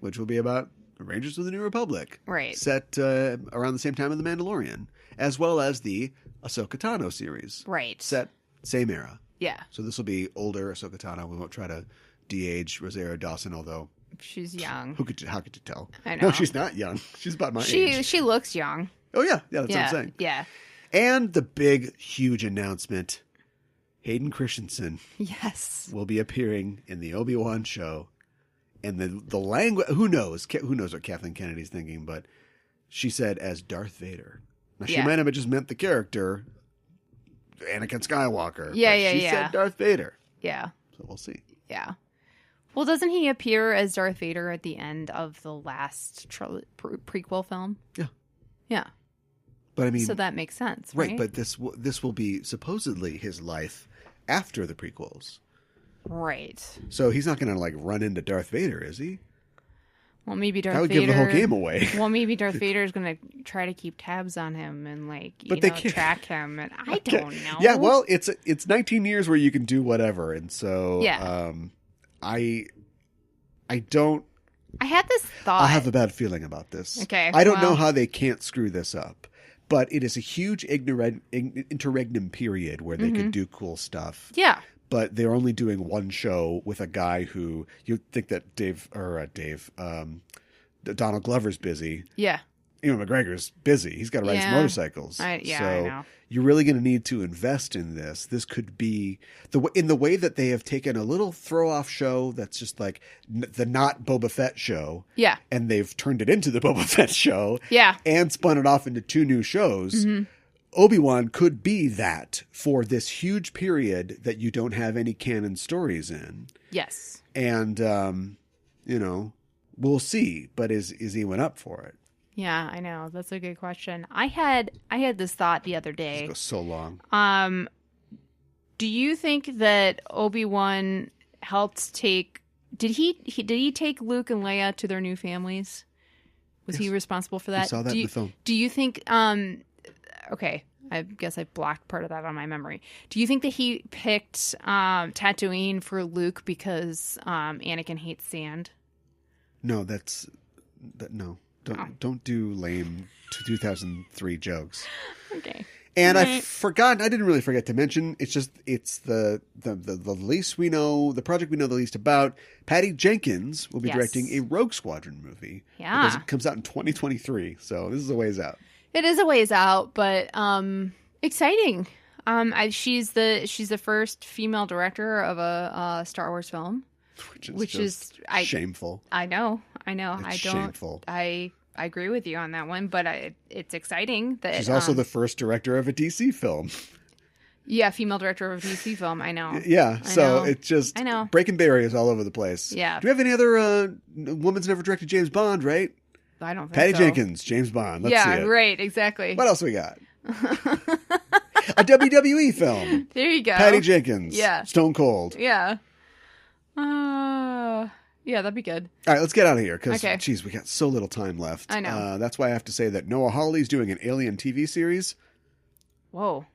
S1: which will be about Rangers of the New Republic.
S2: Right.
S1: Set around the same time as The Mandalorian, as well as the Ahsoka Tano series.
S2: Right.
S1: Set same era.
S2: Yeah.
S1: So this will be older Ahsoka Tano. We won't try to de-age Rosario Dawson, although
S2: she's young.
S1: How could you tell?
S2: I know.
S1: No, she's not young. She's about my age.
S2: She looks young.
S1: Oh yeah, that's what I'm saying.
S2: Yeah.
S1: And the big, huge announcement: Hayden Christensen, will be appearing in the Obi-Wan show. And the language, who knows what Kathleen Kennedy's thinking, but she said as Darth Vader. Now she might have just meant the character, Anakin Skywalker.
S2: Yeah,
S1: She said Darth Vader.
S2: Yeah.
S1: So we'll see.
S2: Yeah. Well, doesn't he appear as Darth Vader at the end of the last prequel film?
S1: Yeah.
S2: Yeah.
S1: But I mean,
S2: so that makes sense, right?
S1: But this will be supposedly his life after the prequels.
S2: Right.
S1: So he's not going to run into Darth Vader, is he?
S2: Well, maybe Darth
S1: That would
S2: Vader...
S1: give the whole game away.
S2: Well, maybe Darth Vader is going to try to keep tabs on him and track him, and I don't know.
S1: Yeah, well, it's 19 years where you can do whatever, and so I don't.
S2: I had this thought.
S1: I have a bad feeling about this.
S2: Okay,
S1: I don't know how they can't screw this up, but it is a huge interregnum period where they could do cool stuff.
S2: Yeah.
S1: But they're only doing one show with a guy who you'd think that Donald Glover's busy.
S2: Yeah.
S1: Ewan McGregor's busy. He's got to ride his motorcycles.
S2: I know.
S1: You're really going to need to invest in this. This could be in the way that they have taken a little throw-off show that's just like the not Boba Fett show.
S2: Yeah.
S1: And they've turned it into the Boba Fett show.
S2: Yeah.
S1: And spun it off into 2 new shows. Mm-hmm. Obi-Wan could be that for this huge period that you don't have any canon stories in.
S2: Yes.
S1: And, we'll see. But is Ewan up for it?
S2: Yeah, I know. That's a good question. I had this thought the other day.
S1: This goes so long.
S2: Do you think that Obi-Wan helped take? Did he take Luke and Leia to their new families? Was he responsible for that?
S1: I saw that in the film.
S2: Do you think? Okay, I guess I blocked part of that on my memory. Do you think that he picked Tatooine for Luke because Anakin hates sand?
S1: No, no. Don't do lame 2003 jokes.
S2: Okay.
S1: And I didn't really forget to mention, it's the least we know, the project we know the least about. Patty Jenkins will be directing a Rogue Squadron movie.
S2: Yeah.
S1: Because it comes out in 2023, so this is a ways out.
S2: It is a ways out, but exciting. She's the first female director of a Star Wars film. Which is
S1: shameful.
S2: I know.
S1: It's shameful.
S2: I agree with you on that one, but it's exciting that
S1: she's also the first director of a DC film.
S2: Yeah, female director of a DC film. I know.
S1: Yeah, it's just breaking barriers all over the place.
S2: Yeah.
S1: Do we have any other woman's never directed James Bond? Right?
S2: I don't think
S1: Patty
S2: so.
S1: Jenkins, James Bond. Let's see it.
S2: Right. Exactly.
S1: What else we got? A WWE film.
S2: There you go.
S1: Patty Jenkins.
S2: Yeah.
S1: Stone Cold.
S2: Yeah. Yeah, that'd be good.
S1: All right, let's get out of here because, geez, we got so little time left.
S2: I know.
S1: That's why I have to say that Noah Hawley's doing an Alien TV series.
S2: Whoa.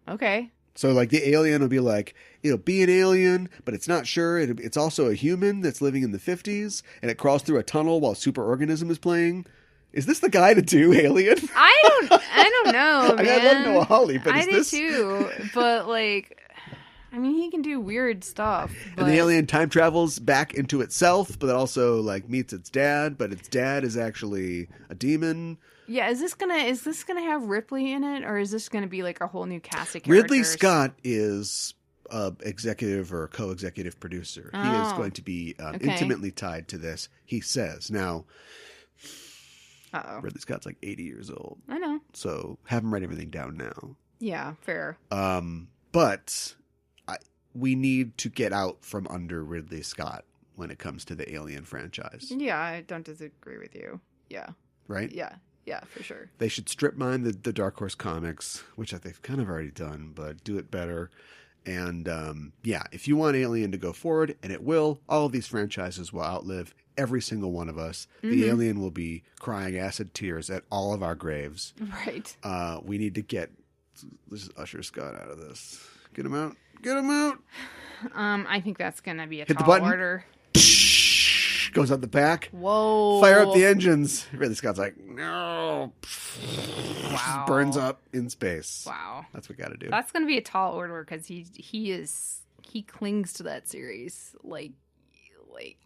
S2: Okay.
S1: So, like, the alien will be like, it'll be an alien, but it's not sure. It's also a human that's living in the 50s, and it crawls through a tunnel while Superorganism is playing. Is this the guy to do Alien?
S2: I don't know, man.
S1: I mean, I love Noah Hawley, but
S2: I do too, but, like... I mean, he can do weird stuff. But...
S1: And the alien time travels back into itself, but it also like meets its dad. But its dad is actually a demon.
S2: Yeah, is this gonna have Ripley in it, or is this gonna be like a whole new cast of characters?
S1: Ridley Scott is executive or co-executive producer. He is going to be intimately tied to this. He says now. Ridley Scott's like 80 years old.
S2: I know.
S1: So have him write everything down now.
S2: Yeah, fair.
S1: But. We need to get out from under Ridley Scott when it comes to the Alien franchise.
S2: Yeah, I don't disagree with you. Yeah.
S1: Right?
S2: Yeah, for sure.
S1: They should strip mine the Dark Horse comics, which they've kind of already done, but do it better. And if you want Alien to go forward, and it will, all of these franchises will outlive every single one of us. Mm-hmm. The Alien will be crying acid tears at all of our graves.
S2: Right.
S1: We need to get Usher Scott out of this. Get him out. Get him out.
S2: I think that's going to be a
S1: Hit
S2: tall order.
S1: Goes out the back.
S2: Whoa.
S1: Fire up the engines. Ridley Scott's like, no.
S2: Wow.
S1: Burns up in space.
S2: Wow.
S1: That's what we got to do.
S2: That's going to be a tall order because he clings to that series like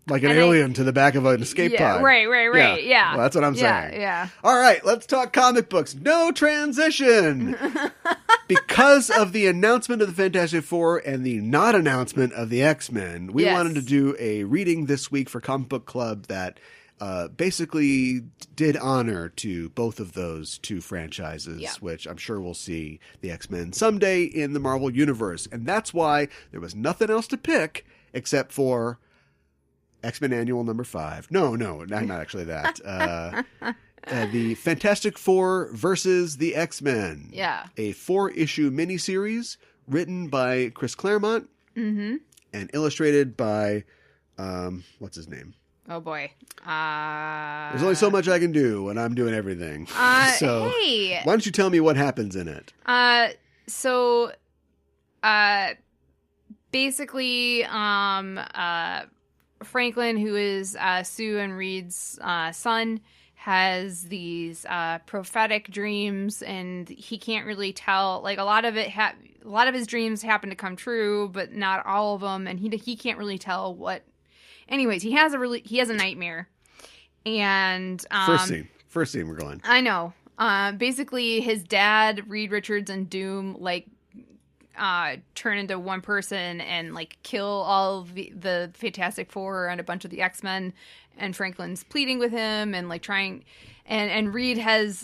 S1: an alien to the back of an escape pod.
S2: Right. Yeah.
S1: Well, that's what I'm saying.
S2: Yeah.
S1: All right, let's talk comic books. No transition. Because of the announcement of the Fantastic Four and the not announcement of the X-Men, we wanted to do a reading this week for Comic Book Club that basically did honor to both of those two franchises, which I'm sure we'll see the X-Men someday in the Marvel Universe. And that's why there was nothing else to pick except for X-Men Annual number 5. No, not actually that. The Fantastic Four versus the X-Men.
S2: Yeah.
S1: A 4-issue miniseries written by Chris Claremont and illustrated by, what's his name?
S2: Oh, boy.
S1: There's only so much I can do when I'm doing everything. So
S2: hey.
S1: Why don't you tell me what happens in it?
S2: Basically, Franklin, who is Sue and Reed's son, has these prophetic dreams, and he can't really tell. Like a lot of his dreams happen to come true, but not all of them, and he can't really tell what. Anyways, he has a nightmare, and
S1: first scene we're going.
S2: I know. Basically, his dad, Reed Richards, and Doom turn into one person and like kill all of the Fantastic Four and a bunch of the X-Men, and Franklin's pleading with him and like trying, and Reed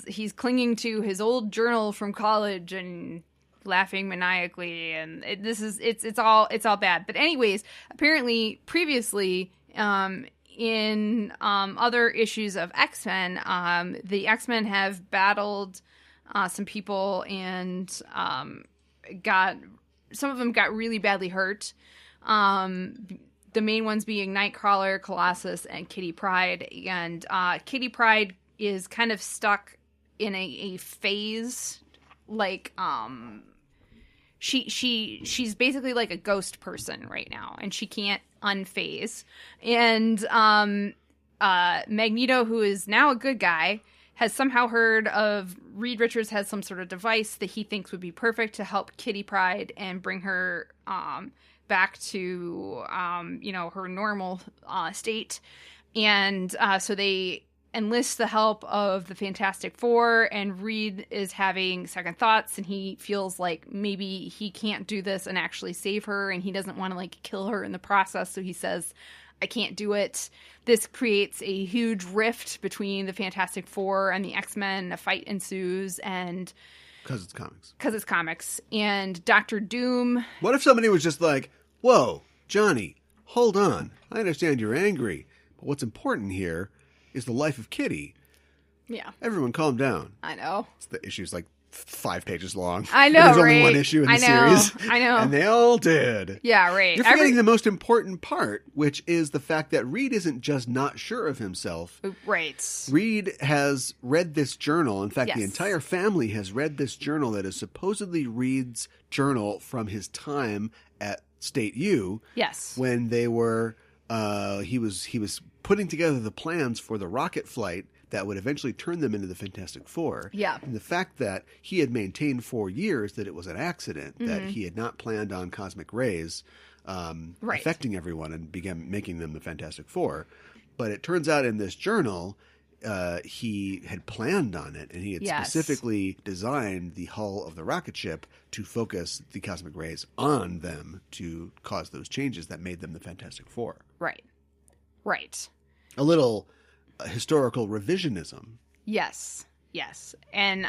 S2: he's clinging to his old journal from college and laughing maniacally, and it's all bad. But anyways, apparently previously in other issues of X-Men, the X-Men have battled some people and some of them got really badly hurt. The main ones being Nightcrawler, Colossus, and Kitty Pryde. And Kitty Pryde is kind of stuck in a phase, like she's basically like a ghost person right now, and she can't unphase. And Magneto, who is now a good guy, has somehow heard of Reed Richards has some sort of device that he thinks would be perfect to help Kitty Pryde and bring her back to her normal state. And so they enlist the help of the Fantastic Four, and Reed is having second thoughts, and he feels like maybe he can't do this and actually save her, and he doesn't want to like kill her in the process, so he says, I can't do it. This creates a huge rift between the Fantastic Four and the X-Men. A fight ensues, and
S1: because it's comics.
S2: And Dr. Doom.
S1: What if somebody was just like, whoa, Johnny, hold on. I understand you're angry, but what's important here is the life of Kitty.
S2: Yeah.
S1: Everyone calm down.
S2: I know.
S1: The issue's like 5 pages long.
S2: I know,
S1: There's
S2: right?
S1: only one issue in the series.
S2: I know.
S1: And they all did.
S2: Yeah, right.
S1: You're forgetting the most important part, which is the fact that Reed isn't just not sure of himself.
S2: Right.
S1: Reed has read this journal. In fact,
S2: Yes.
S1: the entire family has read this journal that is supposedly Reed's journal from his time at State U.
S2: Yes.
S1: When they were, he was putting together the plans for the rocket flight that would eventually turn them into the Fantastic Four.
S2: Yeah.
S1: And the fact that he had maintained for years that it was an accident, that he had not planned on cosmic rays affecting everyone and began making them the Fantastic Four. But it turns out in this journal, he had planned on it, and he had specifically designed the hull of the rocket ship to focus the cosmic rays on them to cause those changes that made them the Fantastic Four.
S2: Right. Right.
S1: A little historical revisionism.
S2: Yes. And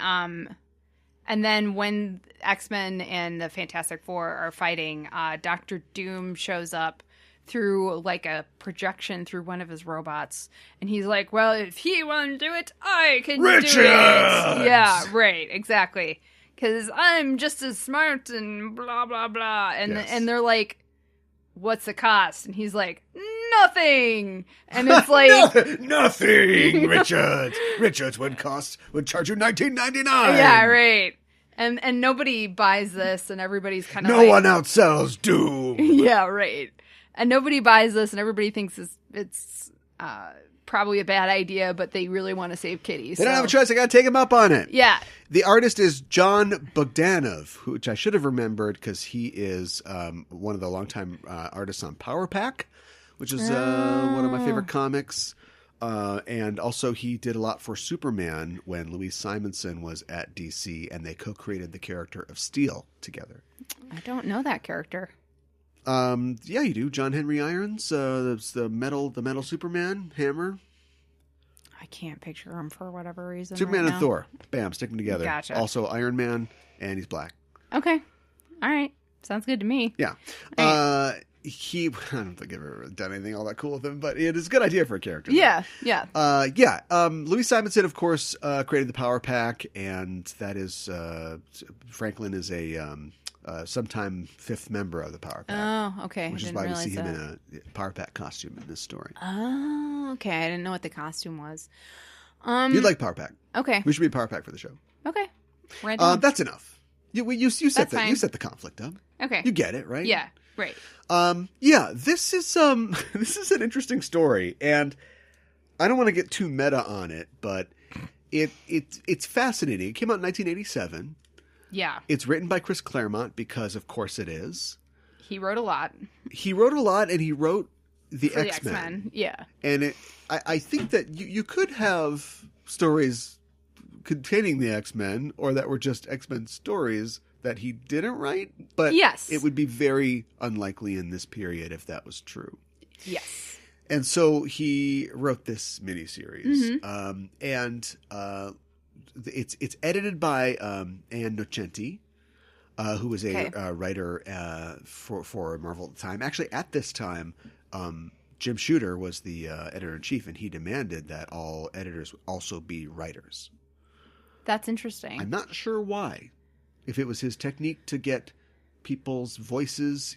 S2: then when X-Men and the Fantastic Four are fighting, Dr. Doom shows up through like a projection through one of his robots, and he's like, well, if he won't do it, I can do it. Yeah, right, exactly. Because I'm just as smart and blah, blah, blah. And they're like, what's the cost? And he's like, nothing. And it's like
S1: nothing, Richards. Richards would charge you $19.99.
S2: Yeah, right. And nobody buys this, and everybody's kind of
S1: no one outsells Doom.
S2: Yeah, right. And nobody buys this, and everybody thinks it's probably a bad idea, but they really want to save Kitty.
S1: They don't have a choice. I got to take him up on it.
S2: Yeah.
S1: The artist is John Bogdanov, which I should have remembered because he is one of the longtime artists on Power Pack, which is one of my favorite comics. And also he did a lot for Superman when Louise Simonson was at DC, and they co-created the character of Steel together.
S2: I don't know that character.
S1: Yeah, you do. John Henry Irons, the metal Superman, Hammer.
S2: I can't picture him for whatever reason.
S1: Superman
S2: right
S1: and
S2: now.
S1: Thor. Bam, stick them together.
S2: Gotcha.
S1: Also Iron Man, and he's black.
S2: Okay. All right. Sounds good to me.
S1: Yeah. I don't think I've ever done anything all that cool with him, but it is a good idea for a character.
S2: Yeah.
S1: Louise Simonson, of course, created the Power Pack, and that is Franklin is a sometime fifth member of the Power Pack.
S2: Oh, okay.
S1: Which is why we see him in a Power Pack costume in this story.
S2: Oh, okay. I didn't know what the costume was.
S1: You'd like Power Pack.
S2: Okay.
S1: We should be a Power Pack for the show.
S2: Okay. Right.
S1: That's enough. You set the conflict up.
S2: Okay.
S1: You get it, right?
S2: Yeah. Right.
S1: This is an interesting story, and I don't want to get too meta on it, but it's fascinating. It came out in 1987.
S2: Yeah.
S1: It's written by Chris Claremont because, of course, it is.
S2: He wrote a lot.
S1: And he wrote the X-Men.
S2: Yeah.
S1: And I think that you could have stories containing the X-Men, or that were just X-Men stories that he didn't write, but
S2: yes,
S1: it would be very unlikely in this period if that was true.
S2: Yes.
S1: And so he wrote this miniseries, it's edited by Ann Nocenti, who was a writer for Marvel at the time. Actually, at this time, Jim Shooter was the editor-in-chief, and he demanded that all editors also be writers.
S2: That's interesting.
S1: I'm not sure why. If it was his technique to get people's voices,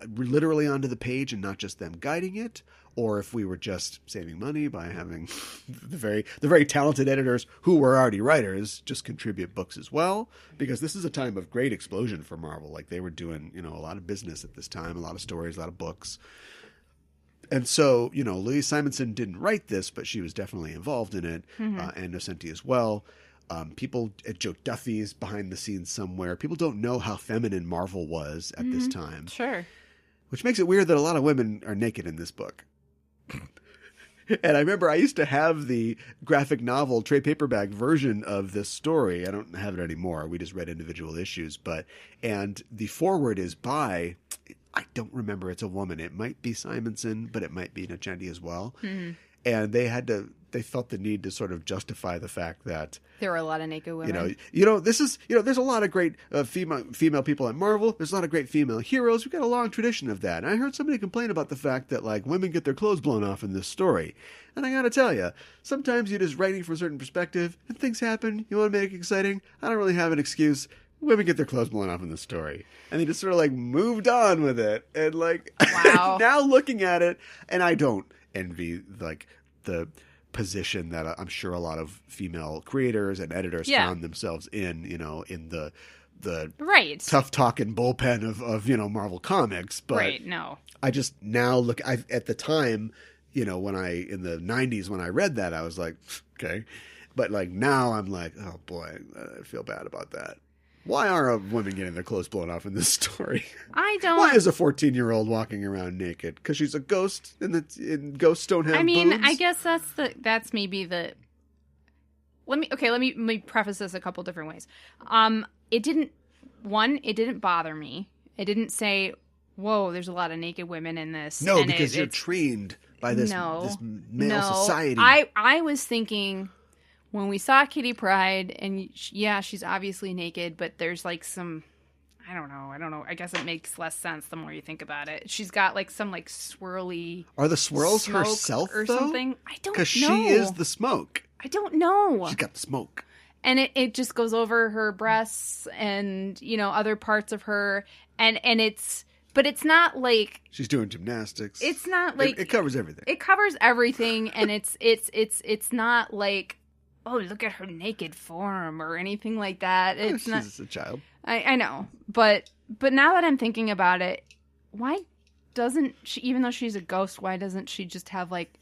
S1: literally onto the page and not just them guiding it, or if we were just saving money by having the very talented editors who were already writers just contribute books as well, because this is a time of great explosion for Marvel. Like, they were doing, a lot of business at this time, a lot of stories, a lot of books. And so, Louise Simonson didn't write this, but she was definitely involved in it, and Nocenti as well. People at Joe Duffy's behind the scenes somewhere. People don't know how feminine Marvel was at this time.
S2: Sure.
S1: Which makes it weird that a lot of women are naked in this book. And I remember I used to have the graphic novel trade paperback version of this story. I don't have it anymore. We just read individual issues. And the foreword is by, I don't remember, it's a woman. It might be Simonson, but it might be Nocenti as well. Mm-hmm. And they felt the need to sort of justify the fact that
S2: there were a lot of naked women.
S1: This is, there's a lot of great female people at Marvel. There's a lot of great female heroes. We've got a long tradition of that. And I heard somebody complain about the fact that, like, women get their clothes blown off in this story. And I got to tell you, sometimes you're just writing from a certain perspective and things happen. You want to make it exciting. I don't really have an excuse. Women get their clothes blown off in this story. And they just sort of, like, moved on with it. And, like,
S2: wow.
S1: Now looking at it, and I don't envy, like, the position that I'm sure a lot of female creators and editors found themselves in, in the
S2: right.
S1: tough talking bullpen of Marvel Comics. But
S2: right, no. I
S1: just now look, at the time, in the 90s when I read that, I was like, okay. But, like, now I'm like, oh boy, I feel bad about that. Why are women getting their clothes blown off in this story?
S2: I don't.
S1: Why is a 14-year-old walking around naked? Because she's a ghost, and ghosts don't have boobs?
S2: I guess that's maybe the. Let me preface this a couple different ways. It didn't bother me. It didn't say, "Whoa, there's a lot of naked women in this."
S1: No, because you're trained by this male society.
S2: I was thinking, when we saw Kitty Pryde, and she's obviously naked, but there's like some, I don't know. I guess it makes less sense the more you think about it. She's got like some like swirly.
S1: Are the swirls herself
S2: or
S1: though?
S2: Something? I don't know.
S1: Because she is the smoke.
S2: I don't know.
S1: She's got the smoke.
S2: And it just goes over her breasts and, other parts of her. And but it's not like
S1: she's doing gymnastics.
S2: It's not like
S1: it covers everything.
S2: It covers everything. And it's not like, oh, look at her naked form or anything like that. It's not.
S1: She's a child.
S2: I know, but now that I'm thinking about it, why doesn't she? Even though she's a ghost, why doesn't she just have like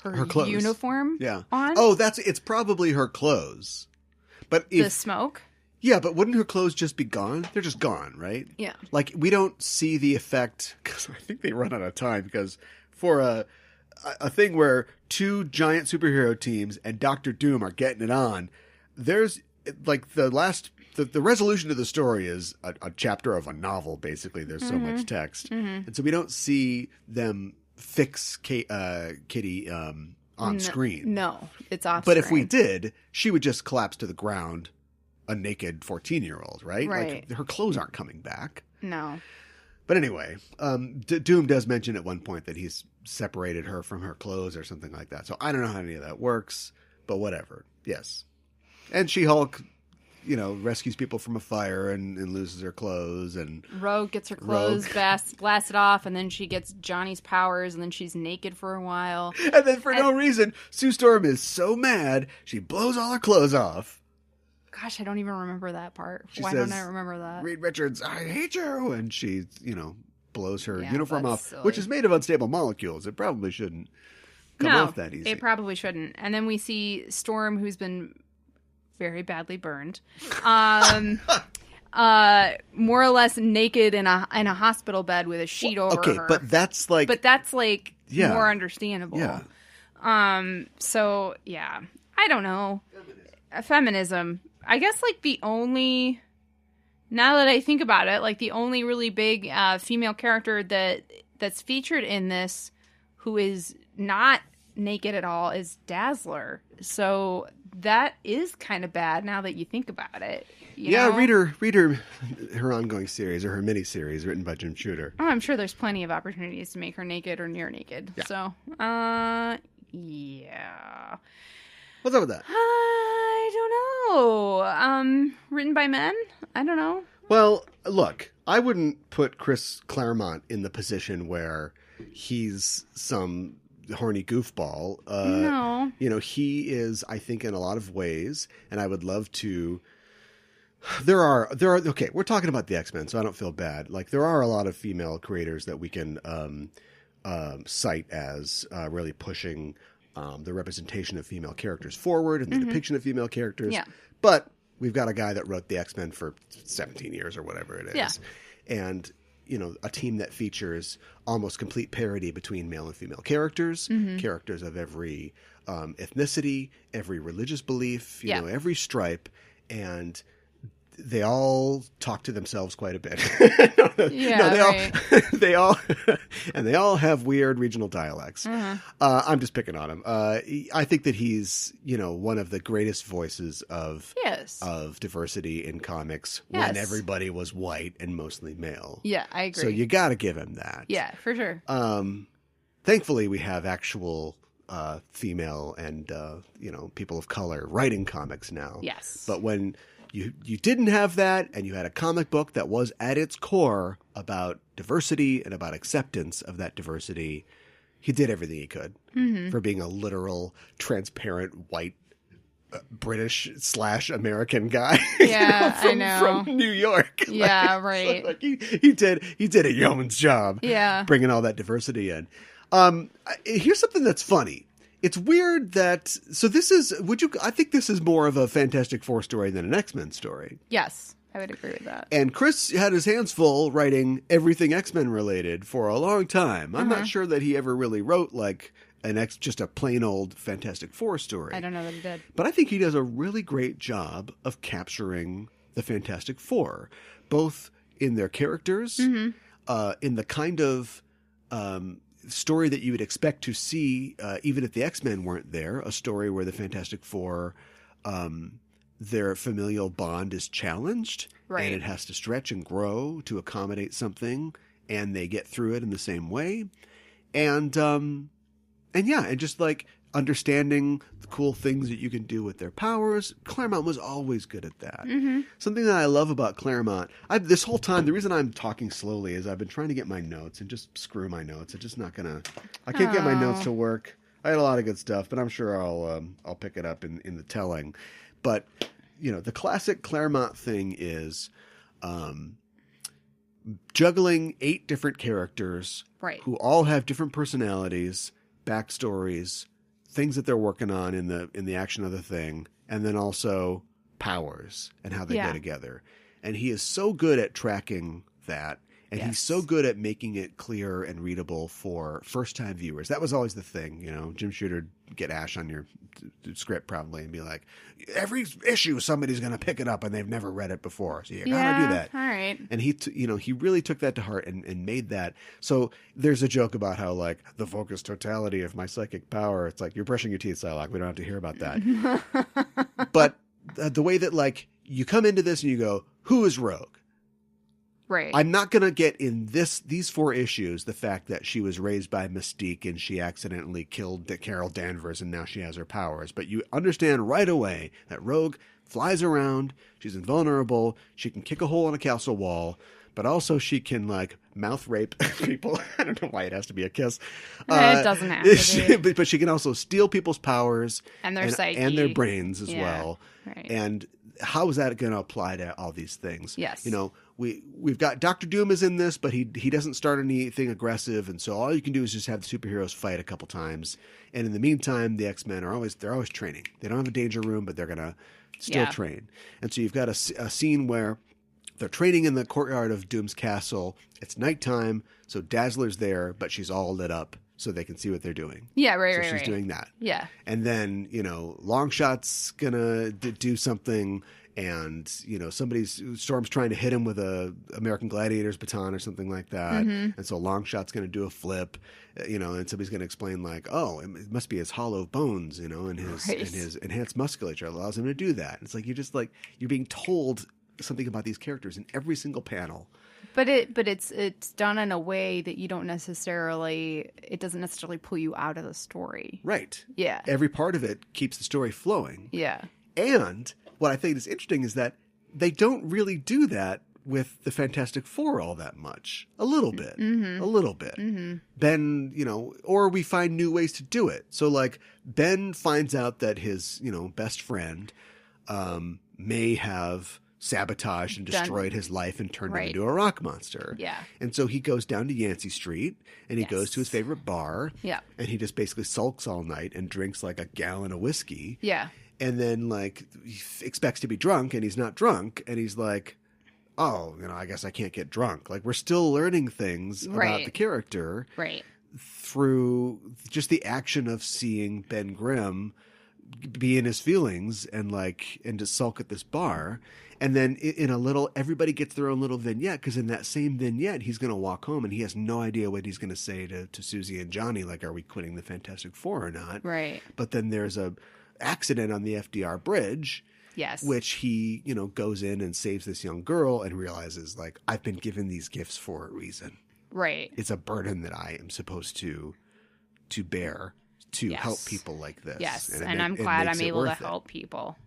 S2: her
S1: clothes
S2: uniform?
S1: Yeah.
S2: On?
S1: Oh, it's probably her clothes. But
S2: the smoke.
S1: Yeah, but wouldn't her clothes just be gone? They're just gone, right?
S2: Yeah.
S1: Like, we don't see the effect, because I think they run out of time, because for a thing where two giant superhero teams and Doctor Doom are getting it on, there's, like, the resolution of the story is a chapter of a novel, basically. There's so much text. Mm-hmm. And so we don't see them fix Kitty on screen.
S2: No, it's off
S1: But
S2: screen.
S1: if we did, she would just collapse to the ground, a naked 14-year-old, right?
S2: Right.
S1: Like, her clothes aren't coming back.
S2: No.
S1: But anyway, Doom does mention at one point that he's separated her from her clothes or something like that. So I don't know how any of that works, but whatever. Yes. And She-Hulk, rescues people from a fire and loses her clothes. And
S2: Rogue gets her clothes blasted off, and then she gets Johnny's powers, and then she's naked for a while.
S1: And then for no reason, Sue Storm is so mad, she blows all her clothes off.
S2: Gosh, I don't even remember that part.
S1: Why
S2: don't I remember that?
S1: Reed Richards, I hate you! And she, blows her uniform off,
S2: silly.
S1: Which is made of unstable molecules. It probably shouldn't come off that easy.
S2: It probably shouldn't. And then we see Storm, who's been very badly burned, more or less naked in a hospital bed with a sheet over her.
S1: Okay, but that's like
S2: more understandable.
S1: Yeah.
S2: So yeah, I don't know. Feminism. I guess now that I think about it, like the only really big female character that's featured in this who is not naked at all is Dazzler. So that is kind of bad now that you think about it. You
S1: Yeah,
S2: know?
S1: read her ongoing series or her mini-series written by Jim Shooter.
S2: Oh, I'm sure there's plenty of opportunities to make her naked or near naked.
S1: Yeah.
S2: So, yeah.
S1: What's up with that?
S2: I don't know. Written by men? I don't know.
S1: Well, look, I wouldn't put Chris Claremont in the position where he's some horny goofball.
S2: No.
S1: You know, he is, I think, in a lot of ways, and I would love to. There are okay, we're talking about the X-Men, so I don't feel bad. Like, there are a lot of female creators that we can cite as really pushing the representation of female characters forward and the depiction of female characters.
S2: Yeah.
S1: But we've got a guy that wrote the X-Men for 17 years or whatever it is.
S2: Yeah.
S1: And, you know, a team that features almost complete parity between male and female characters, characters of every ethnicity, every religious belief, you know, every stripe. And they all talk to themselves quite a bit. They all have weird regional dialects. I'm just picking on him. I think that he's, you know, one of the greatest voices of diversity in comics when everybody was white and mostly male.
S2: Yeah, I agree.
S1: So you got to give him that.
S2: Yeah, for sure.
S1: Thankfully, we have actual female and you know, people of color writing comics now.
S2: Yes.
S1: But when you didn't have that, and you had a comic book that was at its core about diversity and about acceptance of that diversity, he did everything he could for being a literal, transparent, white, British/American guy.
S2: Yeah,
S1: you know, from New York.
S2: Yeah, right.
S1: So, like, he did a yeoman's job.
S2: Yeah,
S1: bringing all that diversity in. Here's something that's funny. It's weird that, so this is, I think this is more of a Fantastic Four story than an X-Men story.
S2: Yes, I would agree with that.
S1: And Chris had his hands full writing everything X-Men related for a long time. I'm not sure that he ever really wrote like just a plain old Fantastic Four story.
S2: I don't know that he did.
S1: But I think he does a really great job of capturing the Fantastic Four, both in their characters, in the kind of story that you would expect to see even if the X-Men weren't there, a story where the Fantastic Four, their familial bond is challenged, and it has to stretch and grow to accommodate something, and they get through it in the same way. And just like understanding the cool things that you can do with their powers. Claremont was always good at that. Something that I love about Claremont, this whole time, the reason I'm talking slowly is I've been trying to get my notes and just screw my notes. I'm just not gonna, I can't get my notes to work. I had a lot of good stuff, but I'm sure I'll pick it up in the telling. But, you know, the classic Claremont thing is juggling 8 different characters who all have different personalities, backstories, things that they're working on in the action of the thing, and then also powers and how they go together. And he is so good at tracking that, and he's so good at making it clear and readable for first-time viewers. That was always the thing, you know. Jim Shooter get Ash on your script probably and be like, every issue somebody's going to pick it up and they've never read it before, so you got to do that.
S2: All right.
S1: And he really took that to heart and made that. So there's a joke about how, like, the focused totality of my psychic power, it's like, you're brushing your teeth, Psylocke. We don't have to hear about that. But the way that, like, you come into this and you go, who is Rogue?
S2: Right.
S1: I'm not going to get in these 4 issues the fact that she was raised by Mystique and she accidentally killed Carol Danvers and now she has her powers. But you understand right away that Rogue flies around, she's invulnerable, she can kick a hole in a castle wall, but also she can, like, mouth rape people. I don't know why it has to be a kiss.
S2: It doesn't have to be.
S1: But she can also steal people's powers
S2: and their psyche
S1: and their brains as well.
S2: Right.
S1: And how is that going to apply to all these things?
S2: Yes.
S1: You know, we've got Dr. Doom is in this, but he doesn't start anything aggressive, and so all you can do is just have the superheroes fight a couple times. And in the meantime, the X-Men are always training. They don't have a danger room, but they're going to still train. And so you've got a scene where they're training in the courtyard of Doom's castle. It's nighttime, so Dazzler's there, but she's all lit up so they can see what they're doing.
S2: Yeah, right,
S1: so she's doing that.
S2: Yeah.
S1: And then, you know, Longshot's going to do something, and Storm's trying to hit him with a American Gladiator's baton or something like that, and so Longshot's going to do a flip, and somebody's going to explain like, oh, it must be his hollow bones, and his enhanced musculature allows him to do that. And it's like you're being told something about these characters in every single panel.
S2: But it's done in a way that it doesn't necessarily pull you out of the story.
S1: Right.
S2: Yeah.
S1: Every part of it keeps the story flowing.
S2: Yeah.
S1: And what I think is interesting is that they don't really do that with the Fantastic Four all that much. A little bit. Mm-hmm. A little bit. Mm-hmm. Ben, or we find new ways to do it. So like Ben finds out that his, best friend may have sabotaged and destroyed his life and turned him into a rock monster.
S2: Yeah.
S1: And so he goes down to Yancey Street and he goes to his favorite bar.
S2: Yeah.
S1: And he just basically sulks all night and drinks like a gallon of whiskey.
S2: Yeah.
S1: And then like he expects to be drunk and he's not drunk. And he's like, oh, I guess I can't get drunk. Like we're still learning things about the character.
S2: Right.
S1: Through just the action of seeing Ben Grimm be in his feelings and to sulk at this bar. And then in everybody gets their own little vignette, because in that same vignette, he's going to walk home and he has no idea what he's going to say to Susie and Johnny. Like, are we quitting the Fantastic Four or not?
S2: Right.
S1: But then there's a accident on the FDR bridge.
S2: Yes.
S1: Which he, goes in and saves this young girl and realizes, like, I've been given these gifts for a reason.
S2: Right.
S1: It's a burden that I am supposed to bear to help people like this.
S2: Yes. And I'm glad I'm able to help people.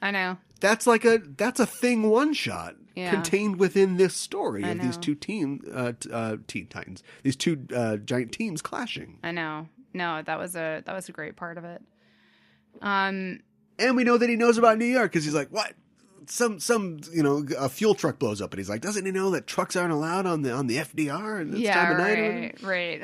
S2: I know.
S1: That's a thing one shot contained within this story of these two Teen Titans, these two giant teams clashing.
S2: I know. No, that was a great part of it.
S1: And we know that he knows about New York because he's like, what? Some a fuel truck blows up and he's like, doesn't he know that trucks aren't allowed on the FDR and this time of night?
S2: Right.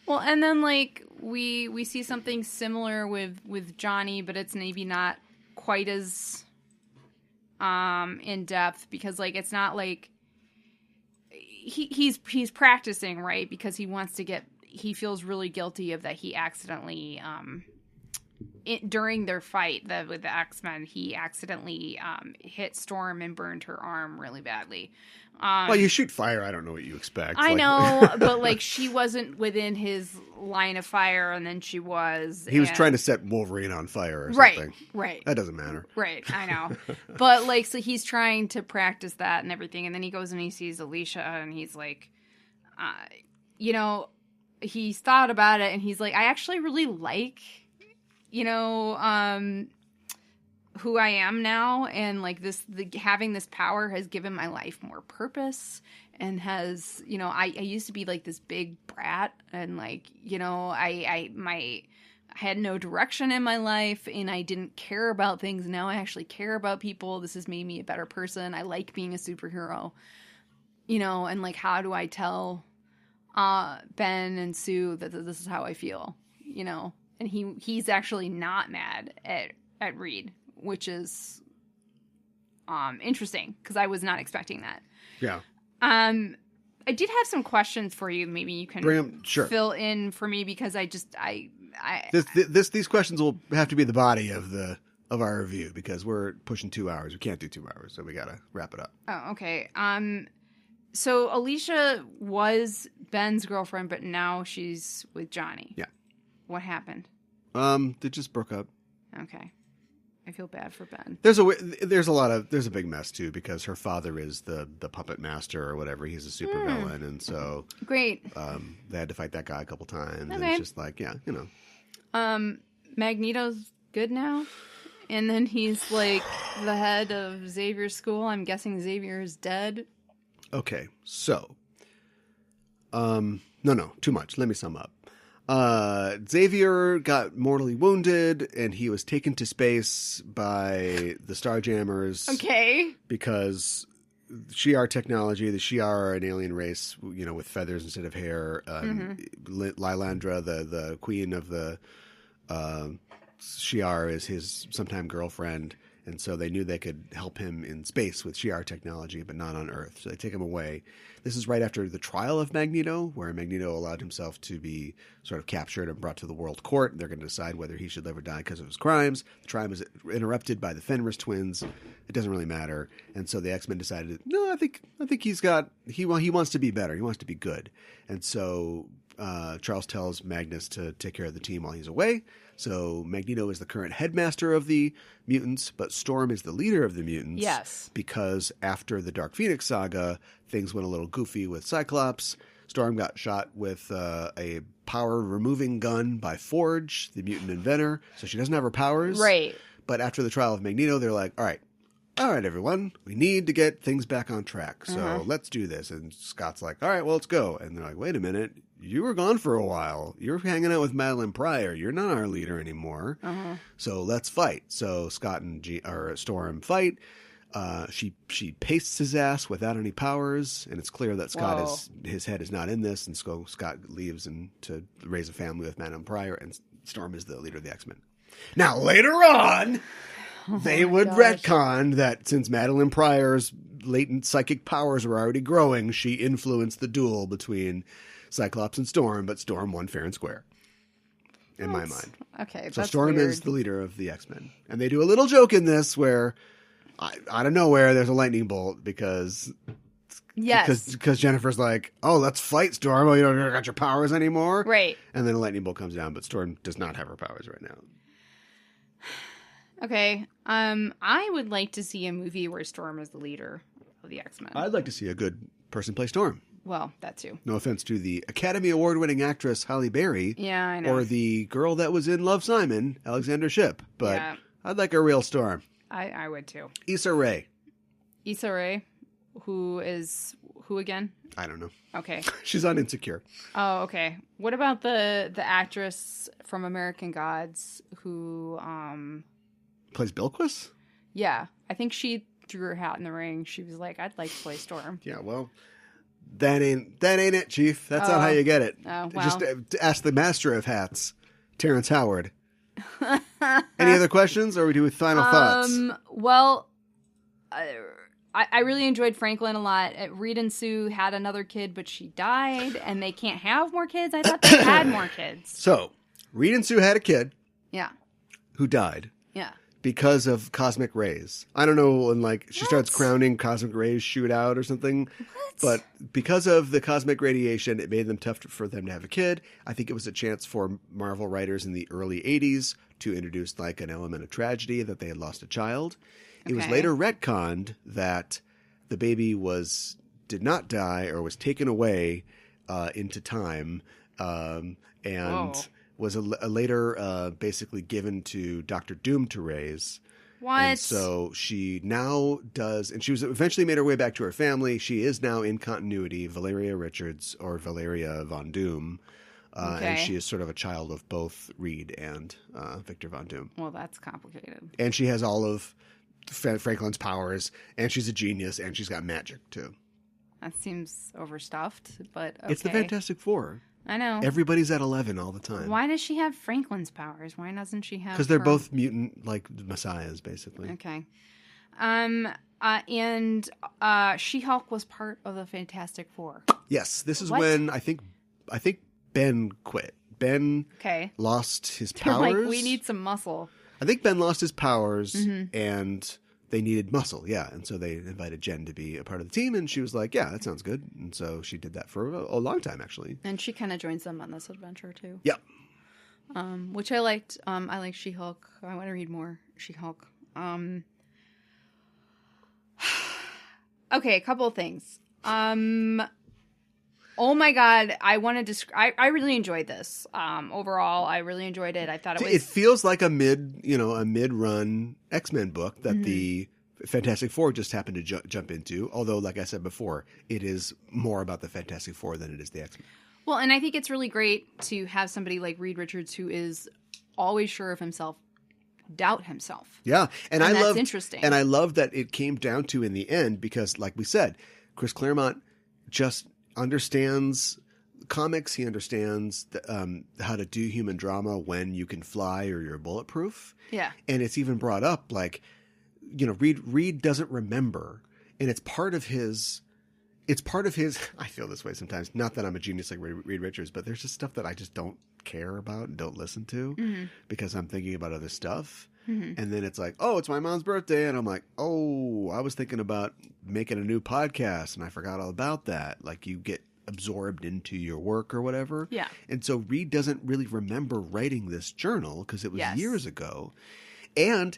S2: Well, and then like we see something similar with Johnny, but it's maybe not quite as in depth, because like it's not like he's practicing, right? Because he feels really guilty of that he accidentally during their fight with the X-Men, he accidentally hit Storm and burned her arm really badly.
S1: Well, you shoot fire, I don't know what you expect.
S2: I know, but like she wasn't within his line of fire, and then she was.
S1: He was trying to set Wolverine on fire or something.
S2: Right.
S1: That doesn't matter.
S2: Right, I know. But like, so he's trying to practice that and everything, and then he goes and he sees Alicia, and he's like, he's thought about it, and he's like, I actually really like, who I am now, and like having this power has given my life more purpose, and has, I used to be like this big brat, and like, I had no direction in my life, and I didn't care about things. Now I actually care about people. This has made me a better person. I like being a superhero, and like, how do I tell Ben and Sue that this is how I feel, and he's actually not mad at Reed, which is interesting, because I was not expecting that.
S1: Yeah.
S2: I did have some questions for you. Maybe you can fill in for me, because
S1: these questions will have to be the body of our review, because we're pushing 2 hours. We can't do 2 hours, so we gotta wrap it up.
S2: Oh, okay. So Alicia was Ben's girlfriend, but now she's with Johnny.
S1: Yeah.
S2: What happened?
S1: They just broke up.
S2: Okay. I feel bad for Ben.
S1: There's a big mess too, because her father is the puppet master or whatever. He's a super villain, and so
S2: great.
S1: They had to fight that guy a couple times.
S2: Okay.
S1: And it's just like,
S2: Magneto's good now, and then he's like the head of Xavier's school. I'm guessing Xavier is dead.
S1: Okay, so, no, too much. Let me sum up. Xavier got mortally wounded, and he was taken to space by the Starjammers.
S2: Okay.
S1: Because Shi'ar technology, the Shi'ar are an alien race, with feathers instead of hair. Lilandra, the queen of the Shi'ar, is his sometime girlfriend, And so they knew they could help him in space with Shi'ar technology, but not on Earth. So they take him away. This is right after the trial of Magneto, where Magneto allowed himself to be sort of captured and brought to the World Court. They're going to decide whether he should live or die because of his crimes. The trial is interrupted by the Fenris twins. It doesn't really matter. And so the X-Men decided, no, I think he wants to be better. He wants to be good. And so Charles tells Magnus to take care of the team while he's away. So Magneto is the current headmaster of the mutants, but Storm is the leader of the mutants.
S2: Yes.
S1: Because after the Dark Phoenix saga, things went a little goofy with Cyclops. Storm got shot with a power-removing gun by Forge, the mutant inventor, so she doesn't have her powers.
S2: Right.
S1: But after the trial of Magneto, they're like, all right, everyone, we need to get things back on track, so let's do this. And Scott's like, all right, well, let's go. And they're like, wait a minute, you were gone for a while. You're hanging out with Madeline Pryor. You're not our leader anymore. So let's fight. So Scott and Storm fight. She pastes his ass without any powers, and it's clear that his head is not in this. And so Scott leaves to raise a family with Madeline Pryor, and Storm is the leader of the X-Men. Now later on, they would retcon that since Madeline Pryor's latent psychic powers were already growing, she influenced the duel between Cyclops and Storm, but Storm won fair and square. In my mind.
S2: Okay,
S1: so
S2: that's
S1: Storm
S2: weird.
S1: is the leader of the X-Men. And they do a little joke in this where, out of nowhere, there's a lightning bolt because Jennifer's like, oh, let's fight, Storm. Oh, you don't got your powers anymore?
S2: Right.
S1: And then a lightning bolt comes down, but Storm does not have her powers right now.
S2: Okay. I would like to see a movie where Storm is the leader of the X-Men.
S1: I'd like to see a good person play Storm.
S2: Well, that too.
S1: No offense to the Academy Award-winning actress Halle Berry.
S2: Yeah, I know.
S1: Or the girl that was in Love, Simon, Alexander Shipp. But I'd like a real Storm.
S2: I would too.
S1: Issa Rae.
S2: Issa Rae, who again?
S1: I don't know.
S2: Okay.
S1: She's on Insecure.
S2: Oh, okay. What about the actress from American Gods who
S1: plays Bilquis?
S2: Yeah. I think she threw her hat in the ring. She was like, I'd like to play Storm.
S1: Yeah, well, that ain't it, Chief. That's not how you get it.
S2: Oh, well.
S1: Just ask the master of hats, Terrence Howard. Any other questions, or we do with final thoughts?
S2: Well, I really enjoyed Franklin a lot. Reed and Sue had another kid, but she died, and they can't have more kids. I thought they had more kids.
S1: So, Reed and Sue had a kid.
S2: Yeah.
S1: Who died.
S2: Yeah.
S1: Because of cosmic rays. I don't know when she starts crowning, cosmic rays shoot out or something.
S2: What?
S1: But because of the cosmic radiation, it made them tough for them to have a kid. I think it was a chance for Marvel writers in the early 80s to introduce an element of tragedy that they had lost a child. Okay. It was later retconned that the baby did not die or was taken away into time and was later basically given to Dr. Doom to raise.
S2: What?
S1: And so she now does, and she was eventually made her way back to her family. She is now in continuity, Valeria Richards or Valeria Von Doom. And she is sort of a child of both Reed and Victor Von Doom.
S2: Well, that's complicated.
S1: And she has all of Franklin's powers, and she's a genius, and she's got magic, too.
S2: That seems overstuffed, but okay.
S1: It's the Fantastic Four.
S2: I know.
S1: Everybody's at 11 all the time.
S2: Why does she have Franklin's powers? Why doesn't she have...
S1: Because they're both mutant, messiahs, basically.
S2: Okay. And She-Hulk was part of the Fantastic Four.
S1: Yes. This is when I think Ben quit. Ben lost his powers.
S2: They're we need some muscle.
S1: I think Ben lost his powers, and they needed muscle, yeah. And so they invited Jen to be a part of the team, and she was like, yeah, that sounds good. And so she did that for a long time, actually.
S2: And she kind of joins them on this adventure, too.
S1: Yeah.
S2: Which I liked. I like She-Hulk. I want to read more She-Hulk. Okay, a couple of things. Oh my God, I want to I really enjoyed this. Overall, I really enjoyed it. I thought it
S1: feels like a mid-run X-Men book that the Fantastic Four just happened to jump into. Although, like I said before, it is more about the Fantastic Four than it is the X-Men.
S2: Well, and I think it's really great to have somebody like Reed Richards who is always sure of himself, doubt himself.
S1: Yeah, and that's
S2: interesting.
S1: And I love that it came down to in the end because, like we said, Chris Claremont just understands comics. He understands how to do human drama when you can fly or you're bulletproof.
S2: Yeah.
S1: And it's even brought up Reed doesn't remember, and it's part of his. I feel this way sometimes. Not that I'm a genius like Reed Richards, but there's just stuff that I just don't care about and don't listen to because I'm thinking about other stuff. And then it's like, oh, it's my mom's birthday. And I'm like, oh, I was thinking about making a new podcast and I forgot all about that. Like you get absorbed into your work or whatever.
S2: Yeah.
S1: And so Reed doesn't really remember writing this journal because it was
S2: Yes.
S1: years ago. And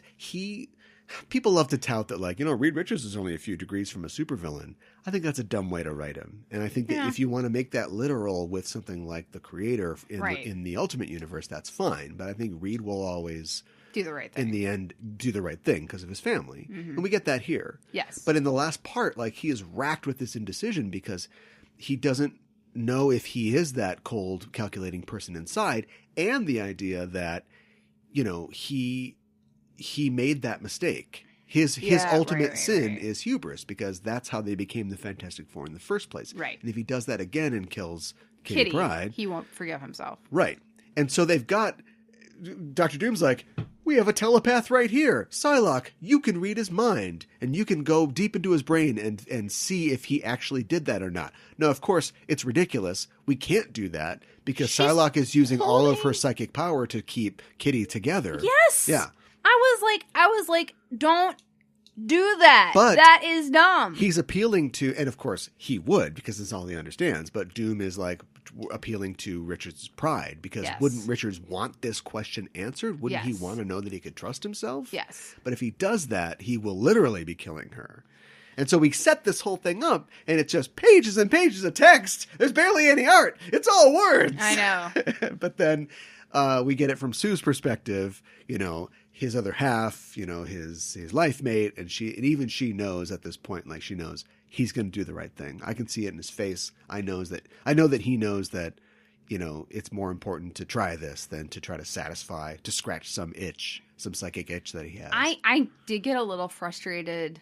S1: people love to tout that, like, Reed Richards is only a few degrees from a supervillain. I think that's a dumb way to write him. And I think that if you want to make that literal with something like the creator in the Ultimate Universe, that's fine. But I think Reed will always,
S2: do the right thing.
S1: in the end, do the right thing because of his family. And we get that here.
S2: Yes.
S1: But in the last part, like, he is racked with this indecision because he doesn't know if he is that cold, calculating person inside, and the idea that, he made that mistake. His ultimate sin is hubris because that's how they became the Fantastic Four in the first place.
S2: Right.
S1: And if he does that again and kills Kitty Pryde,
S2: he won't forgive himself.
S1: Right. And so they've got Dr. Doom's like, we have a telepath right here. Psylocke, you can read his mind and you can go deep into his brain and see if he actually did that or not. No, of course, it's ridiculous. We can't do that because Psylocke is using all of her psychic power to keep Kitty together.
S2: Yes.
S1: Yeah.
S2: I was like, don't do that.
S1: But
S2: that is dumb.
S1: He's appealing to, and of course he would because that's all he understands. But Doom is like appealing to Richard's pride because wouldn't Richards want this question answered? Wouldn't he want to know that he could trust himself?
S2: Yes.
S1: But if he does that, he will literally be killing her. And so we set this whole thing up, and it's just pages and pages of text. There's barely any art. It's all words.
S2: I know.
S1: But then we get it from Sue's perspective, his other half, his life mate, and even she knows at this point, like she knows he's going to do the right thing. I can see it in his face. I know that he knows that, it's more important to try this than to try to scratch some psychic itch that he has.
S2: I did get a little frustrated.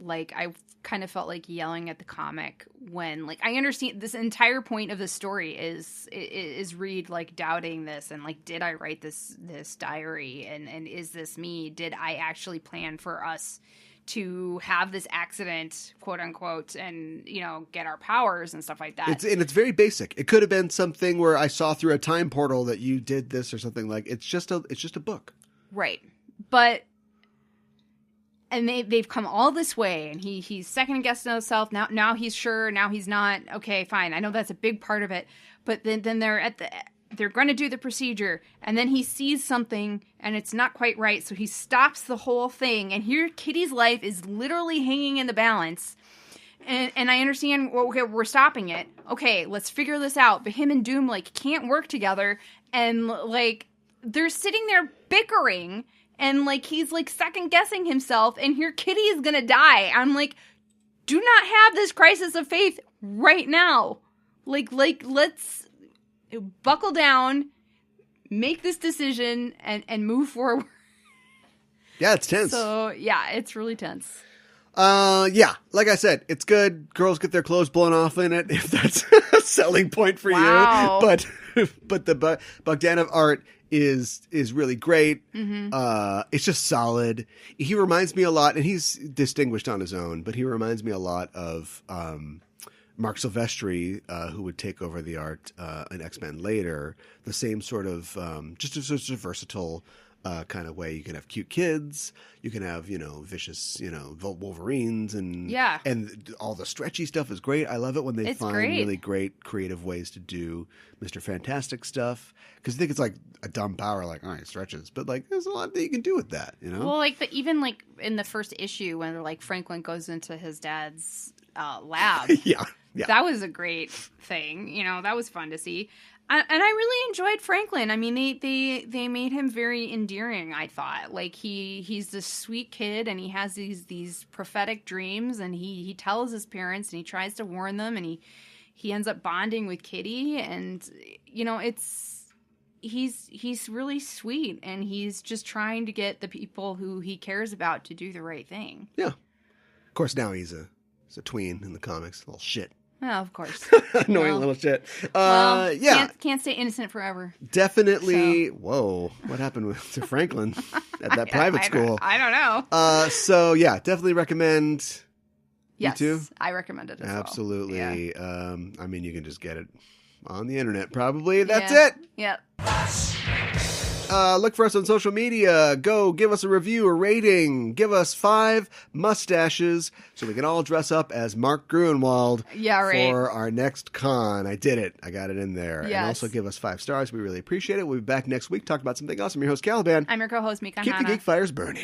S2: Like, I kind of felt like yelling at the comic when, like, I understand this entire point of the story is Reed, like, doubting this and, like, did I write this diary and is this me? Did I actually plan for us to have this accident, quote unquote, and, get our powers and stuff like that?
S1: It's very basic. It could have been something where I saw through a time portal that you did this or something. Like, it's just a book.
S2: Right. But... And they've come all this way, and he's second guessing himself. Now he's sure. Now he's not. Okay, fine. I know that's a big part of it. But then they're going to do the procedure, and then he sees something, and it's not quite right. So he stops the whole thing, and here Kitty's life is literally hanging in the balance. And I understand. Well, okay, we're stopping it. Okay, let's figure this out. But him and Doom can't work together, and they're sitting there bickering. And, he's, second-guessing himself, and here Kitty is gonna die. I'm like, do not have this crisis of faith right now. Let's buckle down, make this decision, and move forward.
S1: Yeah, it's tense.
S2: So, yeah, it's really tense.
S1: Yeah, like I said, it's good. Girls get their clothes blown off in it, if that's a selling point for you. But the Bogdanov art is really great. It's just solid. He reminds me a lot, and he's distinguished on his own, but he reminds me a lot of Mark Silvestri, who would take over the art in X-Men later. The same sort of just a versatile kind of way. You can have cute kids, you can have vicious Wolverines, and all the stretchy stuff is great. I love it when they find really great creative ways to do Mr. Fantastic stuff, because I think it's like a dumb power, like, all right, stretches, but there's a lot that you can do with that,
S2: Well, even in the first issue when Franklin goes into his dad's lab,
S1: yeah,
S2: that was a great thing. That was fun to see. And I really enjoyed Franklin. I mean, they made him very endearing, I thought. He's this sweet kid, and he has these prophetic dreams, and he tells his parents, and he tries to warn them, and he ends up bonding with Kitty, and he's really sweet, and he's just trying to get the people who he cares about to do the right thing.
S1: Yeah. Of course, now he's a tween in the comics, a little shit.
S2: Oh, of course.
S1: Annoying little shit.
S2: Well,
S1: Yeah.
S2: Can't stay innocent forever.
S1: Definitely. So. Whoa. What happened to Franklin at that private school?
S2: I don't know.
S1: So, yeah, definitely recommend.
S2: Yes,
S1: you too?
S2: I recommend it as
S1: Absolutely.
S2: well. Yeah.
S1: I mean, you can just get it on the internet, probably. That's it.
S2: Yeah.
S1: Look for us on social media. Go give us a review, a rating. Give us 5 mustaches so we can all dress up as Mark Gruenwald for our next con. I did it. I got it in there.
S2: Yes.
S1: And also give us 5 stars. We really appreciate it. We'll be back next week talking about something else. I'm your host, Caliban.
S2: I'm your co-host, Mika
S1: Keep
S2: Hanna.
S1: the geek fires burning.